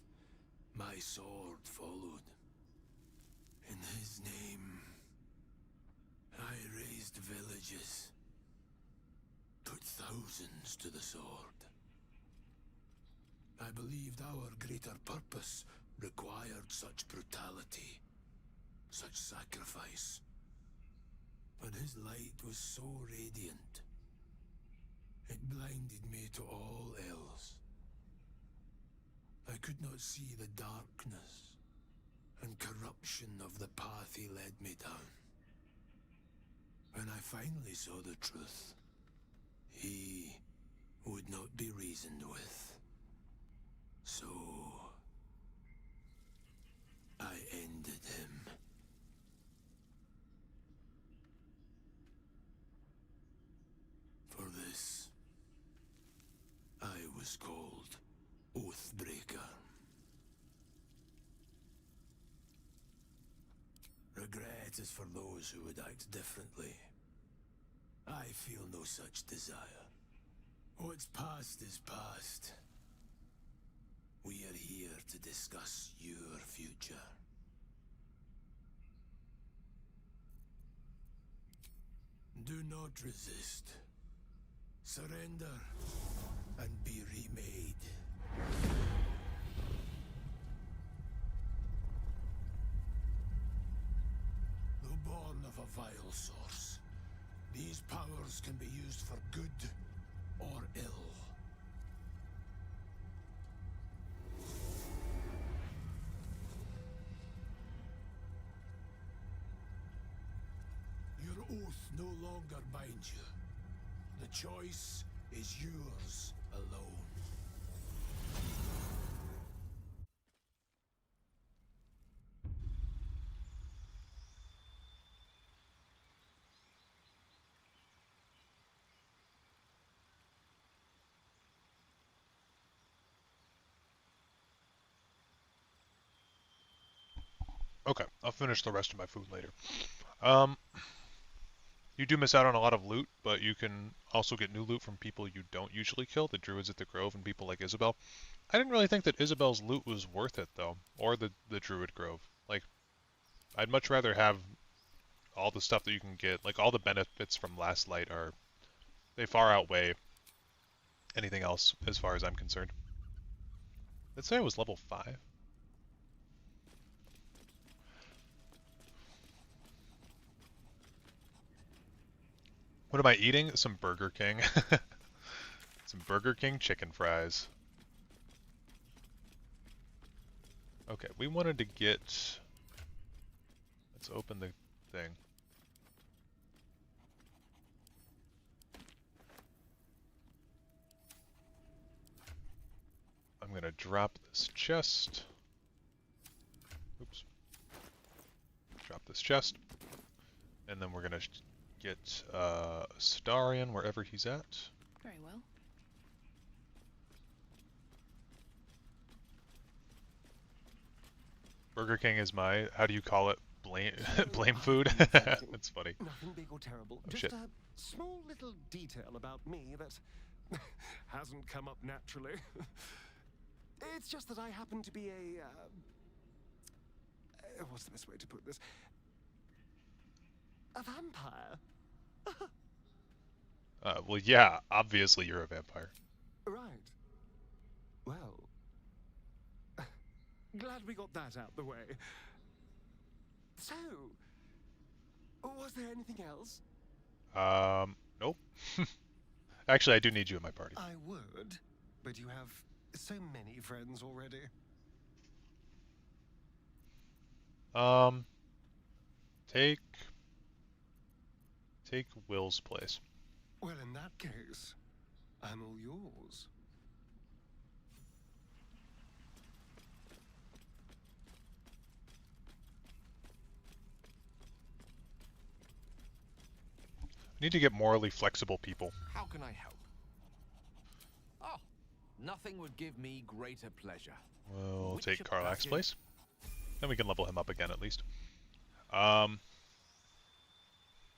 my sword followed. In his name, I raised villages, put thousands to the sword. I believed our greater purpose required such brutality, such sacrifice. But his light was so radiant, it blinded me to all else. I could not see the darkness and corruption of the path he led me down. When I finally saw the truth, he would not be reasoned with. So I ended him. For this, I was called Oathbreaker. Regret is for those who would act differently. I feel no such desire. What's past is past. We are here to discuss your future. Do not resist. Surrender and be remade. Though born of a vile source, these powers can be used for good or ill. Your oath no longer binds you. The choice is yours alone. Okay, I'll finish the rest of my food later. You do miss out on a lot of loot, but you can also get new loot from people you don't usually kill, the druids at the Grove and people like Isabel. I didn't really think that Isabel's loot was worth it, though, or the druid Grove. Like, I'd much rather have all the stuff that you can get, like all the benefits from Last Light are, they far outweigh anything else as far as I'm concerned. Let's say I was level 5. What am I eating? Some Burger King. Some Burger King chicken fries. Okay, we wanted to get... Let's open the thing. I'm gonna drop this chest. Oops. Drop this chest. And then we're gonna get Astarion wherever he's at. Very well. Burger King is my, how do you call it? Blame food? That's funny. Nothing big or terrible. Oh, Just shit. a small little detail about me that hasn't come up naturally. It's just that I happen to be a... what's the best way to put this? A vampire. Well, yeah, obviously you're a vampire. Right. Well, glad we got that out the way. So, was there anything else? Nope. Actually, I do need you in my party. I would, but you have so many friends already. Take Will's place. Well, in that case, I'm all yours. I need to get morally flexible people. How can I help? Oh, nothing would give me greater pleasure. We'll Which take of Karlach's that place. Then we can level him up again at least.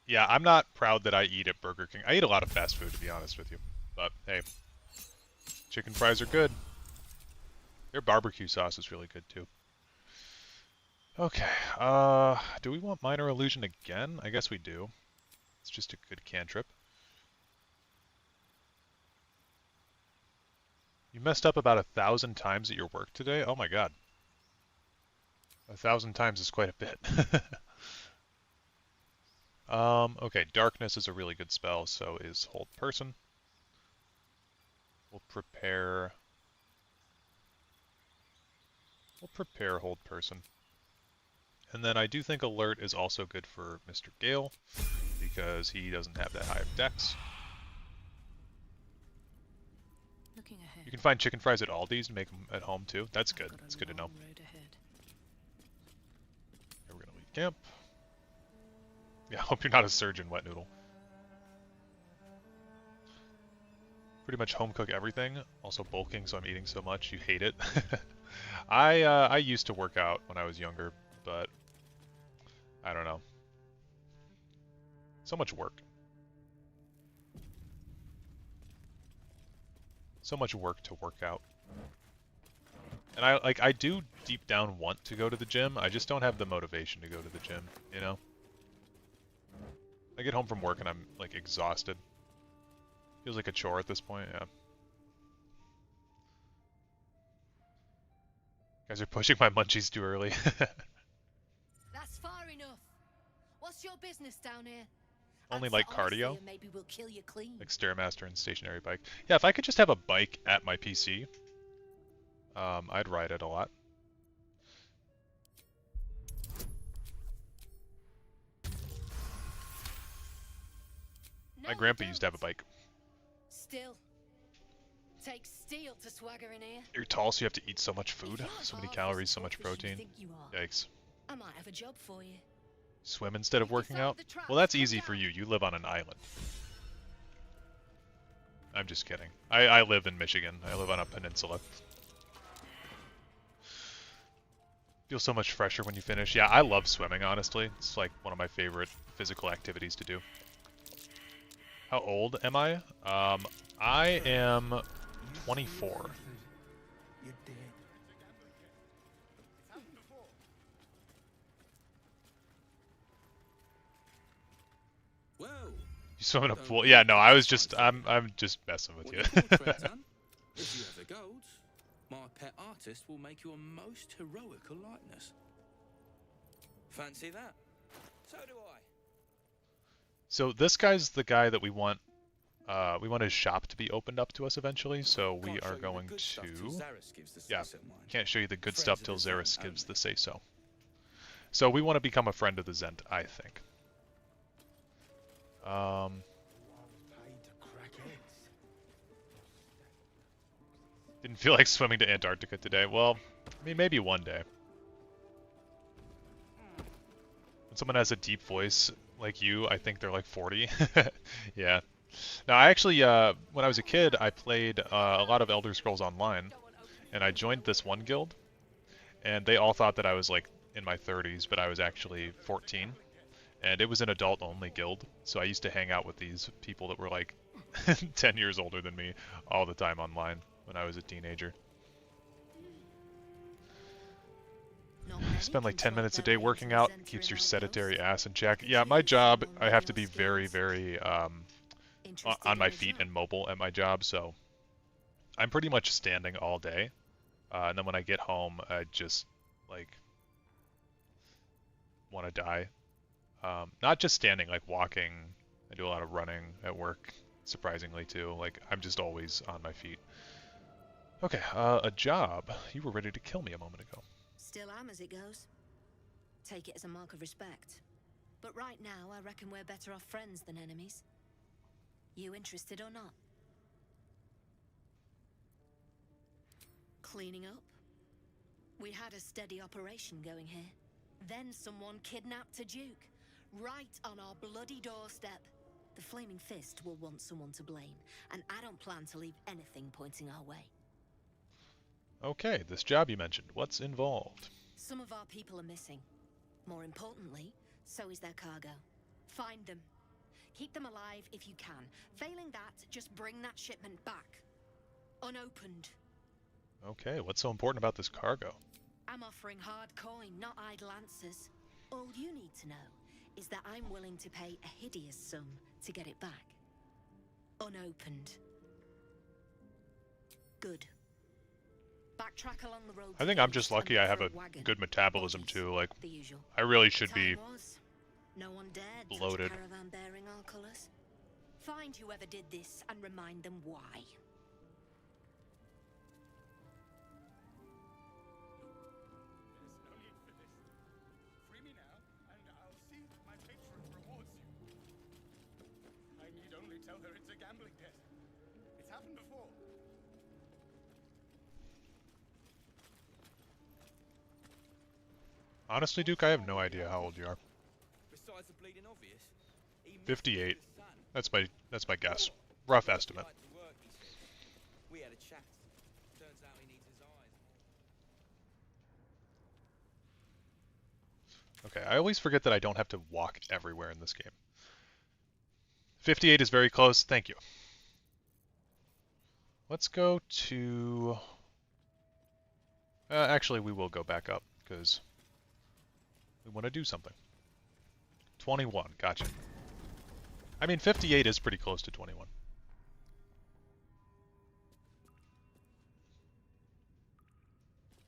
Yeah, I'm not proud that I eat at Burger King. I eat a lot of fast food, to be honest with you. But, hey, chicken fries are good. Their barbecue sauce is really good, too. Okay, do we want Minor Illusion again? I guess we do. It's just a good cantrip. You messed up about 1,000 times at your work today? Oh my god. 1,000 times is quite a bit. Okay, Darkness is a really good spell, so is Hold Person. We'll prepare Hold Person. And then I do think Alert is also good for Mr. Gale, because he doesn't have that high of dex. Looking ahead. You can find chicken fries at Aldi's and make them at home too. That's good. That's good to know. Road ahead. Here we're gonna leave camp. Yeah, I hope you're not a surgeon, Wet Noodle. Pretty much home cook everything. Also bulking, so I'm eating so much. You hate it. I used to work out when I was younger, but I don't know. So much work. So much work to work out. And I do deep down want to go to the gym. I just don't have the motivation to go to the gym, you know? I get home from work and I'm like exhausted. Feels like a chore at this point, yeah. Guys are pushing my munchies too early. That's far enough. What's your business down here? Only like cardio. Maybe we'll kill you clean. Like Stairmaster and stationary bike. Yeah, if I could just have a bike at my PC, I'd ride it a lot. My grandpa used to have a bike. Still. Takes steel to swagger in here. You're tall, so you have to eat so much food, so many calories, so much protein. Yikes. I might have a job for you. Swim instead of working out? Well, that's easy for you. You live on an island. I'm just kidding. I live in Michigan. I live on a peninsula. Feels so much fresher when you finish. Yeah, I love swimming, honestly. It's like one of my favorite physical activities to do. How old am I? I am 24. You swim in a pool? Yeah, no, I'm just messing with you. If you have the gold, my pet artist will make you a most heroical likeness. Fancy that? So do I. So this guy's the guy that we want his shop to be opened up to us eventually, so we are going to... Yeah, can't show you the good stuff till Xeris gives the say-so. So we want to become a friend of the Zent, I think. Didn't feel like swimming to Antarctica today. Well, I mean, maybe one day. When someone has a deep voice like you, I think they're like 40. Yeah. Now, I actually, when I was a kid, I played a lot of Elder Scrolls Online, and I joined this one guild, and they all thought that I was like in my 30s, but I was actually 14. And it was an adult-only guild, so I used to hang out with these people that were like 10 years older than me all the time online when I was a teenager. Spend like 10 minutes a day working out, keeps your sedentary ass in check. Yeah, my job, I have to be very, very on my feet and mobile at my job, so I'm pretty much standing all day. And then when I get home, I just like want to die. Not just standing, like walking. I do a lot of running at work, surprisingly too. Like, I'm just always on my feet. Okay, a job. You were ready to kill me a moment ago. Still am as it goes. Take it as a mark of respect. But right now, I reckon we're better off friends than enemies. You interested or not? Cleaning up? We had a steady operation going here. Then someone kidnapped a duke. Right on our bloody doorstep. The Flaming Fist will want someone to blame, and I don't plan to leave anything pointing our way. Okay, this job you mentioned. What's involved? Some of our people are missing. More importantly, so is their cargo. Find them. Keep them alive if you can. Failing that, just bring that shipment back. Unopened. Okay, what's so important about this cargo? I'm offering hard coin, not idle answers. All you need to know is that I'm willing to pay a hideous sum to get it back. Unopened. Good. Backtrack along the road. I think I'm just lucky I have a good metabolism too. Like, I really should be No one dared loaded. touch a caravan bearing our colors. Find whoever did this and remind them why. Tell her it's a gambling debt. It's happened before. Honestly, Duke, I have no idea how old you are. Besides the bleeding obvious, he 58. missed the sun. That's my guess. Rough estimate. Like to work, he said. We had a chat. Turns out he needs his eyes. Okay, I always forget that I don't have to walk everywhere in this game. 58 is very close. Thank you. Let's go to... actually, we will go back up, because we want to do something. 21, gotcha. I mean, 58 is pretty close to 21.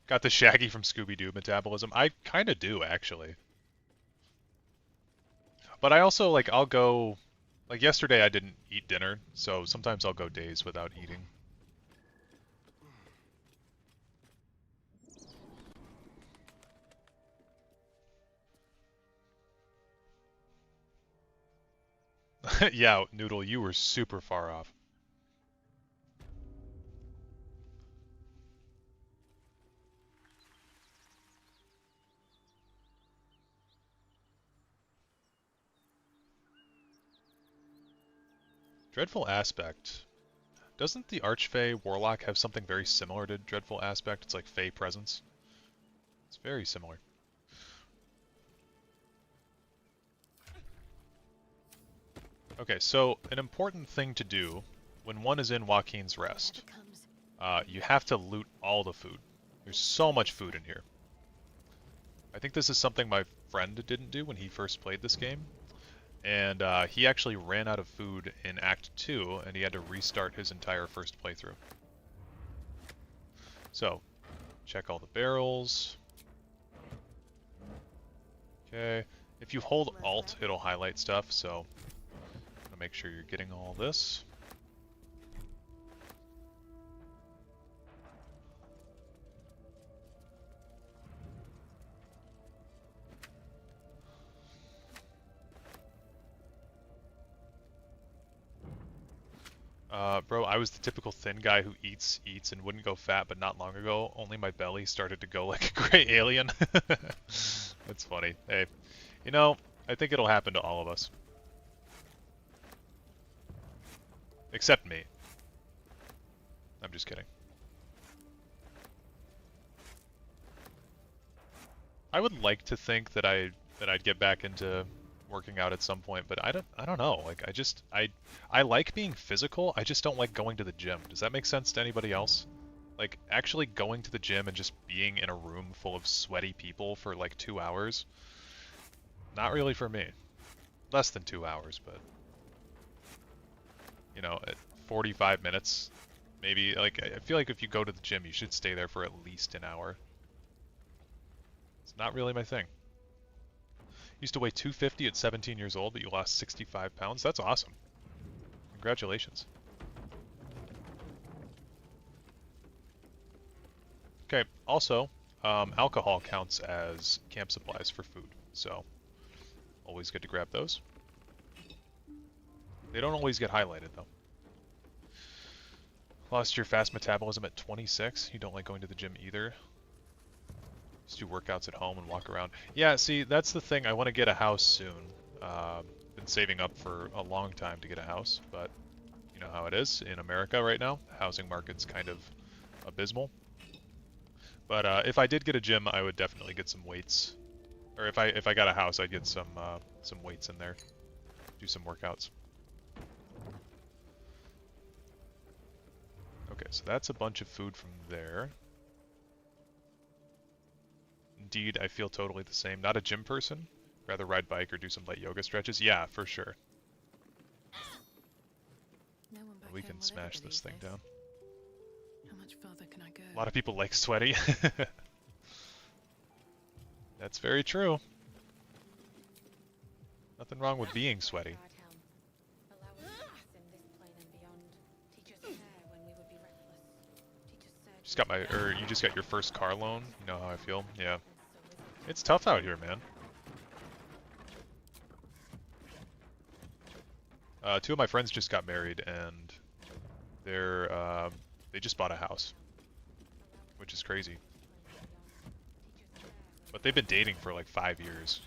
Got the Shaggy from Scooby-Doo metabolism. I kind of do, actually. But I also, like, I'll go... Like, yesterday I didn't eat dinner, so sometimes I'll go days without eating. Yeah, Noodle, you were super far off. Dreadful Aspect. Doesn't the Archfey Warlock have something very similar to Dreadful Aspect? It's like Fey Presence. It's very similar. Okay, so an important thing to do when one is in Joaquin's Rest, you have to loot all the food. There's so much food in here. I think this is something my friend didn't do when he first played this game. And he actually ran out of food in Act 2, and he had to restart his entire first playthrough. So, check all the barrels. Okay, if you hold Alt, it'll highlight stuff, so make sure you're getting all this. Bro, I was the typical thin guy who eats, and wouldn't go fat, but not long ago, only my belly started to go like a gray alien. That's funny. Hey, you know, I think it'll happen to all of us. Except me. I'm just kidding. I would like to think that I'd get back into working out at some point, but I don't know. Like I like being physical. I just don't like going to the gym. Does that make sense to anybody else? Like actually going to the gym and just being in a room full of sweaty people for like 2 hours? Not really for me. Less than 2 hours, but you know, at 45 minutes, maybe. Like, I feel like if you go to the gym, you should stay there for at least an hour. It's not really my thing. Used to weigh 250 at 17 years old, but you lost 65 pounds. That's awesome. Congratulations. Okay, also, alcohol counts as camp supplies for food, so always good to grab those. They don't always get highlighted, though. Lost your fast metabolism at 26. You don't like going to the gym either. Just do workouts at home and walk around. Yeah, see, that's the thing. I want to get a house soon. Been saving up for a long time to get a house, but you know how it is in America right now. The housing market's kind of abysmal. But if I did get a gym, I would definitely get some weights. Or if I got a house, I'd get some weights in there. Do some workouts. Okay, so that's a bunch of food from there. Indeed, I feel totally the same. Not a gym person. Rather ride bike or do some light yoga stretches. Yeah, for sure. No one back We home can will smash ever this thing believe down. How much further can I go? A lot of people like sweaty. That's very true. Nothing wrong with being sweaty. Just got you just got your first car loan. You know how I feel. Yeah. It's tough out here, man. Two of my friends just got married, and they just bought a house, which is crazy. But they've been dating for like 5 years.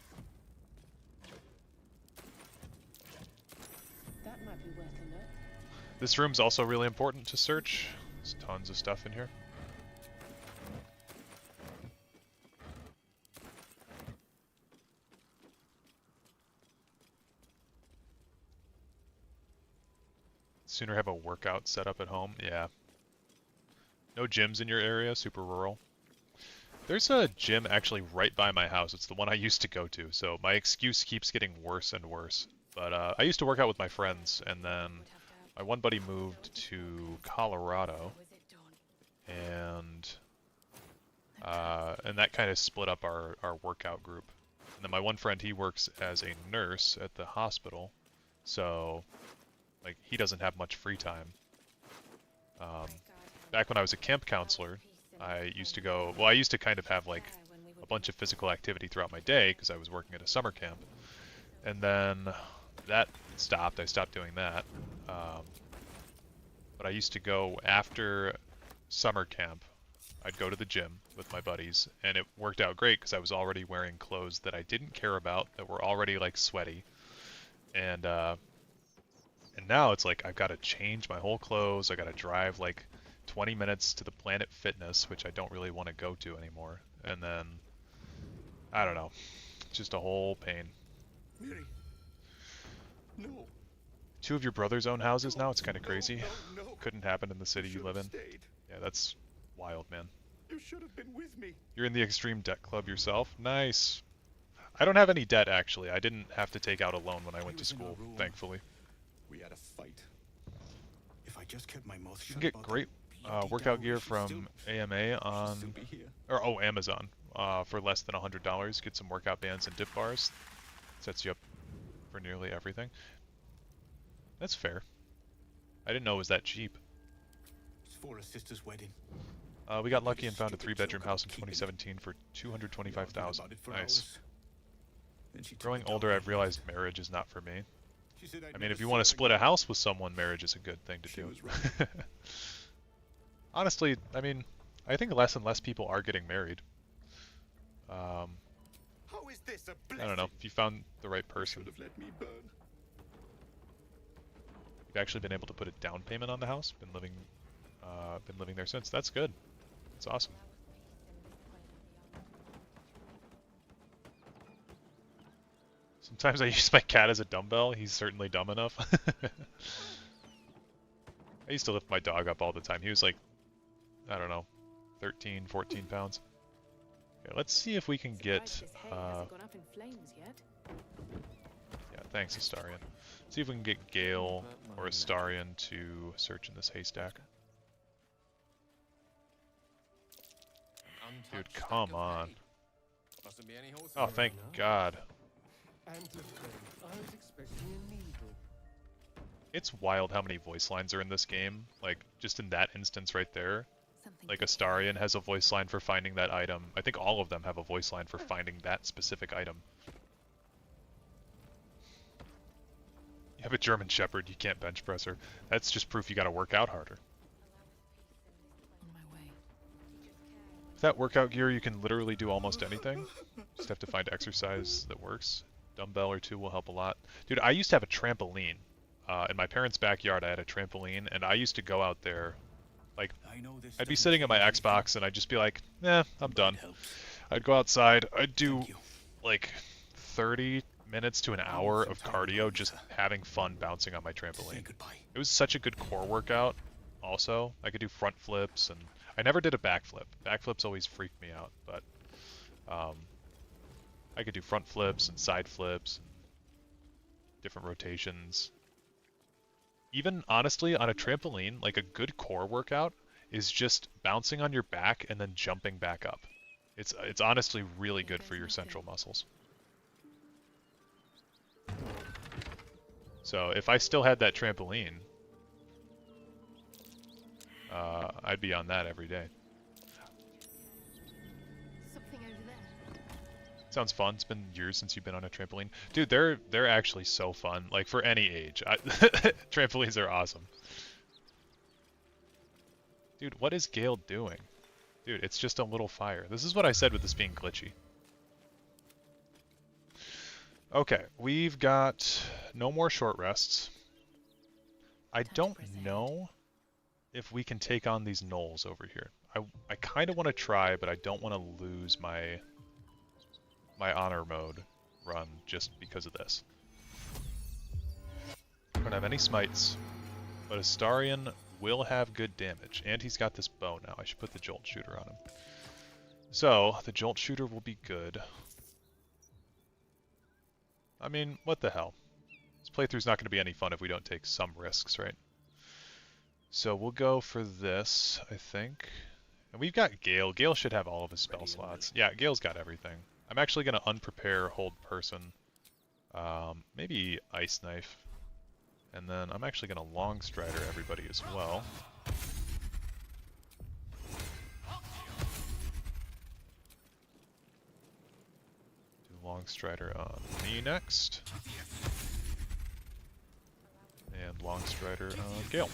That might be worth a look. This room's also really important to search. There's tons of stuff in here. Sooner have a workout set up at home. Yeah. No gyms in your area, super rural. There's a gym actually right by my house. It's the one I used to go to, so my excuse keeps getting worse and worse. But I used to work out with my friends, and then my one buddy moved to Colorado, and that kind of split up our workout group. And then my one friend, he works as a nurse at the hospital, so like he doesn't have much free time. Back when I was a camp counselor, I used to go, well, I used to kind of have like a bunch of physical activity throughout my day because I was working at a summer camp. And then that stopped. I stopped doing that. But I used to go after summer camp. I'd go to the gym with my buddies, and it worked out great because I was already wearing clothes that I didn't care about, that were already like sweaty. And now it's like I've got to change my whole clothes. I got to drive like 20 minutes to the Planet Fitness, which I don't really want to go to anymore. And then, I don't know, it's just a whole pain. Miri. No. 2 of your brothers own houses now? It's kind of crazy. No. Couldn't happen in the city you live in. Stayed. Yeah, that's wild, man. You should have been with me. You're in the Extreme Debt Club yourself? Nice. I don't have any debt, actually. I didn't have to take out a loan when I went to school, thankfully. We had a fight. If I just kept my mouth You shut can get about great workout gear from AMA on, or Amazon, for less than $100. Get some workout bands and dip bars. Sets you up for nearly everything. That's fair. I didn't know it was that cheap. It's for a sister's wedding. We got lucky and found a 3-bedroom house in 2017 for $225,000. Nice. Growing older, I've realized marriage is not for me. I mean, if you want to split a house with someone, marriage is a good thing to do. Honestly, I mean, I think less and less people are getting married. How is this a blessing? I don't know, if you found the right person. Should have let me burn. You've actually been able to put a down payment on the house. Been living there since. That's good. That's awesome. Sometimes I use my cat as a dumbbell. He's certainly dumb enough. I used to lift my dog up all the time. He was like, I don't know, 13, 14 pounds. Okay, let's see if we can get... yeah, thanks, Astarion. See if we can get Gale or Astarion to search in this haystack. Dude, come on. Oh, thank God. It's wild how many voice lines are in this game. Like, just in that instance right there. Like, Astarion has a voice line for finding that item. I think all of them have a voice line for finding that specific item. You have a German Shepherd, you can't bench press her. That's just proof you gotta work out harder. With that workout gear, you can literally do almost anything. Just have to find exercise that works. Dumbbell or 2 will help a lot. Dude, I used to have a trampoline. In my parents' backyard, I had a trampoline, and I used to go out there, like, I'd be sitting at my Xbox, and I'd just be like, I'm done. I'd go outside, I'd do, like, 30 minutes to an hour of cardio just having fun bouncing on my trampoline. It was such a good core workout, also. I could do front flips, and I never did a backflip. Backflips always freaked me out, but I could do front flips and side flips, and different rotations. Even, honestly, on a trampoline, like a good core workout is just bouncing on your back and then jumping back up. It's honestly really good for your central muscles. So if I still had that trampoline, I'd be on that every day. Something over there. Sounds fun. It's been years since you've been on a trampoline. Dude, they're actually so fun. Like, for any age. Trampolines are awesome. Dude, what is Gale doing? Dude, it's just a little fire. This is what I said with this being glitchy. Okay, we've got no more short rests. I don't know if we can take on these gnolls over here. I kind of want to try, but I don't want to lose my honor mode run just because of this. I don't have any smites, but Astarion will have good damage, and he's got this bow now. I should put the Jolt Shooter on him. So, the Jolt Shooter will be good. I mean, what the hell? This playthrough's not going to be any fun if we don't take some risks, right? So we'll go for this, I think. And we've got Gale. Gale should have all of his spell slots. Yeah, Gale's got everything. I'm actually going to unprepare Hold Person. Maybe Ice Knife. And then I'm actually going to Long Strider everybody as well. Do Long Strider on me next. And Long Strider on Gale.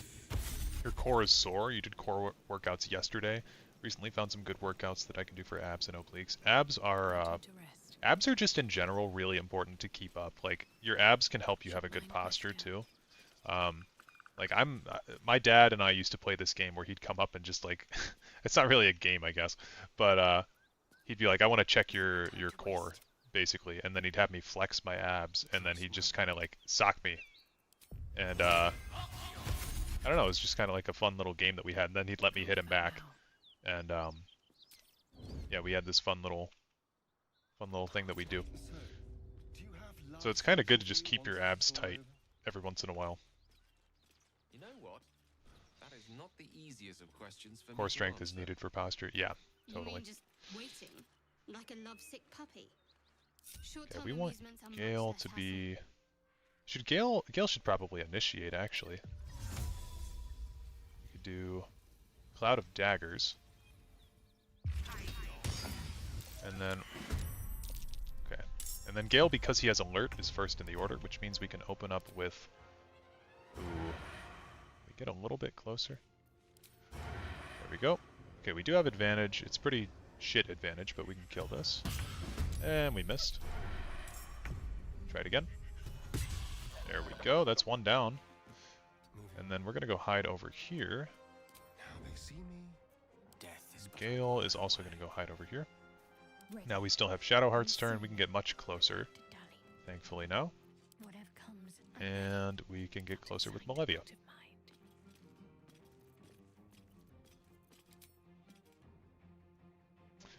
Your core is sore. You did core workouts yesterday. Recently found some good workouts that I can do for abs and obliques. Abs are just in general really important to keep up. Like, your abs can help you have a good posture too. Like, my dad and I used to play this game where he'd come up and just like, it's not really a game, I guess, but he'd be like, I want to check your core, basically, and then he'd have me flex my abs, and then he'd just kind of like sock me, and I don't know, it was just kind of like a fun little game that we had, and then he'd let me hit him back, and yeah, we had this fun little thing that we do. So it's kind of good to just keep your abs tight every once in a while. You know what? That is not the easiest of questions for Core me to strength is answer. needed for posture. Yeah, totally. You mean just waiting, like a lovesick puppy? Okay, we want Gale to be... Gale should probably initiate, actually. We could do Cloud of Daggers. And then... Okay. And then Gale, because he has Alert, is first in the order, which means we can open up with... Ooh. We get a little bit closer. There we go. Okay, we do have advantage. It's pretty shit advantage, but we can kill this. And we missed. Try it again. There we go. That's one down. And then we're going to go hide over here. Now they see me. Death is Gale is also going to go hide over here. Now we still have Shadowheart's turn. We can get much closer, thankfully now. And we can get closer with Malevia.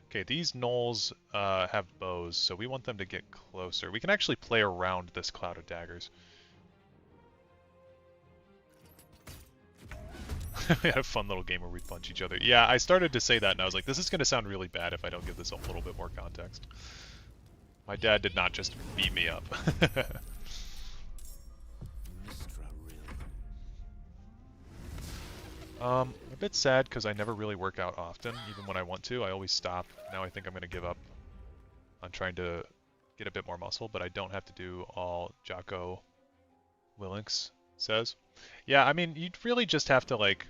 Okay, these gnolls have bows, so we want them to get closer. We can actually play around this Cloud of Daggers. We had a fun little game where we punch each other. Yeah, I started to say that, and I was like, this is going to sound really bad if I don't give this a little bit more context. My dad did not just beat me up. I'm a bit sad because I never really work out often, even when I want to. I always stop. Now I think I'm going to give up on trying to get a bit more muscle, but I don't have to do all Jocko Willinks says. Yeah, I mean, you'd really just have to, like...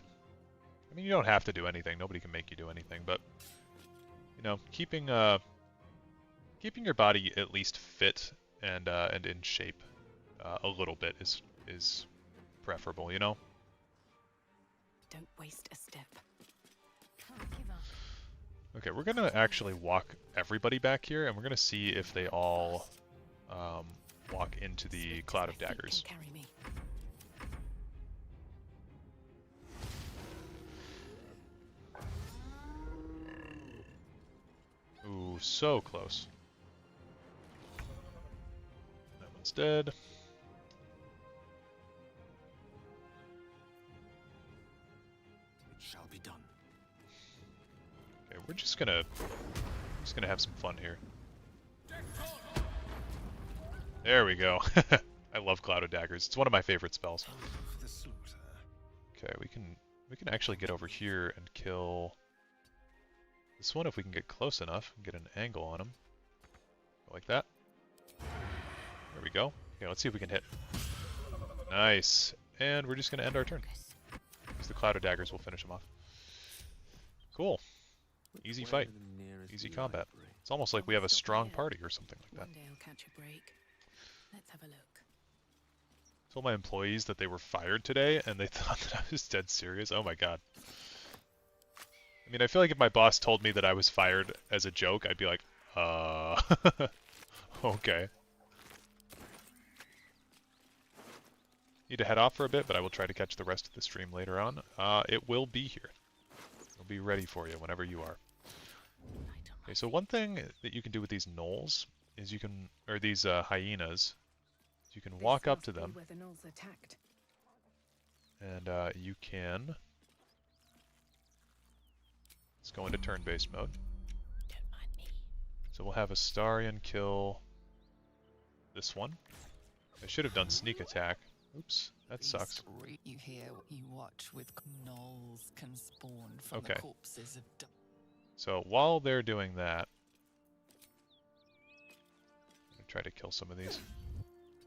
I mean, you don't have to do anything. Nobody can make you do anything, but... You know, keeping your body at least fit and in shape a little bit is preferable, you know? Don't waste a step. Okay, we're gonna actually walk everybody back here, and we're gonna see if they all walk into the Cloud of Daggers. Ooh, so close. That one's dead. It shall be done. Okay, we're just gonna have some fun here. There we go. I love Cloud of Daggers. It's one of my favorite spells. Okay, we can actually get over here and kill this one if we can get close enough and get an angle on him. Like that. There we go. Okay, let's see if we can hit. Nice. And we're just going to end our turn. Because the Cloud of Daggers will finish him off. Cool. Easy fight. Easy combat. It's almost like we have a strong party or something like that. One day I'll catch a break. Let's have a look. Told my employees that they were fired today, and they thought that I was dead serious. Oh my god. I mean, I feel like if my boss told me that I was fired as a joke, I'd be like, okay. Need to head off for a bit, but I will try to catch the rest of the stream later on. It will be here. It'll be ready for you whenever you are. Okay, so one thing that you can do with these gnolls is you can, or these hyenas, you can walk up to them, Where the gnolls attacked. and you can. Let's go into turn-based mode. So we'll have Astarion kill this one. I should have done sneak attack. Oops, that sucks. You hear what you watch with gnolls can spawn from Okay. the corpses of So while they're doing that, I'm gonna try to kill some of these.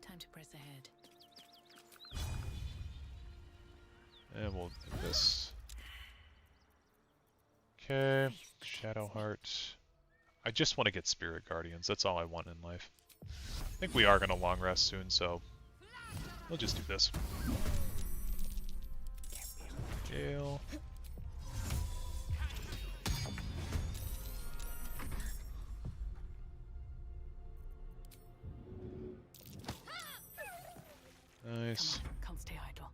Time to press ahead. And we'll do this. Okay, Shadowheart. I just want to get Spirit Guardians. That's all I want in life. I think we are going to long rest soon, so we'll just do this. Gale. Nice. Can't stay idle.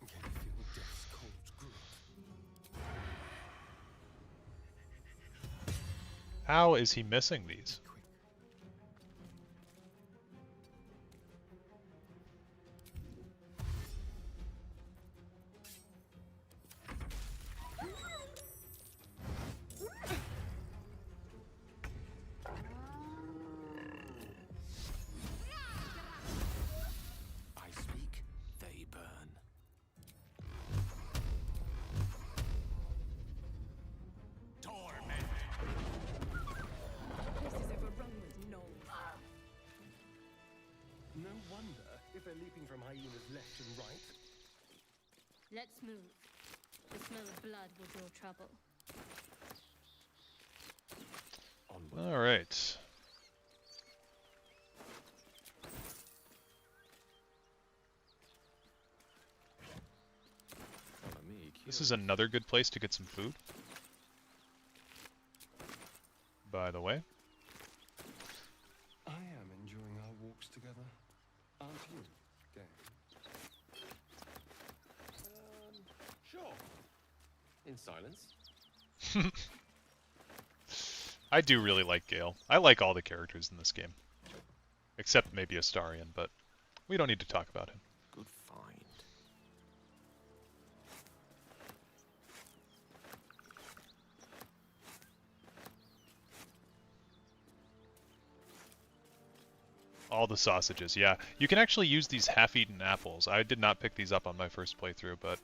Can you feel death's cold grip? How is he missing these? I speak, they burn. Torment! This is overrun with gnolls. No wonder if they're leaping from hyenas left and right. Let's move. The smell of blood will draw trouble. All right. This is another good place to get some food. By the way. I am enjoying our walks together. Aren't you, Gale? Sure. In silence. I do really like Gale. I like all the characters in this game. Except maybe Astarion, but we don't need to talk about him. Good find. All the sausages, yeah. You can actually use these half-eaten apples. I did not pick these up on my first playthrough, but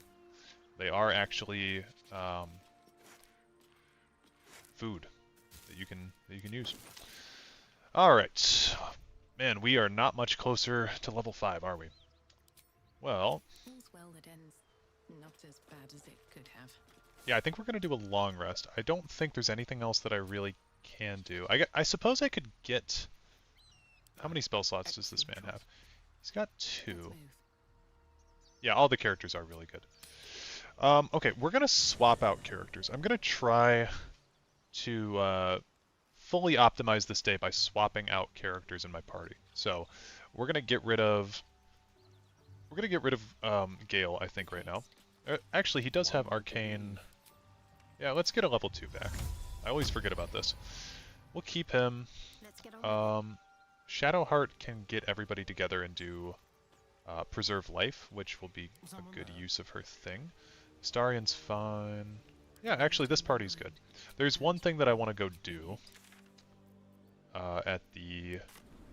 they are actually food that you can use. All right, man, we are not much closer to level 5, are we? Well, All's well that ends not as bad as it could have. yeah, I think we're gonna do a long rest. I don't think there's anything else that I really can do. I suppose I could get. How many spell slots does this man have? He's got 2. Yeah, all the characters are really good. Okay, we're gonna swap out characters. I'm gonna try to fully optimize this day by swapping out characters in my party. So we're gonna get rid of Gale, I think, right now. Actually, he does have Arcane. Yeah, let's get a level 2 back. I always forget about this. We'll keep him. Shadowheart can get everybody together and do Preserve Life, which will be a good use of her thing. Astarion's fine. Yeah, actually, this party's good. There's one thing that I want to go do at the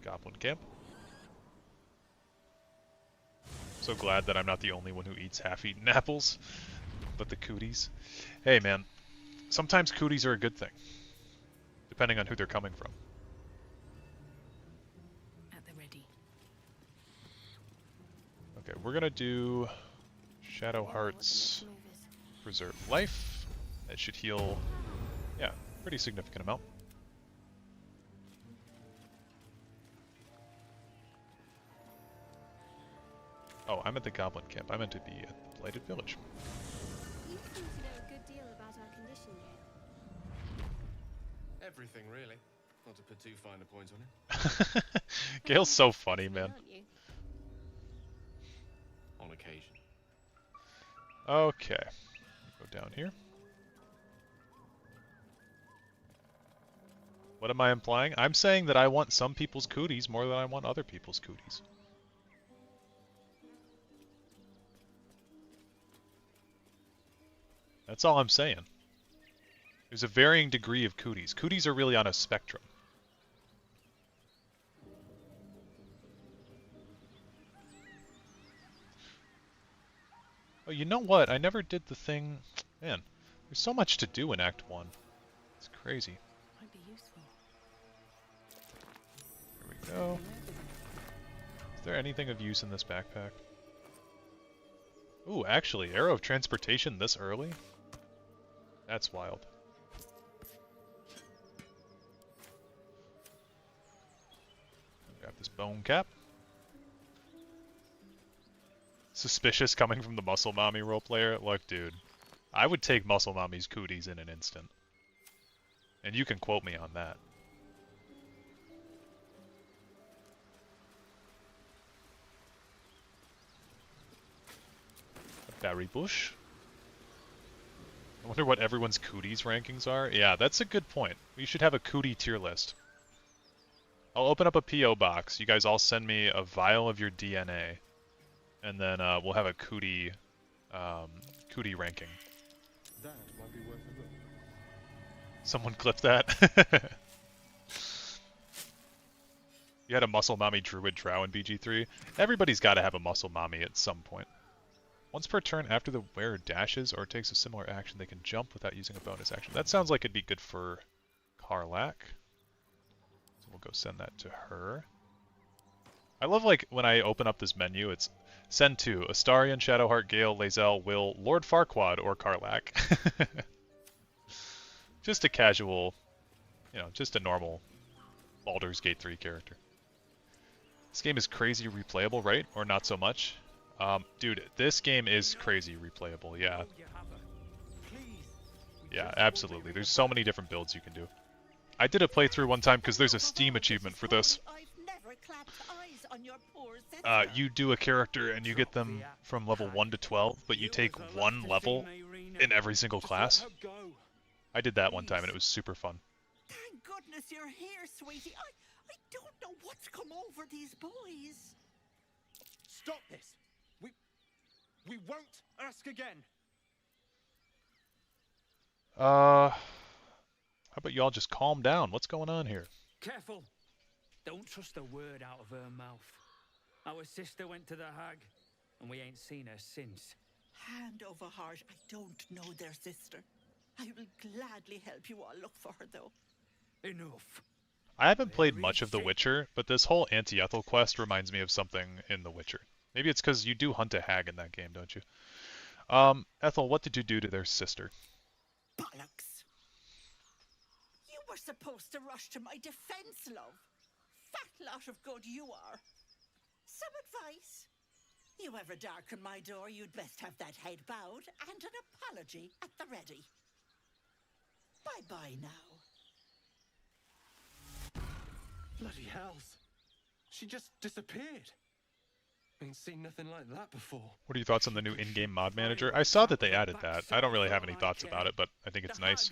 Goblin Camp. So glad that I'm not the only one who eats half-eaten apples, but the cooties. Hey, man, sometimes cooties are a good thing, depending on who they're coming from. Okay, we're gonna do Shadowheart's Preserve Life. That should heal, yeah, pretty significant amount. Oh, I'm at the Goblin Camp. I meant to be at the Blighted Village. You seem to know a good deal about our condition, Gale. Everything, really. Not to put too fine a point on it. Gale's so funny, man. On occasion. Okay. Go down here. What am I implying? I'm saying that I want some people's cooties more than I want other people's cooties. That's all I'm saying. There's a varying degree of cooties. Cooties are really on a spectrum. Oh, you know what? I never did the thing... Man, there's so much to do in Act 1. It's crazy. Might be useful. Here we go. Is there anything of use in this backpack? Ooh, actually, Arrow of Transportation this early? That's wild. Grab this bone cap. Suspicious coming from the Muscle Mommy roleplayer? Look, dude. I would take Muscle Mommy's cooties in an instant. And you can quote me on that. A berry bush. I wonder what everyone's cooties rankings are. Yeah, that's a good point. We should have a cootie tier list. I'll open up a P.O. box. You guys all send me a vial of your DNA. And then we'll have a cootie, cootie ranking. That might be worth a look. Someone clip that. You had a Muscle Mommy Druid Drow in BG3. Everybody's got to have a Muscle Mommy at some point. Once per turn after the wearer dashes or takes a similar action, they can jump without using a bonus action. That sounds like it'd be good for Karlach. So we'll go send that to her. I love, like, when I open up this menu, it's send to Astarion, Shadowheart, Gale, Lae'zel, Will, Lord Farquaad, or Karlach. Just a casual, you know, just a normal Baldur's Gate 3 character. This game is crazy replayable, right? Or not so much? Dude, this game is crazy replayable, yeah. Yeah, absolutely. There's so many different builds you can do. I did a playthrough one time because there's a Steam achievement for this. You do a character and you get them from level 1 to 12, but you take one level in every single class. I did that one time and it was super fun. Thank goodness you're here, sweetie. I don't know what's come over these boys. Stop this! We won't ask again! How about y'all just calm down? What's going on here? Careful! Don't trust a word out of her mouth. Our sister went to the hag, and we ain't seen her since. Hand over heart, I don't know their sister. I will gladly help you all look for her, though. Enough. I haven't played much of The Witcher, but this whole Anti-Ethel quest reminds me of something in The Witcher. Maybe it's because you do hunt a hag in that game, don't you? Ethel, what did you do to their sister? Bollocks! You were supposed to rush to my defense, love. Fat lot of good you are. Some advice? You ever darken my door, you'd best have that head bowed and an apology at the ready. Bye-bye now. Bloody hells. She just disappeared. Ain't seen nothing like that before. What are your thoughts on the new in-game mod manager? I saw that they added that. I don't really have any thoughts about it, but I think it's nice.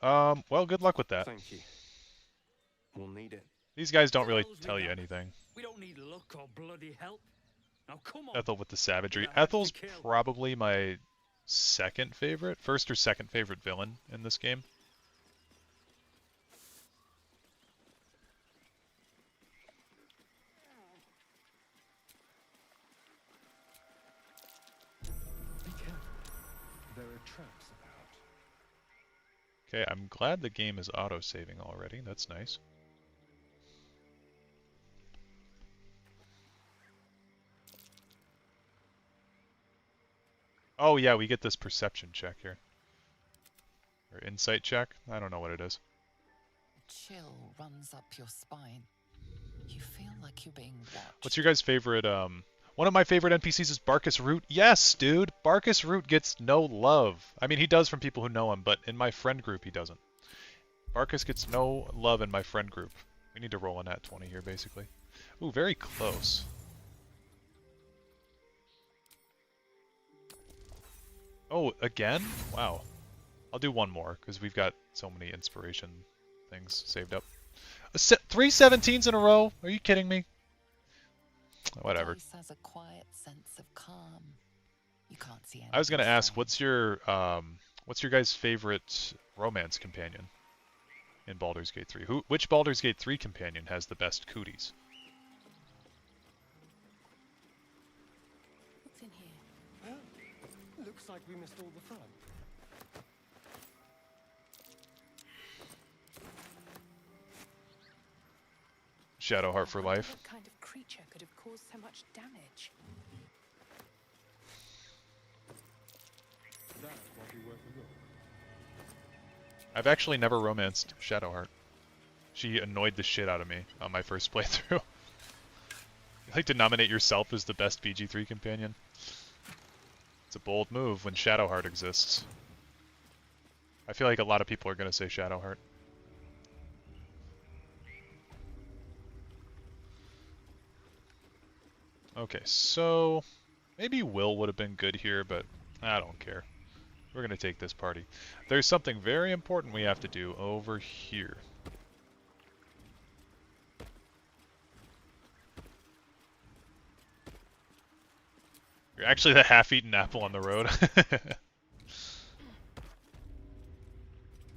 Well, good luck with that. Thank you. We'll need it. These guys don't really tell you anything. We don't need luck or bloody help. Now come on. Ethel with the savagery. Ethel's probably my second favorite, first or second favorite villain in this game. Be careful. There are traps about. Okay, I'm glad the game is auto-saving already. That's nice. Oh yeah, we get this perception check here. Or insight check? I don't know what it is. A chill runs up your spine. You feel like you're being watched. What's your guys' favorite? One of my favorite NPCs is Barkus Root. Yes, dude, Barkus Root gets no love. I mean, he does from people who know him, but in my friend group, he doesn't. Barkus gets no love in my friend group. We need to roll a nat 20 here, basically. Ooh, very close. Oh, again? Wow. I'll do one more, because we've got so many inspiration things saved up. 3 17s in a row? Are you kidding me? Whatever. Place has a quiet sense of calm. You can't see anything. I was gonna ask, what's your guys' favorite romance companion in Baldur's Gate 3? Which Baldur's Gate 3 companion has the best cooties? What's in here? Well, looks like we missed all the fun. Shadowheart for life. What kind of creature could have caused so much damage? That might be worth a look. I've actually never romanced Shadowheart. She annoyed the shit out of me on my first playthrough. You like to nominate yourself as the best BG3 companion? It's a bold move when Shadowheart exists. I feel like a lot of people are going to say Shadowheart. Okay, so maybe Will would have been good here, but I don't care. We're going to take this party. There's something very important we have to do over here. You're actually the half-eaten apple on the road.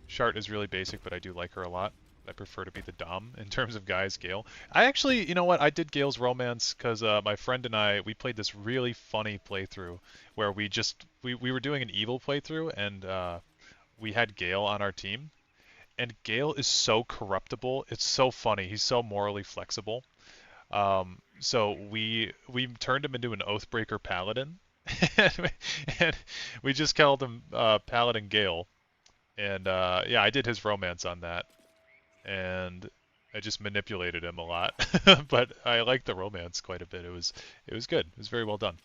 Shart is really basic, but I do like her a lot. I prefer to be the Dom in terms of guys, Gale. I actually, you know what, I did Gale's romance because my friend and I, we played this really funny playthrough where we were doing an evil playthrough and we had Gale on our team. And Gale is so corruptible. It's so funny. He's so morally flexible. So we turned him into an Oathbreaker Paladin. and we just called him Paladin Gale. And yeah, I did his romance on that. And I just manipulated him a lot, but I liked the romance quite a bit. It was good. It was very well done.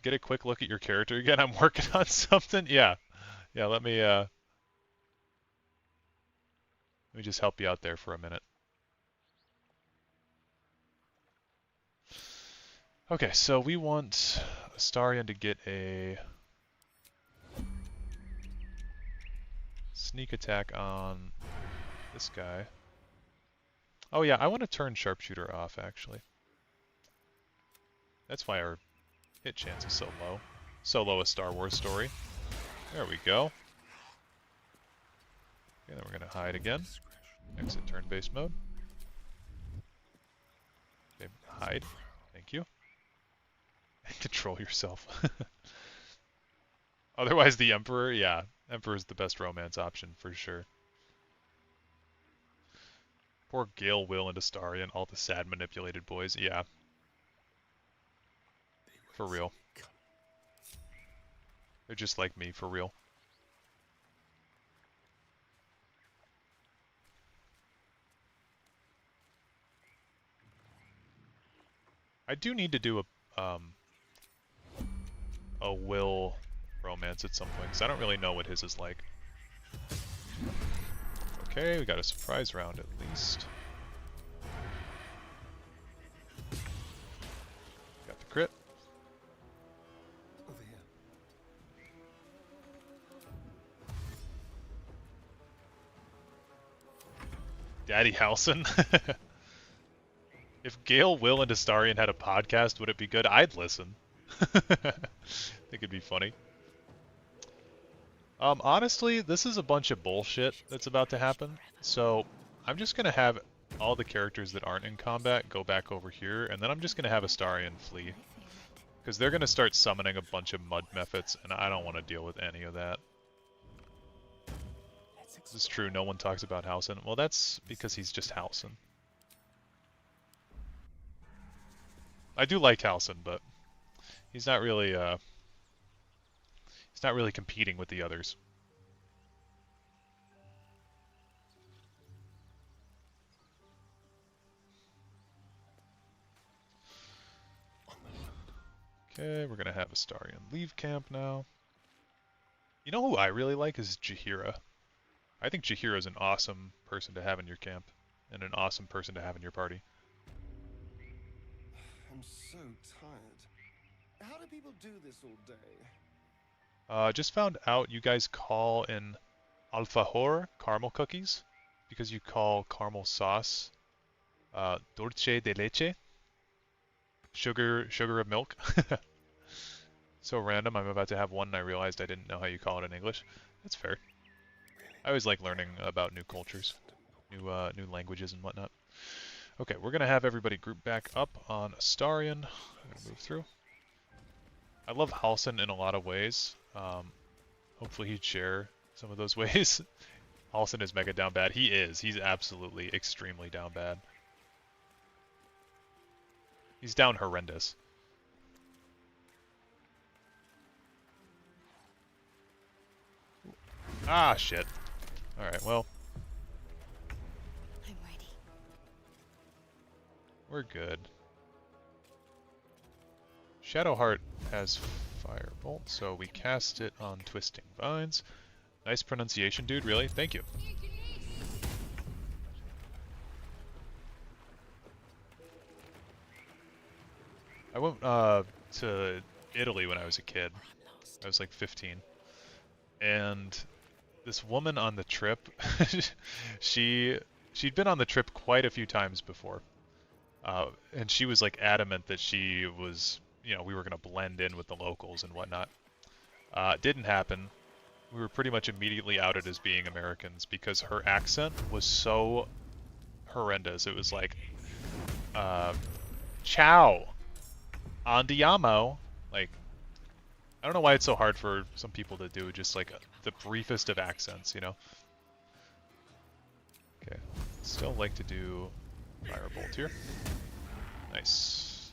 Get a quick look at your character again. I'm working on something. Yeah. Let me just help you out there for a minute. Okay, so we want Astarion to get a sneak attack on this guy. Oh yeah, I want to turn Sharpshooter off, actually. That's why our hit chance is so low. So low a Star Wars story. There we go. Okay, then we're going to hide again. Exit turn-based mode. Okay, hide. Thank you. And control yourself. Otherwise the Emperor, yeah. Emperor's the best romance option, for sure. Poor Gale, Will, and Astarion, all the sad manipulated boys. Yeah. For real. They're just like me, for real. I do need to do a Will romance at some point, because I don't really know what his is like. Okay, we got a surprise round at least. Got the crit. Over here. Daddy Halson. If Gale, Will, and Astarion had a podcast, would it be good? I'd listen. I think it'd be funny. Honestly, this is a bunch of bullshit that's about to happen. So I'm just going to have all the characters that aren't in combat go back over here, and then I'm just going to have Astarion flee. Because they're going to start summoning a bunch of mud methods, and I don't want to deal with any of that. This is true, no one talks about Halson. Well, that's because he's just Halson. I do like Halson, but he's not really competing with the others. Okay, we're gonna have Astarion leave camp now. You know who I really like is Jaheira. I think Jaheira is an awesome person to have in your camp, and an awesome person to have in your party. I'm so tired. How do people do this all day? Just found out you guys call in alfajor caramel cookies because you call caramel sauce dulce de leche, sugar of milk. So random. I'm about to have one and I realized I didn't know how you call it in English. That's fair. I always like learning about new cultures, new languages and whatnot. Okay, we're gonna have everybody group back up on Astarion. I'm gonna move through. I love Halsin in a lot of ways. Hopefully he'd share some of those ways. Halsin is mega down bad. He is. He's absolutely extremely down bad. He's down horrendous. Ah, shit. Alright, well. I'm ready. We're good. Shadowheart has Firebolt, so we cast it on Twisting Vines. Nice pronunciation, dude, really? Thank you. I went to Italy when I was a kid. I was like 15. And this woman on the trip, she'd been on the trip quite a few times before. And she was like adamant that she was, you know, we were going to blend in with the locals and whatnot. Didn't happen. We were pretty much immediately outed as being Americans because her accent was so horrendous. It was like, ciao, andiamo. Like, I don't know why it's so hard for some people to do just like the briefest of accents, you know? Okay, still like to do Firebolt here. Nice.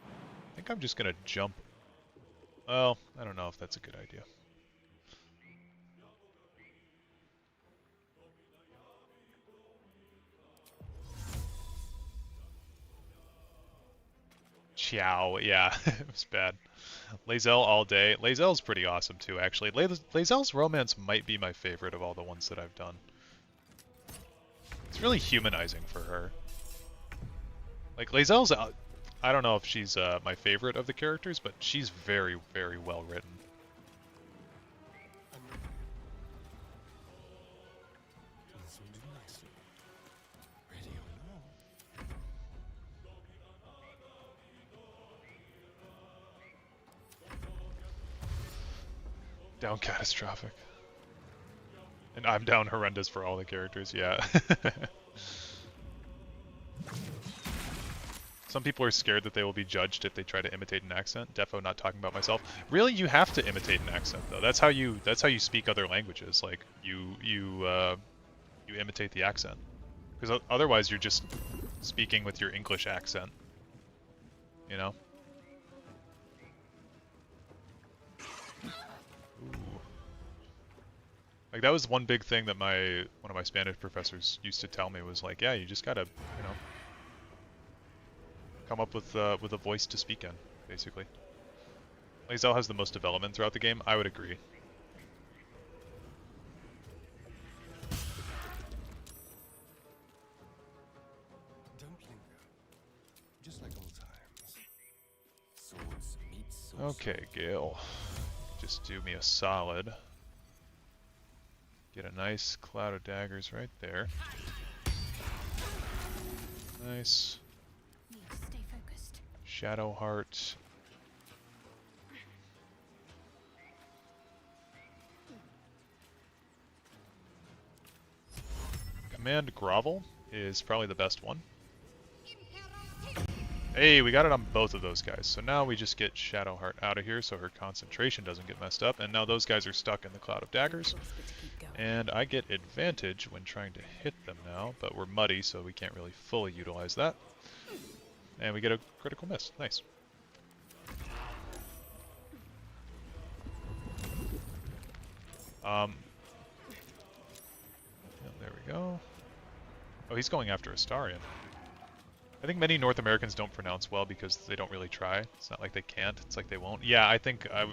I think I'm just gonna jump. Well, I don't know if that's a good idea. Ciao, yeah, it was bad. Lae'zel all day. Lae'zel's pretty awesome too, actually. Lae'zel's romance might be my favorite of all the ones that I've done. It's really humanizing for her. Like, Lae'zel's, I don't know if she's my favorite of the characters, but she's very, very well written. Down catastrophic. And I'm down horrendous for all the characters, yeah. Some people are scared that they will be judged if they try to imitate an accent. Defo not talking about myself. Really, you have to imitate an accent though. That's how you speak other languages. Like you imitate the accent. Because otherwise you're just speaking with your English accent. You know? Like, that was one big thing that one of my Spanish professors used to tell me was like, yeah, you just gotta, you know, come up with a voice to speak in, basically. Lae'zel has the most development throughout the game. I would agree. Don't linger. Just like old times. Swords meet swords. Okay, Gale. Just do me a solid. Get a nice cloud of daggers right there. Nice. Stay focused. Shadowheart. Command Grovel is probably the best one. Hey, we got it on both of those guys. So now we just get Shadowheart out of here so her concentration doesn't get messed up. And now those guys are stuck in the Cloud of Daggers. And I get advantage when trying to hit them now, but we're muddy, so we can't really fully utilize that. And we get a critical miss. Nice. Yeah, there we go. Oh, he's going after Astarion. I think many North Americans don't pronounce well because they don't really try. It's not like they can't, it's like they won't. Yeah, I think I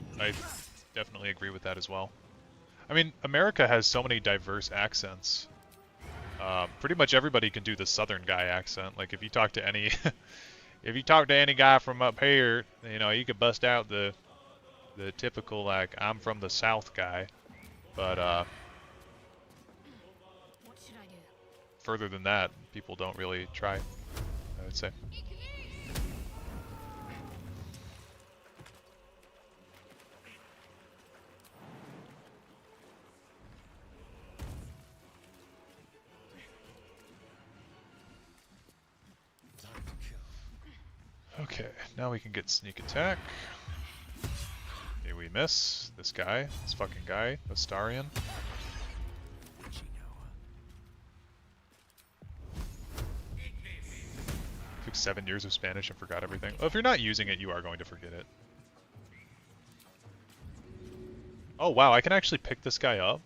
definitely agree with that as well. I mean, America has so many diverse accents. Pretty much everybody can do the Southern guy accent. Like if you talk to any, if you talk to any guy from up here, you know, you could bust out the typical like I'm from the South guy. But What should I do? further than that, people don't really try, I would say. Okay, now we can get sneak attack. Okay, we miss. This guy, this fucking guy, Astarion. Took 7 years of Spanish and forgot everything. Well, if you're not using it, you are going to forget it. Oh wow, I can actually pick this guy up.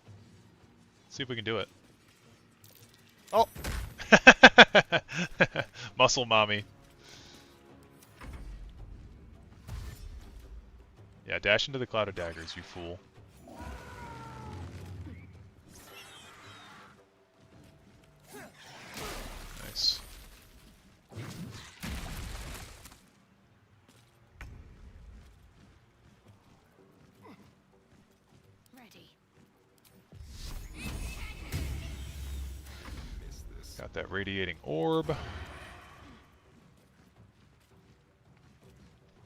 Let's see if we can do it. Oh! Muscle mommy. Yeah, dash into the cloud of daggers, you fool. Nice. Ready. Got that radiating orb.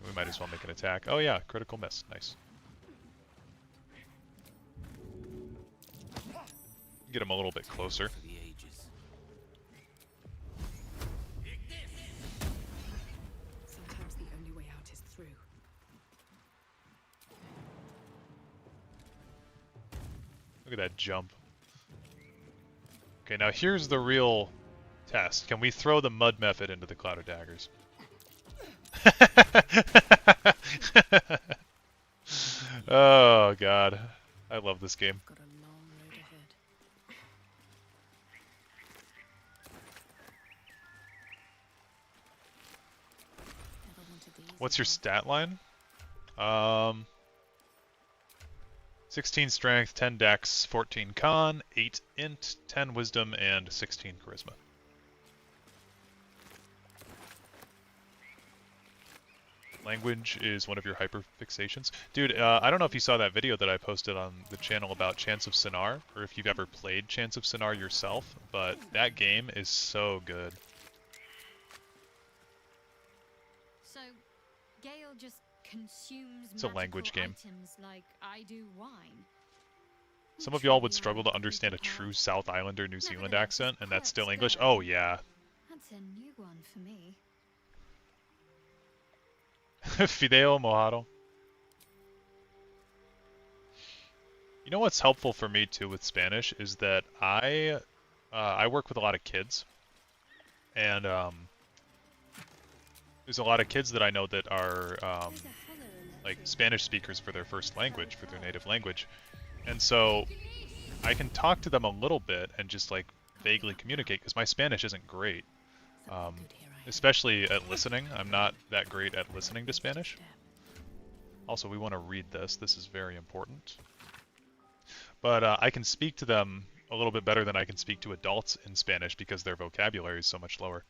We might as well make an attack. Oh yeah, critical miss. Nice. Get him a little bit closer. Sometimes the only way out is through. Look at that jump. Okay, now here's the real test. Can we throw the mud method into the cloud of daggers? Oh god, I love this game. Got a long road ahead. Never wanted these. What's your stat line? 16 strength, 10 dex, 14 con, 8 int, 10 wisdom, and 16 charisma. Language is one of your hyperfixations. Dude, I don't know if you saw that video that I posted on the channel about Chants of Sinar, or if you've ever played Chants of Sinar yourself, but that game is so good. So, Gale just consumes It's a language game. items like I do wine. Some of y'all would struggle to understand a true South Islander New Zealand accent, and that's still English. Oh yeah. That's a new one for me. Fideo Mojado. You know what's helpful for me too with Spanish is that I work with a lot of kids, and there's a lot of kids that I know that are like Spanish speakers for their first language, for their native language, and so I can talk to them a little bit and just like vaguely communicate because my Spanish isn't great. Especially at listening. I'm not that great at listening to Spanish. Also, we want to read this. This is very important. But I can speak to them a little bit better than I can speak to adults in Spanish because their vocabulary is so much lower.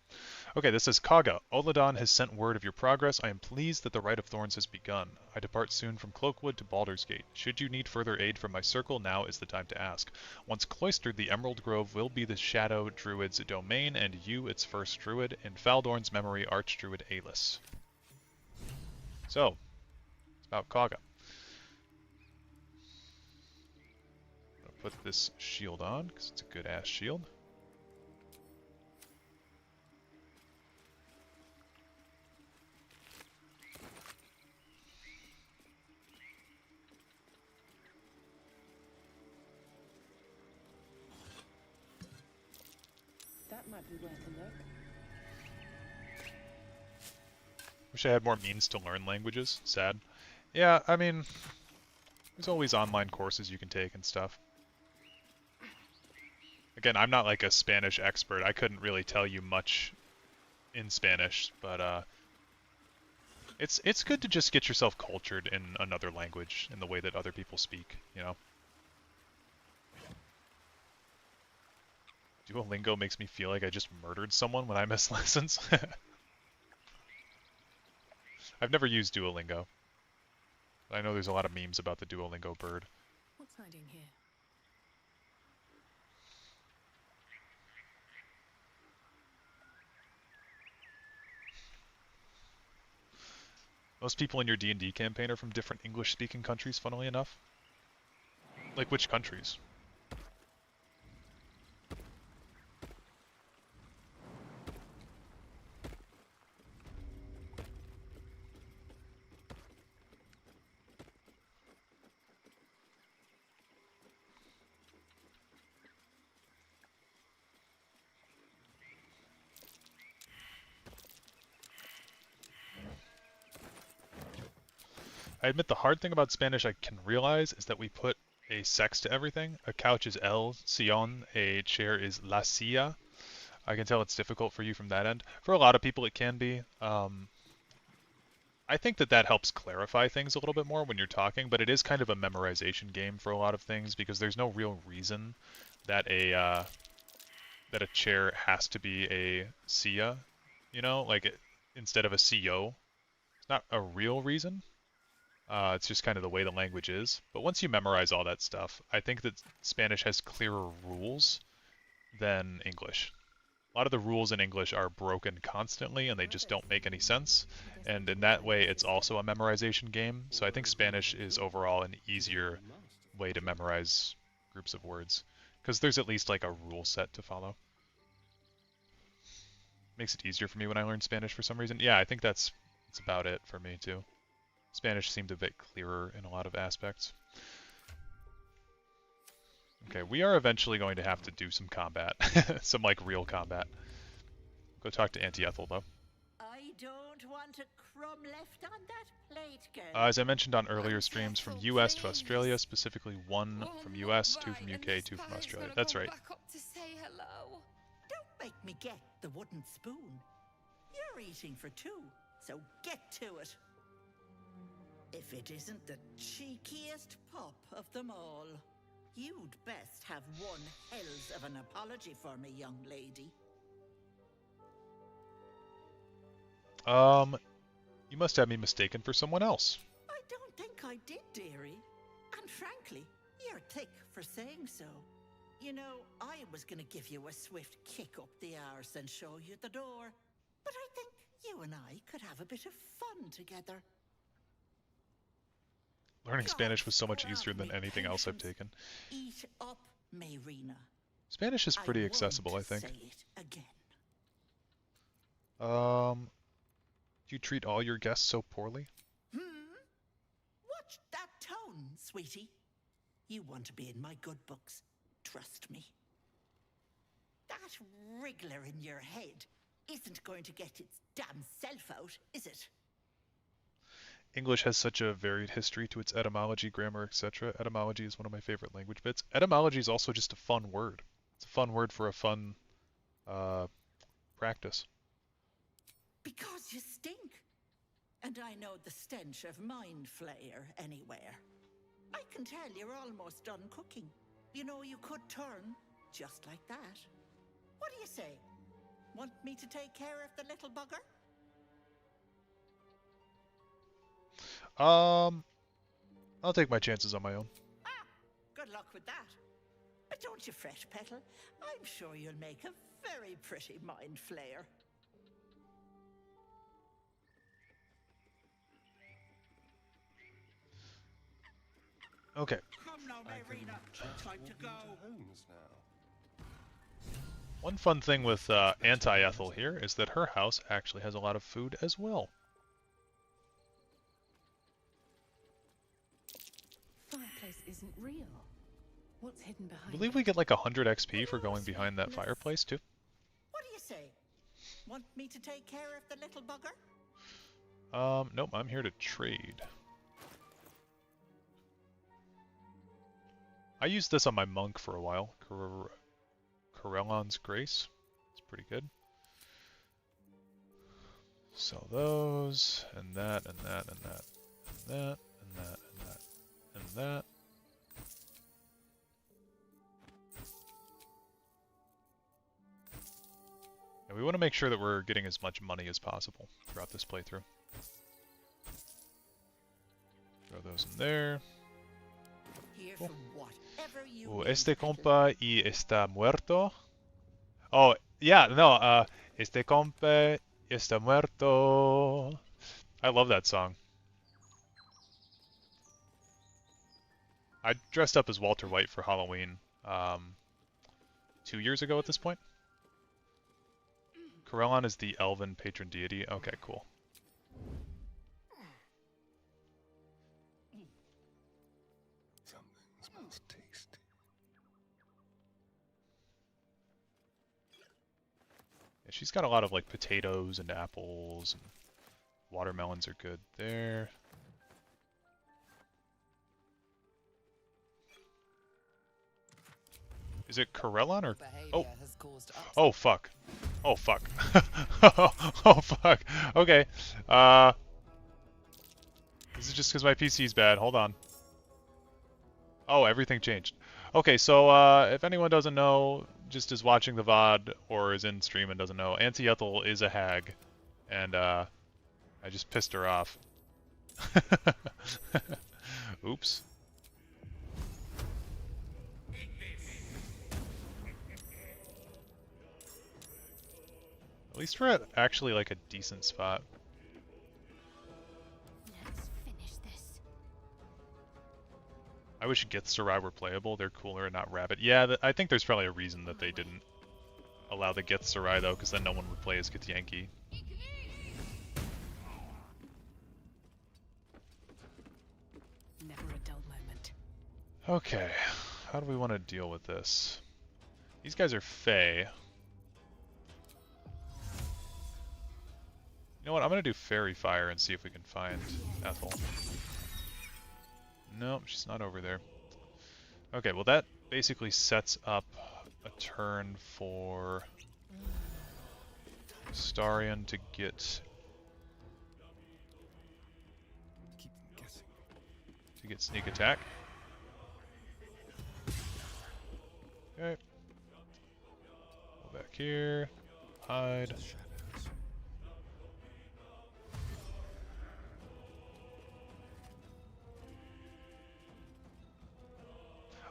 Okay, this is Kaga. Oladan has sent word of your progress. I am pleased that the Rite of Thorns has begun. I depart soon from Cloakwood to Baldur's Gate. Should you need further aid from my circle, now is the time to ask. Once cloistered, the Emerald Grove will be the Shadow Druid's domain, and you, its first druid. In Faldorn's memory, Archdruid Aelys. So, it's about Kaga. Put this shield on, because it's a good-ass shield. That might be worth a look. Wish I had more means to learn languages. Sad. Yeah, I mean, there's always online courses you can take and stuff. Again, I'm not like a Spanish expert. I couldn't really tell you much in Spanish, but it's good to just get yourself cultured in another language in the way that other people speak, you know. Duolingo makes me feel like I just murdered someone when I miss lessons. I've never used Duolingo. But I know there's a lot of memes about the Duolingo bird. What's hiding here? Most people in your D&D campaign are from different English-speaking countries, funnily enough. Like which countries? I admit the hard thing about Spanish I can realize is that we put a sex to everything. A couch is el sillon, a chair is la silla. I can tell it's difficult for you from that end. For a lot of people it can be. I think that that helps clarify things a little bit more when you're talking, but it is kind of a memorization game for a lot of things because there's no real reason that a chair has to be a silla, you know, like instead of a co. It's not a real reason. It's just kind of the way the language is. But once you memorize all that stuff, I think that Spanish has clearer rules than English. A lot of the rules in English are broken constantly and they just don't make any sense. And in that way, it's also a memorization game. So I think Spanish is overall an easier way to memorize groups of words. Because there's at least like a rule set to follow. Makes it easier for me when I learn Spanish for some reason. Yeah, I think that's about it for me too. Spanish seemed a bit clearer in a lot of aspects. Okay, we are eventually going to have to do some combat. Some, like, real combat. Go talk to Auntie Ethel, though. I don't want a crumb left on that plate, girl. As I mentioned on earlier streams, from US to Australia, specifically 1 from US, 2 from UK, 2 from Australia. That's right. Back up to say hello. Don't make me get the wooden spoon. You're eating for 2, so get to it. If it isn't the cheekiest pop of them all, you'd best have one hells of an apology for me, young lady. You must have me mistaken for someone else. I don't think I did, dearie. And frankly, you're thick for saying so. You know, I was gonna give you a swift kick up the arse and show you the door. But I think you and I could have a bit of fun together. Learning Spanish was so much easier than anything else I've taken. Eat up, Mayrina. Spanish is pretty accessible, I think. Say it again. Do you treat all your guests so poorly? Watch that tone, sweetie. You want to be in my good books. Trust me. That wriggler in your head isn't going to get its damn self out, is it? English has such a varied history to its etymology, grammar, etc. Etymology is one of my favorite language bits. Etymology is also just a fun word. It's a fun word for a fun practice. Because you stink. And I know the stench of mind flayer anywhere. I can tell you're almost done cooking. You know, you could turn just like that. What do you say? Want me to take care of the little bugger? I'll take my chances on my own. Good luck with that. But don't you fret, Petal. I'm sure you'll make a very pretty mind flayer. Okay. Come now, Mayrina. Time to go. One fun thing with Anti-Ethel here is that her house actually has a lot of food as well. Fireplace isn't real. What's hidden behind I believe we get like 100 XP for going behind that fireplace too. What do you say? Want me to take care of the little bugger? Nope, I'm here to trade. I used this on my monk for a while, Corellon's Grace. It's pretty good. Sell those, and that, and that, and that, and that, and that, and that, and that. And we want to make sure that we're getting as much money as possible throughout this playthrough. Throw those in there. Cool. Este compa y está muerto. Oh, yeah, no, este compa está muerto. I love that song. I dressed up as Walter White for Halloween 2 years ago at this point. Corellon is the elven patron deity. Okay, cool. Something smells tasty. Yeah, she's got a lot of like potatoes and apples, and watermelons are good there. Is it Corellon or... Oh! Oh, fuck. Oh, fuck. Oh, fuck. Okay. This is just because my PC's bad. Hold on. Oh, everything changed. Okay, so, if anyone doesn't know, just is watching the VOD or is in stream and doesn't know, Auntie Ethel is a hag. And, I just pissed her off. Oops. At least we're at actually like a decent spot. Let's finish this. I wish Githzerai were playable. They're cooler and not Rabbit. Yeah, I think there's probably a reason that they didn't allow the Githzerai though, because then no one would play as Githyanki. Never a dull moment. Okay, how do we want to deal with this? These guys are Fae. You know what, I'm going to do Fairy Fire and see if we can find Ethel. Nope, she's not over there. Okay, well that basically sets up a turn for Starion to get... sneak attack. Okay. Go back here. Hide.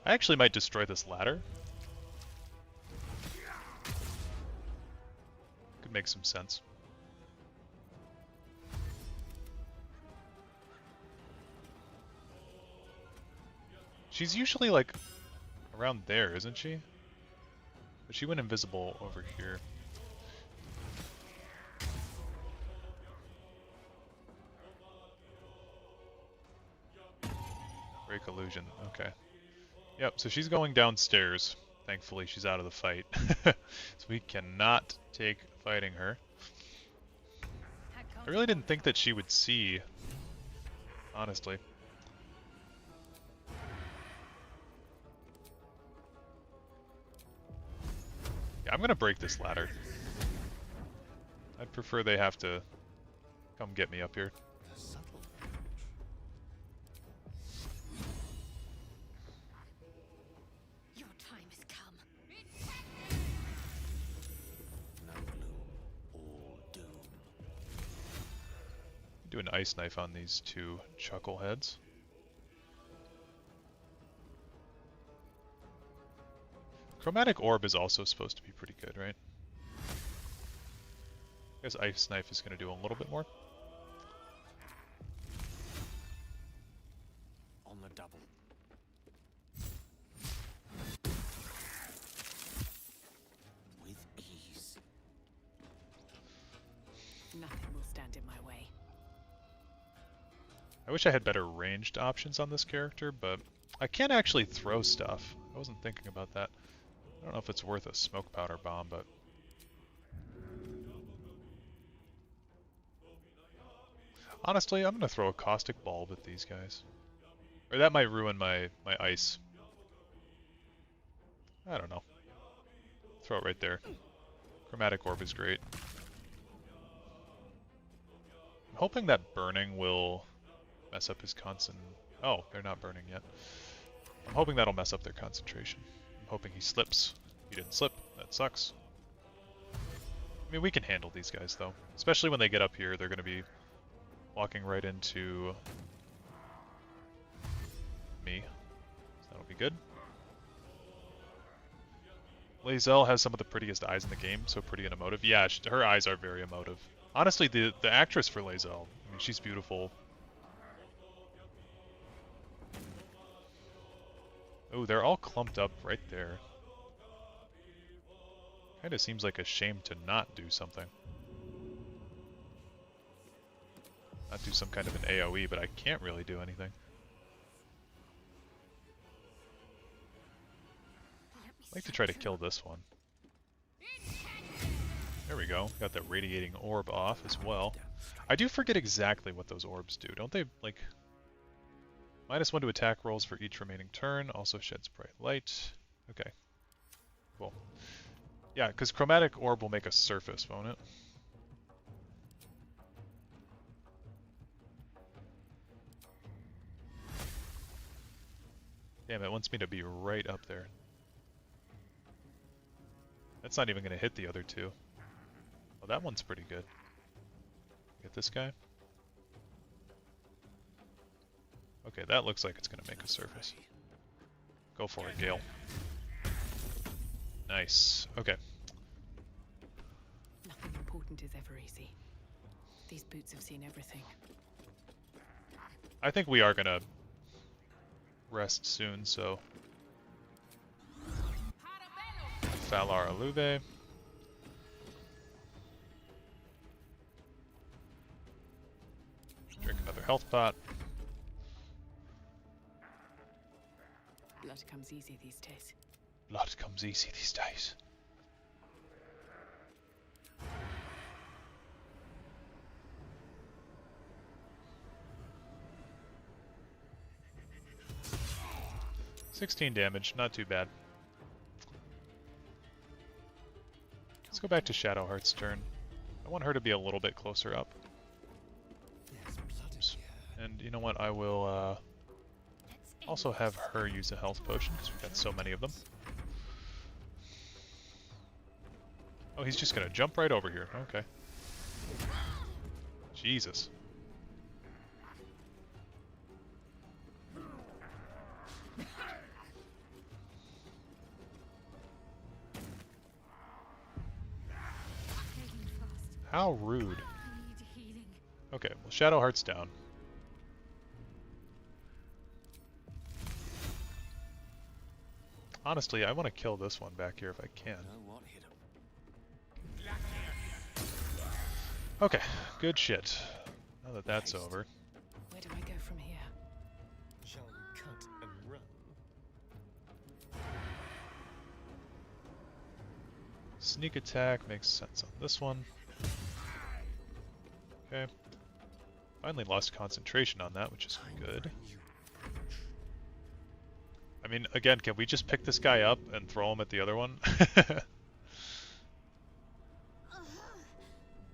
I actually might destroy this ladder. Could make some sense. She's usually like around there, isn't she? But she went invisible over here. Break illusion, okay. Yep, so she's going downstairs. Thankfully, she's out of the fight. So we cannot take fighting her. I really didn't think that she would see, honestly. Yeah, I'm gonna break this ladder. I'd prefer they have to come get me up here. Do an ice knife on these two chuckleheads. Chromatic orb is also supposed to be pretty good, right? I guess ice knife is going to do a little bit more. On the double. With ease. Nothing will stand in my way. I wish I had better ranged options on this character, but I can actually throw stuff. I wasn't thinking about that. I don't know if it's worth a smoke powder bomb, but... honestly, I'm going to throw a caustic bulb at these guys. Or that might ruin my ice. I don't know. Throw it right there. Chromatic Orb is great. I'm hoping that burning will mess up his concent... Oh, they're not burning yet. I'm hoping that'll mess up their concentration. I'm hoping he slips. He didn't slip. That sucks. I mean, we can handle these guys, though. Especially when they get up here, they're going to be walking right into me. So that'll be good. Lae'zel has some of the prettiest eyes in the game, so pretty and emotive. Yeah, her eyes are very emotive. Honestly, the actress for Lae'zel, I mean, she's beautiful. Oh, they're all clumped up right there. Kinda seems like a shame to not do something. Not do some kind of an AoE, but I can't really do anything. I'd like to try to kill this one. There we go. Got that radiating orb off as well. I do forget exactly what those orbs do. Don't they, like... -1 to attack rolls for each remaining turn. Also sheds bright light. Okay. Cool. Yeah, because Chromatic Orb will make a surface, won't it? Damn, it wants me to be right up there. That's not even going to hit the other two. Oh, that one's pretty good. Get this guy. Okay, that looks like it's going to make a surface. Go for it, Gale. Nice. Okay. Nothing important is ever easy. These boots have seen everything. I think we are going to rest soon, so... Valar Aluve. Drink another health pot. Blood comes easy these days. Blood comes easy these days. $16 damage, not too bad. Let's go back to Shadowheart's turn. I want her to be a little bit closer up. Oops. And you know what, I will also have her use a health potion, because we've got so many of them. Oh, he's just gonna jump right over here. Okay. Jesus. How rude. Okay, well, Shadowheart's down. Honestly, I want to kill this one back here if I can. Okay, good shit. Now that that's over. Where do I go from here? Shall we cut and run? Sneak attack makes sense on this one. Okay. Finally lost concentration on that, which is good. I mean, again, can we just pick this guy up and throw him at the other one?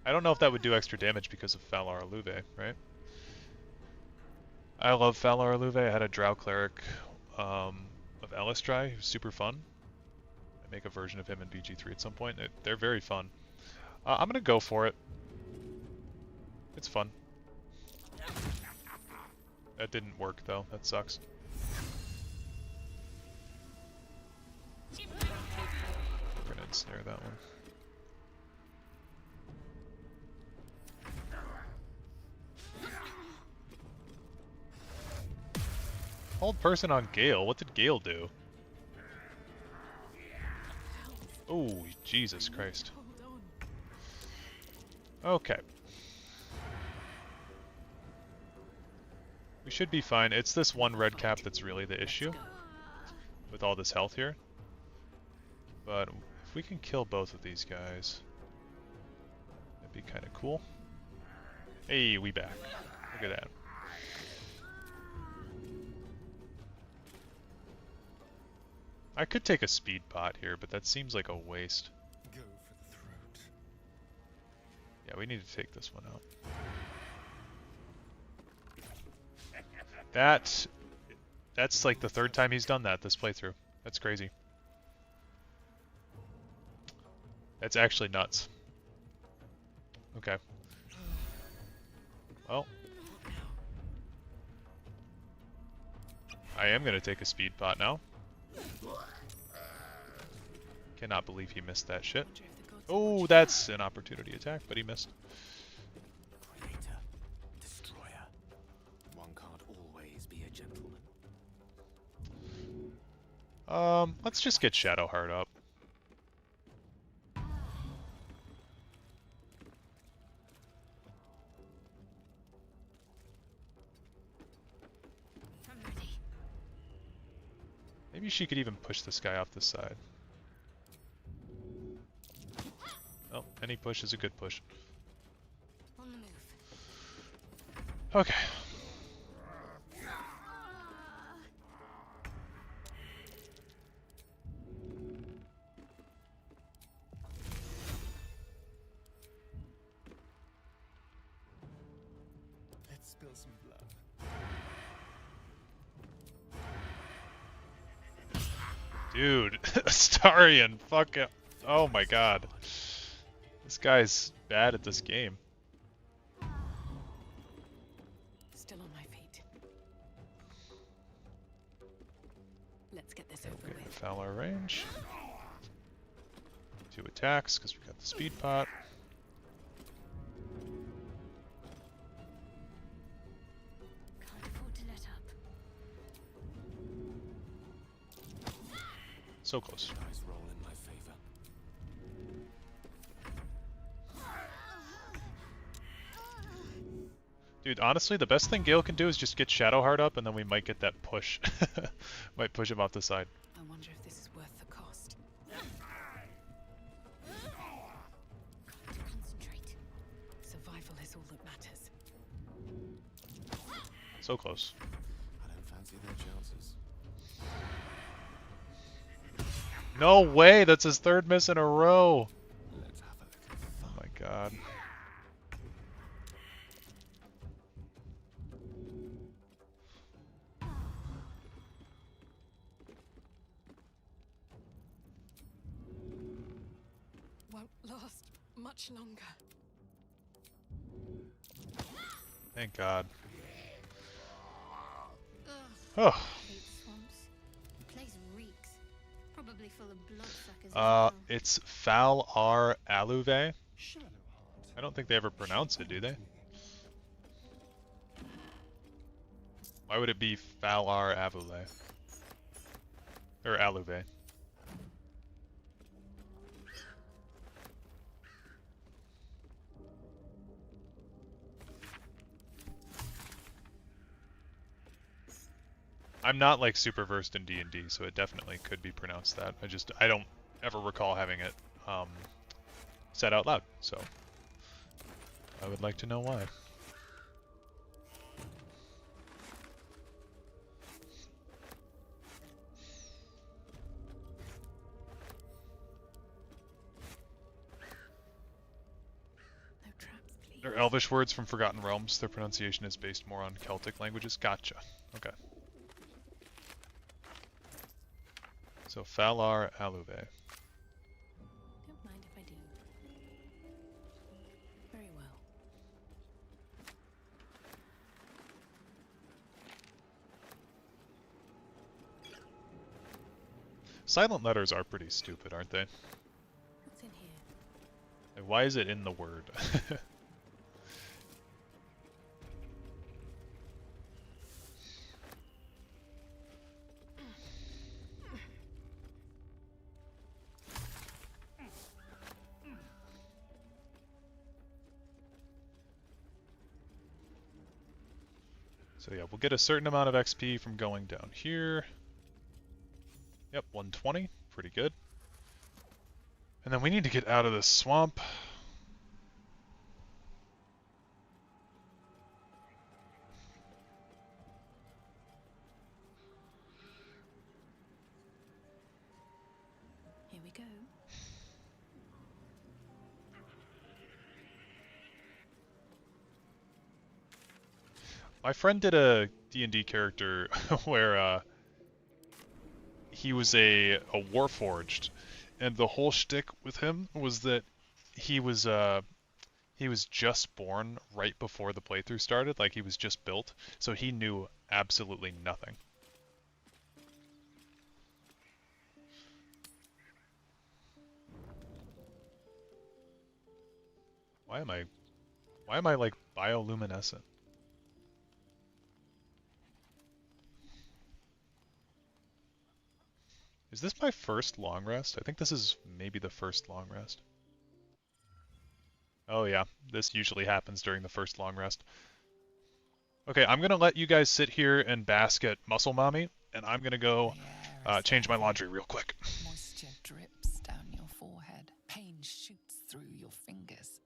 I don't know if that would do extra damage because of Valar Aluve, right? I love Valar Aluve. I had a Drow Cleric of Alistrai, who's super fun. I make a version of him in BG3 at some point. They're very fun. I'm gonna go for it. It's fun. That didn't work though. That sucks. We're gonna ensnare that one. Hold person on Gale. What did Gale do? Oh, Jesus Christ. Okay. We should be fine. It's this one red cap that's really the issue with all this health here. But if we can kill both of these guys, that'd be kind of cool. Hey, we back. Look at that. I could take a speed pot here, but that seems like a waste. Go for the throat. Yeah, we need to take this one out. That's like the third time he's done that this playthrough. That's crazy. That's actually nuts. Okay. Well. I am going to take a speed pot now. Cannot believe he missed that shit. Oh, that's an opportunity attack, but he missed. Creator, destroyer. One can't always be a gentleman. Let's just get Shadowheart up. Maybe she could even push this guy off the side. Oh, any push is a good push. On the move. Okay. Let's spill some blood. Dude, Astarion, fuck it. Oh my god. This guy's bad at this game. Still on my feet. Let's get this over with. Foul our range. 2 attacks, because we got the speed pot. Can't afford to let up. So close. Dice roll in my favor. Dude, honestly, the best thing Gale can do is just get Shadowheart up, and then we might get that push. Might push him off the side. I wonder if this is worth the cost. Got to concentrate. Survival is all that matters. So close. I don't fancy their chances. No way! That's his 3rd miss in a row! Let's have a little fun. Oh my god. Won't last much longer. Thank god. Ugh. Oh. Hate swamps. The place reeks. Probably full of bloodsuckers as well. It's Valar Aluve. I don't think they ever pronounce it, do they? Why would it be Valar Avule? Or Aluve? I'm not like super versed in D&D, so it definitely could be pronounced that. I don't ever recall having it said out loud, so I would like to know why. No traps, please. They're Elvish words from Forgotten Realms. Their pronunciation is based more on Celtic languages. Gotcha. Okay. So Valar Aluve. Don't mind if I do. Very well. Silent letters are pretty stupid, aren't they? What's in here? Like, why is it in the word? So yeah, we'll get a certain amount of XP from going down here. Yep, 120. Pretty good. And then we need to get out of this swamp. My friend did a D&D character where he was a warforged, and the whole shtick with him was that he was just born right before the playthrough started, like he was just built, so he knew absolutely nothing. Why am I like bioluminescent? Is this my first long rest? I think this is maybe the first long rest. Oh yeah, this usually happens during the first long rest. Okay, I'm gonna let you guys sit here and bask at Muscle Mommy, and I'm gonna go change my laundry real quick. Moisture drips down your forehead. Pain shoots through your fingers.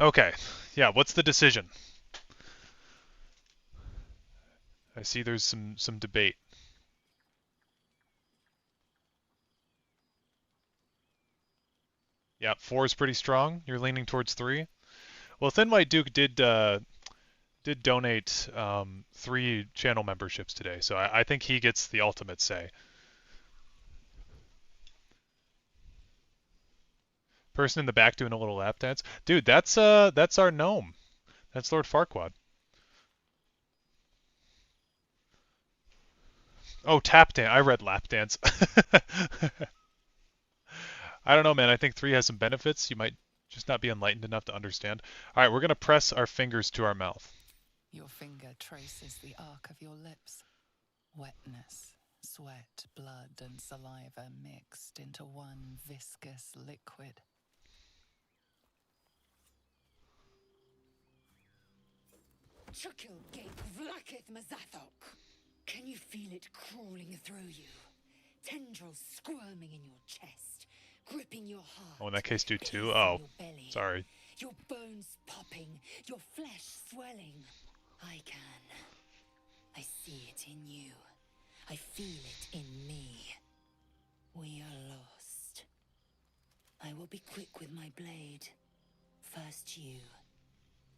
Okay. Yeah, what's the decision? I see there's some debate. Yeah, 4 is pretty strong. You're leaning towards 3. Well, Thin White Duke did donate 3 channel memberships today, so I think he gets the ultimate say. Person in the back doing a little lap dance. Dude, that's our gnome. That's Lord Farquaad. Oh, tap dance. I read lap dance. I don't know, man. I think 3 has some benefits. You might just not be enlightened enough to understand. All right, we're going to press our fingers to our mouth. Your finger traces the arc of your lips. Wetness, sweat, blood, and saliva mixed into one viscous liquid. Chukil gate vlakith mazathok. Can you feel it crawling through you? Tendrils squirming in your chest, gripping your heart. Oh, in that case, do 2? Oh, sorry. Your bones popping, your flesh swelling. I can. I see it in you. I feel it in me. We are lost. I will be quick with my blade. First you,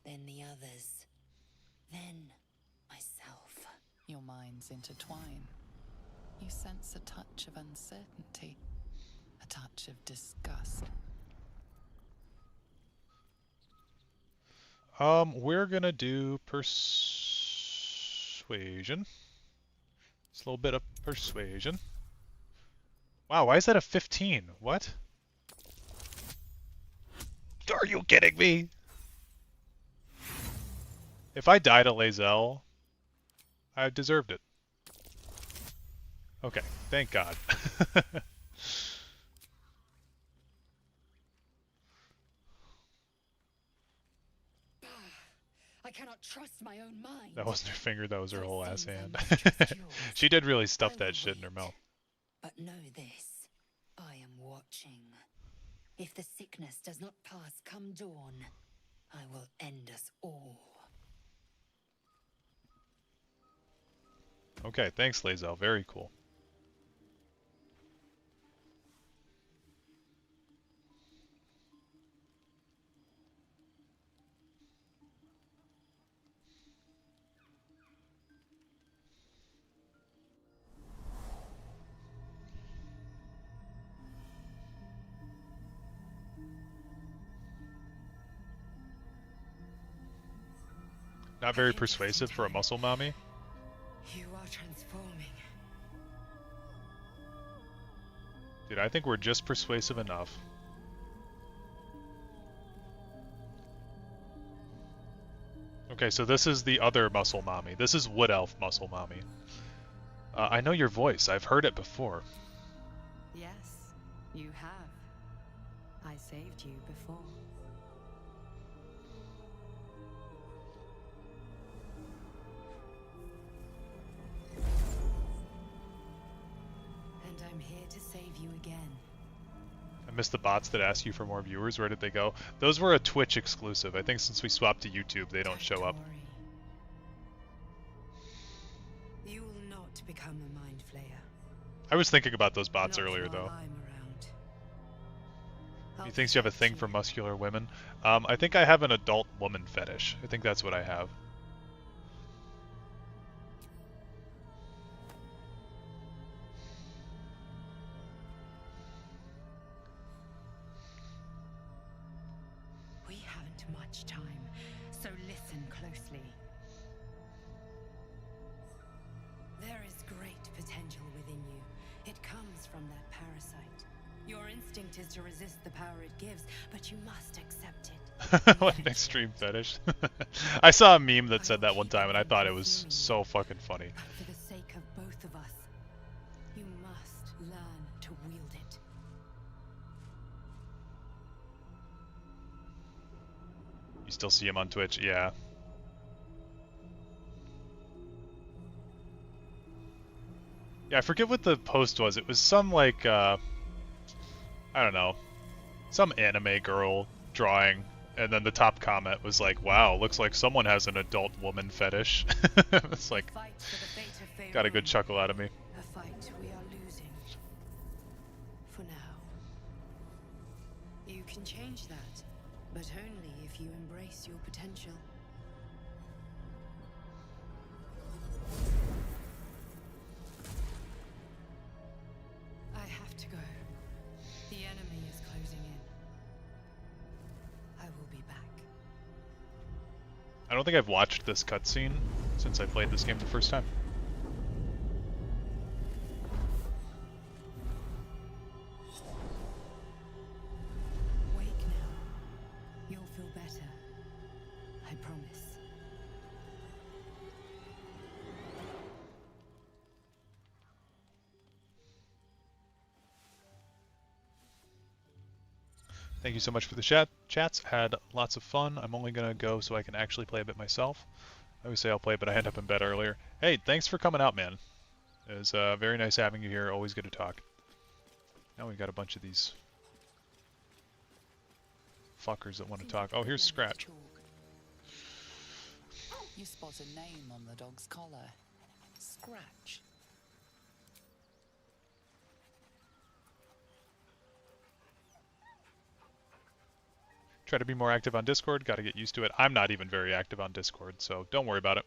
then the others, then myself. Your minds intertwine. You sense a touch of uncertainty, a touch of disgust. We're gonna do persuasion. Just a little bit of persuasion. Wow, why is that a 15? What? Are you kidding me? If I died to Lae'zel, I deserved it. Okay, thank God. I cannot trust my own mind. That wasn't her finger, that was her whole ass hand. She did really stuff that shit in her mouth. But know this, I am watching. If the sickness does not pass come dawn, I will end us all. Okay, thanks Lae'zel, very cool. Not very persuasive for a muscle mommy. You are transforming. Dude, I think we're just persuasive enough. Okay, so this is the other muscle mommy. This is Wood Elf muscle mommy. I know your voice. I've heard it before. Yes, you have. I saved you before. And I'm here to save you again. I missed the bots that ask you for more viewers. Where did they go? Those were a Twitch exclusive. I think since we swapped to YouTube, they don't show up. You will not become a mind flayer. I was thinking about those bots earlier, though. He thinks you have a thing for muscular women. I think I have an adult woman fetish. I think that's what I have. We haven't much time, so listen closely. There is great potential within you. It comes from that parasite. Your instinct is to resist the power it gives, but you must accept it. What an extreme fetish. I saw a meme that said that one time, and I thought it was so fucking funny. For the sake of both of us, you must learn to wield it. You still see him on Twitch? Yeah. Yeah, I forget what the post was. It was some, like, I don't know, some anime girl drawing And then the top comment was like, wow, looks like someone has an adult woman fetish. It's like, got a good chuckle out of me. A fight we are losing. For now. You can change that, but only if you embrace your potential. I have to go. The enemy is closing in. I will be back. I don't think I've watched this cutscene since I played this game the first time. Wake now. You'll feel better. I promise. Thank you so much for the chats. Had lots of fun. I'm only going to go so I can actually play a bit myself. I always say I'll play, but I end up in bed earlier. Hey, thanks for coming out, man. It was very nice having you here. Always good to talk. Now we got a bunch of these fuckers that want to talk. Oh, here's Scratch. You spot a name on the dog's collar. Scratch. Try to be more active on Discord. Got to get used to it. I'm not even very active on Discord, so don't worry about it.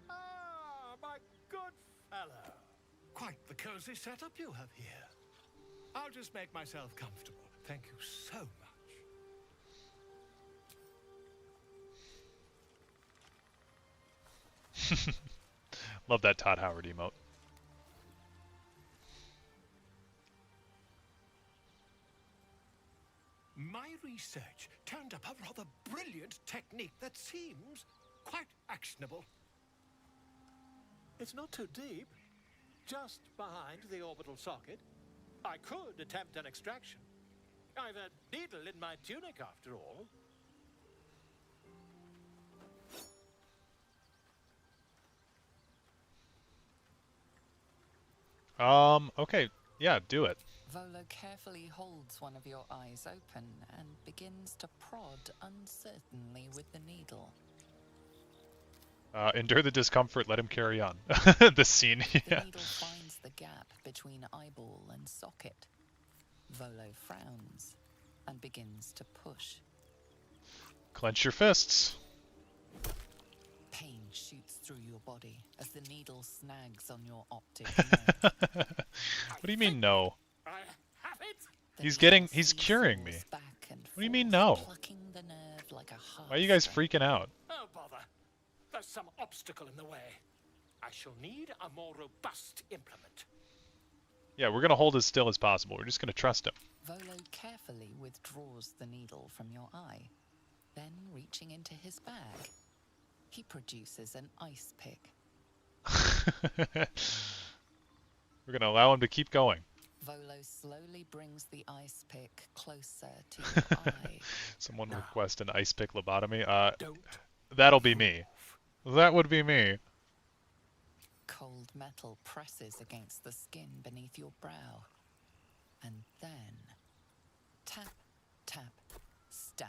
Ah, my good fellow. Quite the cozy setup you have here. I'll just make myself comfortable. Thank you so much. Love that Todd Howard emote. My research turned up a rather brilliant technique that seems quite actionable. It's not too deep. Just behind the orbital socket. I could attempt an extraction. I've a needle in my tunic after all. Okay. Yeah, do it. Volo carefully holds one of your eyes open and begins to prod uncertainly with the needle. Endure the discomfort, let him carry on. The scene, yeah. The needle finds the gap between eyeball and socket. Volo frowns and begins to push. Clench your fists. Pain shoots through your body as the needle snags on your optic nerve. What do you mean no? I have it. He's curing me. What do you mean no? The nerve like a Why are you guys freaking out? Oh, bother. There's some obstacle in the way. I shall need a more robust implement. Yeah, we're gonna hold as still as possible. We're just gonna trust him. Volo carefully withdraws the needle from your eye. Then, reaching into his bag, he produces an ice pick. We're gonna allow him to keep going. Volo slowly brings the ice pick closer to your eye. Someone request an ice pick lobotomy. That'll be me. That would be me. Cold metal presses against the skin beneath your brow. And then, tap, tap, stab.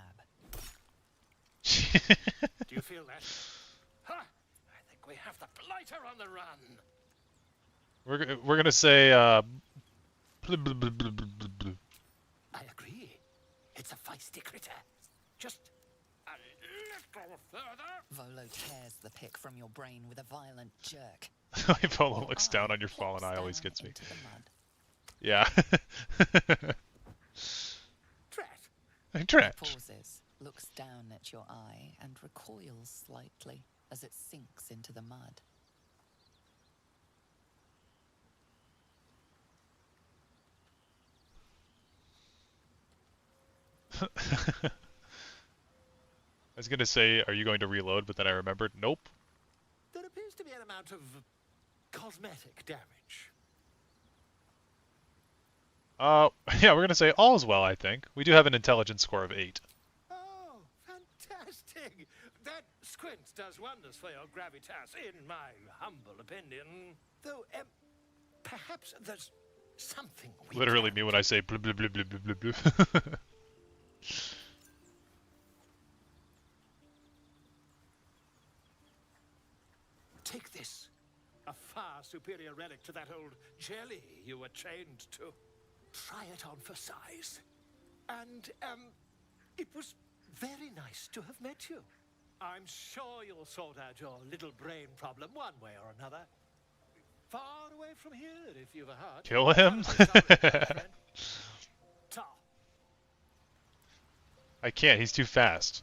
Do you feel that? Ha! I think we have the blighter on the run. We're gonna say I agree. It's a feisty critter. Just a little further. Volo tears the pick from your brain with a violent jerk. Volo looks down on your fallen eye. Always gets me. Yeah. Tretch. Pauses, looks down at your eye, and recoils slightly as it sinks into the mud. I was gonna say, are you going to reload? But then I remembered, nope. There appears to be an amount of cosmetic damage. Yeah, we're gonna say all's well, I think. We do have an intelligence score of 8. Oh, fantastic! Squint does wonders for your gravitas, in my humble opinion. Though, perhaps there's something we Literally me when I say blub blub blub blub blub blub. Take this. A far superior relic to that old jelly you were chained to. Try it on for size. And, it was very nice to have met you. I'm sure you'll sort out your little brain problem one way or another. Far away from here, if you've a heart. Kill him? I can't, he's too fast.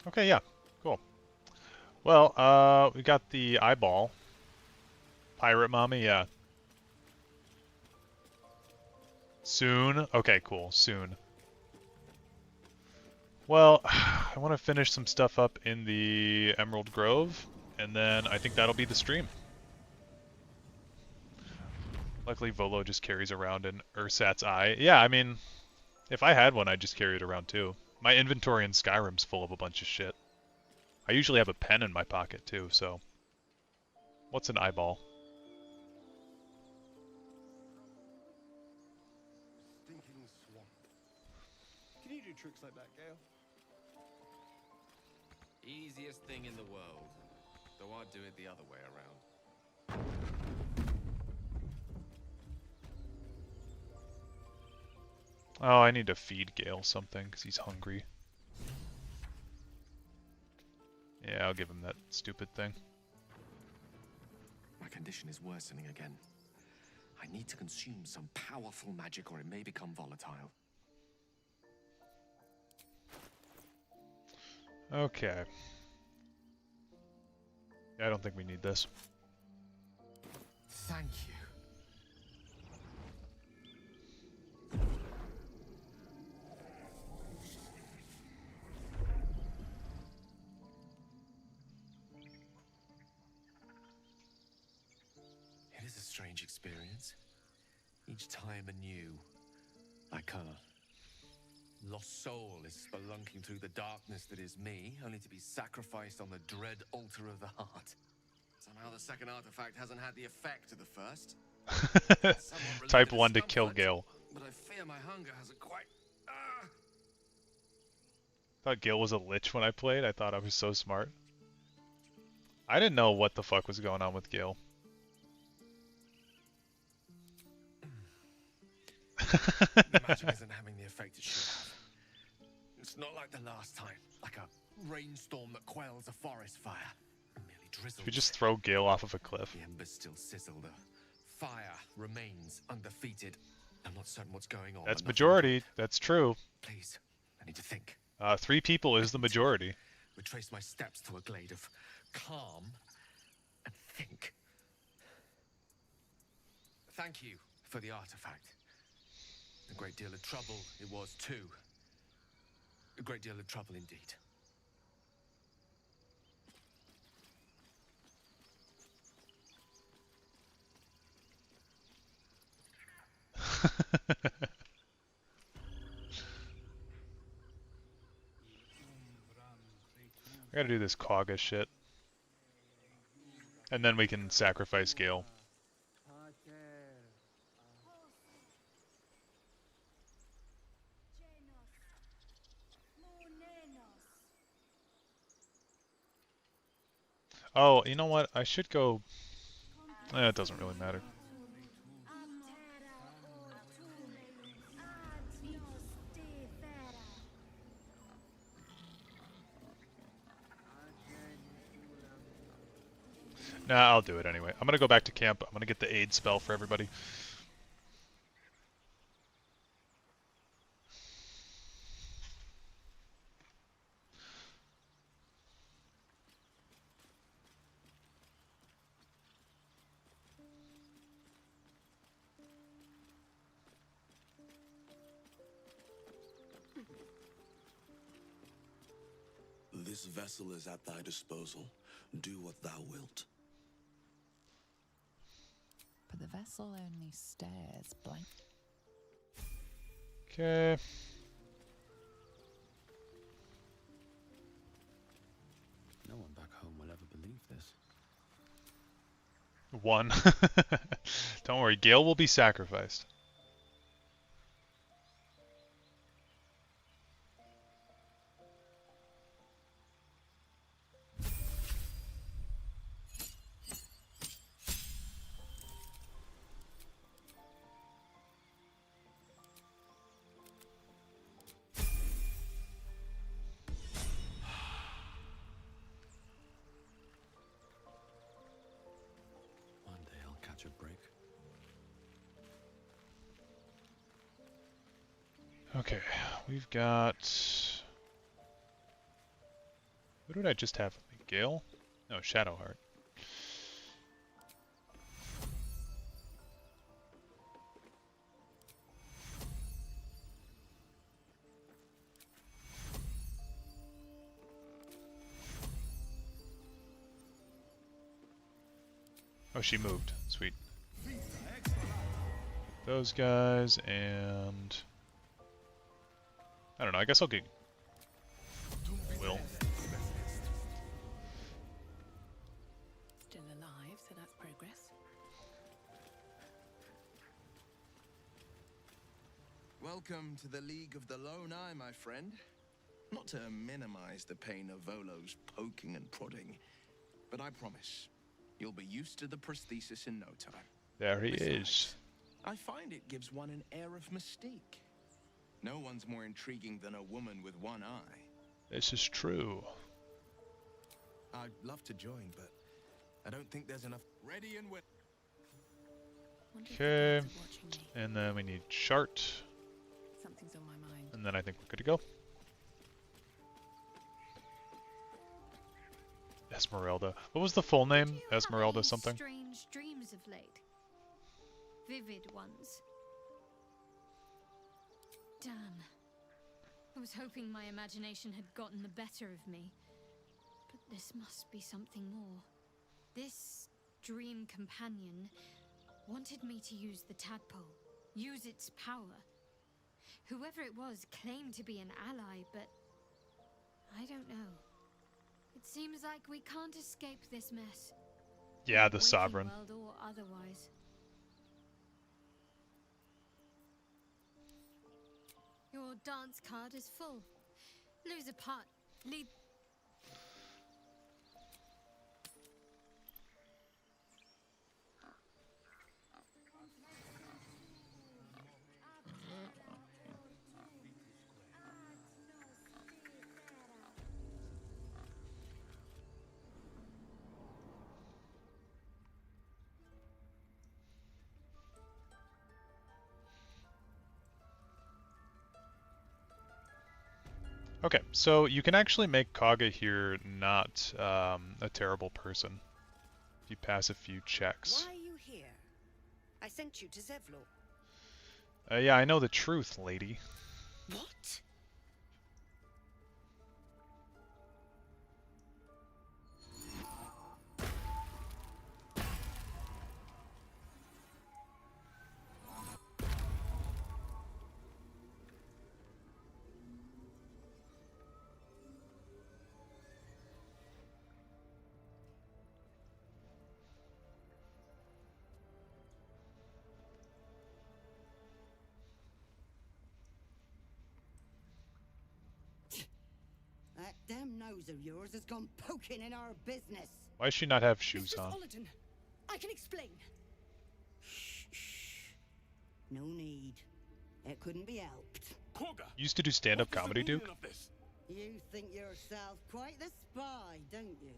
Okay, yeah, cool. Well, we got the eyeball. Pirate mommy, yeah. Soon? Okay, cool, soon. Well, I want to finish some stuff up in the Emerald Grove, and then I think that'll be the stream. Luckily, Volo just carries around an Ursat's eye. Yeah, I mean, if I had one, I'd just carry it around too. My inventory in Skyrim's full of a bunch of shit. I usually have a pen in my pocket too, so... What's an eyeball? Stinking swamp. Can you do tricks like that, Gale? Easiest thing in the world. Though I'd do it the other way around. Oh, I need to feed Gale something, because he's hungry. Yeah, I'll give him that stupid thing. My condition is worsening again. I need to consume some powerful magic or it may become volatile. Okay. Yeah, I don't think we need this. Thank you. It is a strange experience. Each time anew. Like a lost soul is spelunking through the darkness that is me, only to be sacrificed on the dread altar of the heart. Somehow the second artifact hasn't had the effect of the first. Type 1 to kill Gale. But I fear my hunger hasn't quite... Thought Gale was a lich when I played. I thought I was so smart. I didn't know what the fuck was going on with Gale. The magic isn't having the effect it should have. It's not like the last time, like a rainstorm that quells a forest fire. It merely drizzles. Should we just throw Gale off of a cliff? The embers still sizzle. The fire remains undefeated. I'm not certain what's going on. That's majority. That's true. Please, I need to think. 3 people is the majority. Retrace my steps to a glade of calm and think. Thank you for the artifact. A great deal of trouble it was too. A great deal of trouble indeed. I gotta do this Kaga shit. And then we can sacrifice Gale. Oh, you know what? I should go... it doesn't really matter. Nah, I'll do it anyway. I'm gonna go back to camp. I'm gonna get the aid spell for everybody. This vessel is at thy disposal. Do what thou wilt. But the vessel only stares blank. Okay. No one back home will ever believe this. One. Don't worry, Gale will be sacrificed. One day I'll catch a break. Okay, we've got... Who did I just have with me? Gale? No, Shadowheart. Oh, she moved. Sweet. Those guys, and... I don't know, I guess I'll get... Will. Still alive, so that's progress. Welcome to the League of the Lone Eye, my friend. Not to minimize the pain of Volo's poking and prodding, but I promise, you'll be used to the prosthesis in no time. There he Besides, is. I find it gives one an air of mystique. No one's more intriguing than a woman with one eye. This is true. I'd love to join, but I don't think there's enough ready and willing. Okay, and then we need Chart, Something's on my mind. and then I think we're good to go. Esmeralda. What was the full name? Esmeralda something? Strange dreams of late. Vivid ones. Damn. I was hoping my imagination had gotten the better of me. But this must be something more. This dream companion wanted me to use the tadpole, use its power. Whoever it was claimed to be an ally, but I don't know. It seems like we can't escape this mess. Yeah, the Waking Sovereign. world or otherwise. Your dance card is full. Lose a part. Lead. Okay, so you can actually make Kaga here not a terrible person if you pass a few checks. Why are you here? I sent you to Zevlor. Yeah, I know the truth, lady. What? That damn nose of yours has gone poking in our business. Why does she not have shoes Mistress on? Ollerton, I can explain. No need. It couldn't be helped. You used to do stand-up comedy, Duke? You think yourself quite the spy, don't you?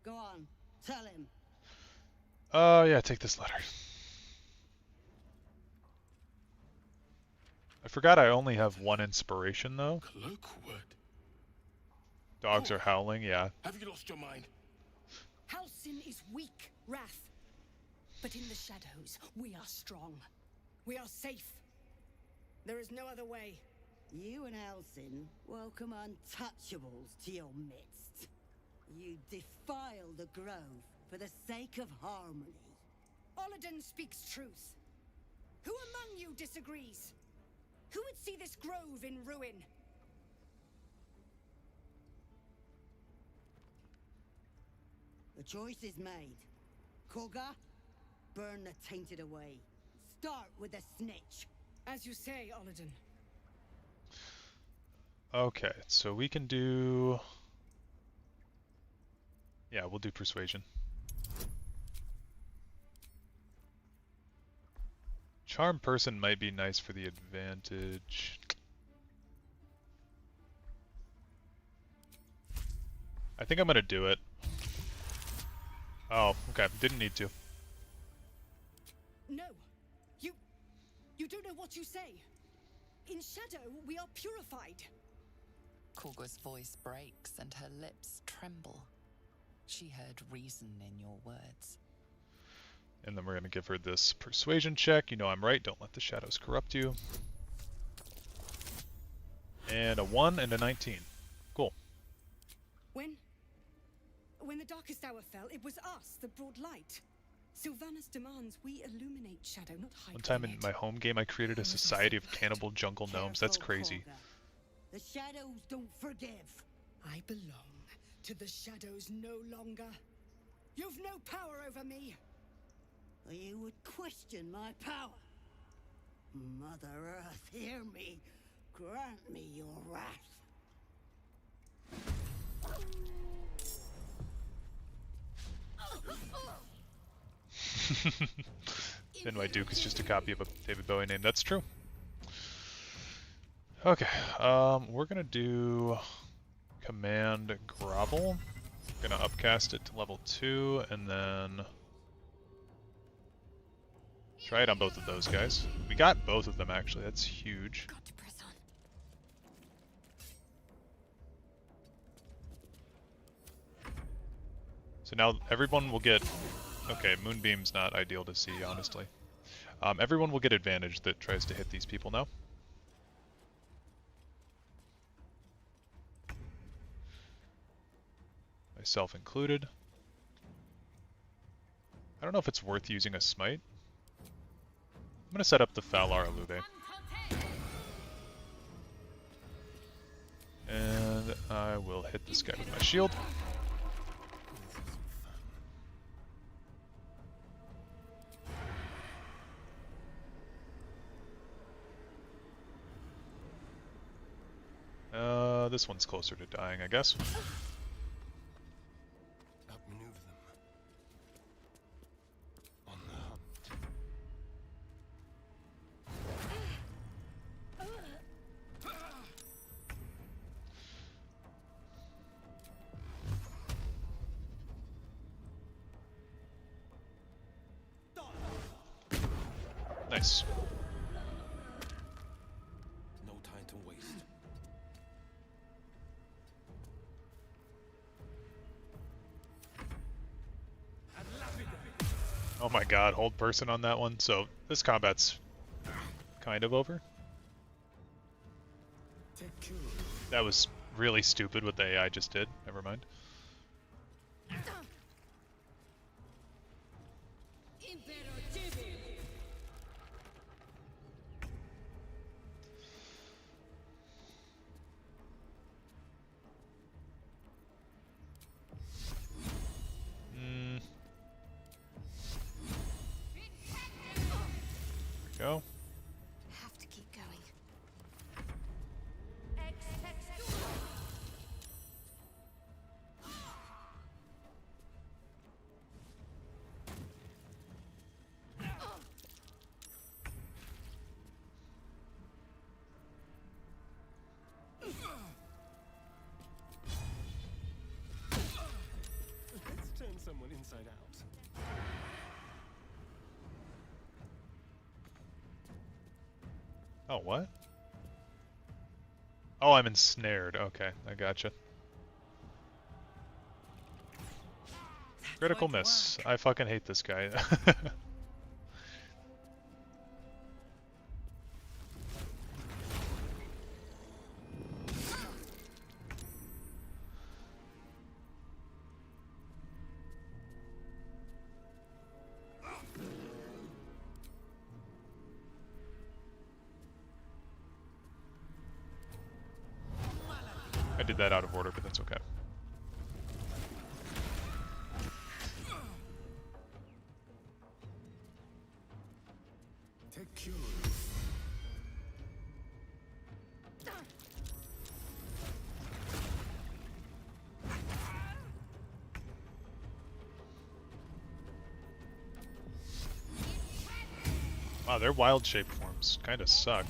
Go on, tell him. Yeah, take this letter. I forgot I only have one inspiration, though. Cloakwood. Dogs are howling, yeah. Have you lost your mind? Halsin is weak, Wrath. But in the shadows, we are strong. We are safe. There is no other way. You and Halsin welcome untouchables to your midst. You defile the grove for the sake of harmony. Ollerton speaks truth. Who among you disagrees? Who would see this grove in ruin? The choice is made. Koga, burn the tainted away. Start with the snitch. As you say, Olladin. Okay, so we can do... Yeah, we'll do persuasion. Charm person might be nice for the advantage. I think I'm gonna do it. Oh, okay, didn't need to. No. You don't know what you say. In shadow, we are purified. Korga's voice breaks and her lips tremble. She heard reason in your words. And then we're gonna give her this persuasion check. You know I'm right, don't let the shadows corrupt you. And a 1 and a 19. Cool. When the darkest hour fell, it was us that brought light. Sylvanas demands we illuminate shadow, not hide. One time in my home game I created a society of cannibal jungle gnomes. That's crazy. The shadows don't forgive. I belong to the shadows no longer. You've no power over me. You would question my power. Mother Earth, hear me. Grant me your wrath. And my Duke is just a copy of a David Bowie name. That's true. Okay, we're gonna do command grovel. Gonna upcast it to level 2, and then try it on both of those guys. We got both of them actually. That's huge. So now everyone will get... Okay, Moonbeam's not ideal to see, honestly. Everyone will get advantage that tries to hit these people now. Myself included. I don't know if it's worth using a smite. I'm going to set up the Falar Alube. And I will hit this guy with my shield. This one's closer to dying, I guess. Outmaneuver them. On the hunt. Nice. No time to waste. Oh my god, hold person on that one. So this combat's kind of over. That was really stupid what the AI just did. Never mind. Go. Have to keep going. Let's turn someone inside out. Oh, what? Oh, I'm ensnared. Okay, I gotcha. Critical miss. I fucking hate this guy. did that out of order, but that's okay. Take cure. Wow, their wild shape forms kind of suck.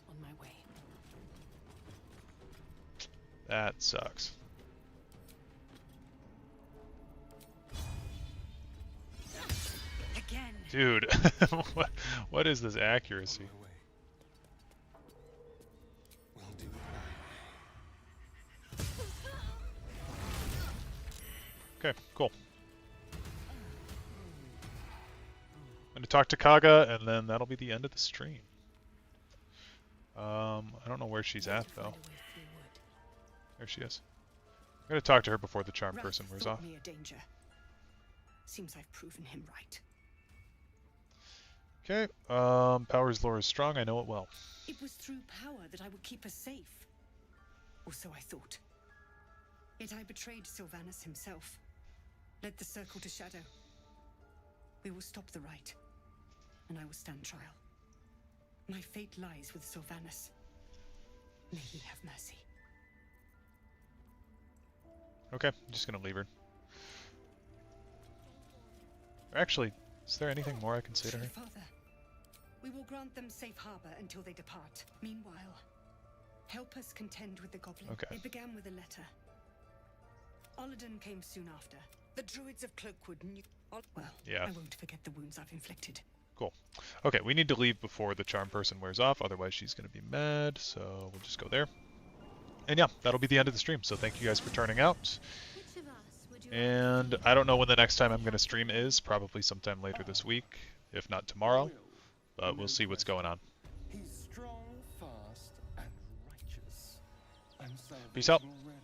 On my way. That sucks. Again. Dude, what is this accuracy? Okay, cool. I'm gonna talk to Kaga, and then that'll be the end of the stream. I don't know where she's at though. There she is. I'm gonna talk to her before the charm person wears off. Me a danger. Seems I've proven him right. Okay. Power's lore is strong. I know it well. It was through power that I would keep us safe. Or so I thought. Yet I betrayed Sylvanus himself. Led the circle to shadow. We will stop the rite, and I will stand trial. My fate lies with Sylvanus. May he have mercy. Okay, I'm just gonna leave her. Actually, is there anything more I can say to her? Father, we will grant them safe harbor until they depart. Meanwhile, help us contend with the goblin. Okay. It began with a letter. Olladin came soon after. The druids of Cloakwood knew. Well, Yeah. I won't forget the wounds I've inflicted. Cool. Okay, we need to leave before the charm person wears off, otherwise she's going to be mad, so we'll just go there. And yeah, that'll be the end of the stream, so thank you guys for turning out. And I don't know when the next time I'm going to stream is, probably sometime later this week, if not tomorrow, but we'll see what's going on. He's strong, fast, and righteous. I'm Peace out. already.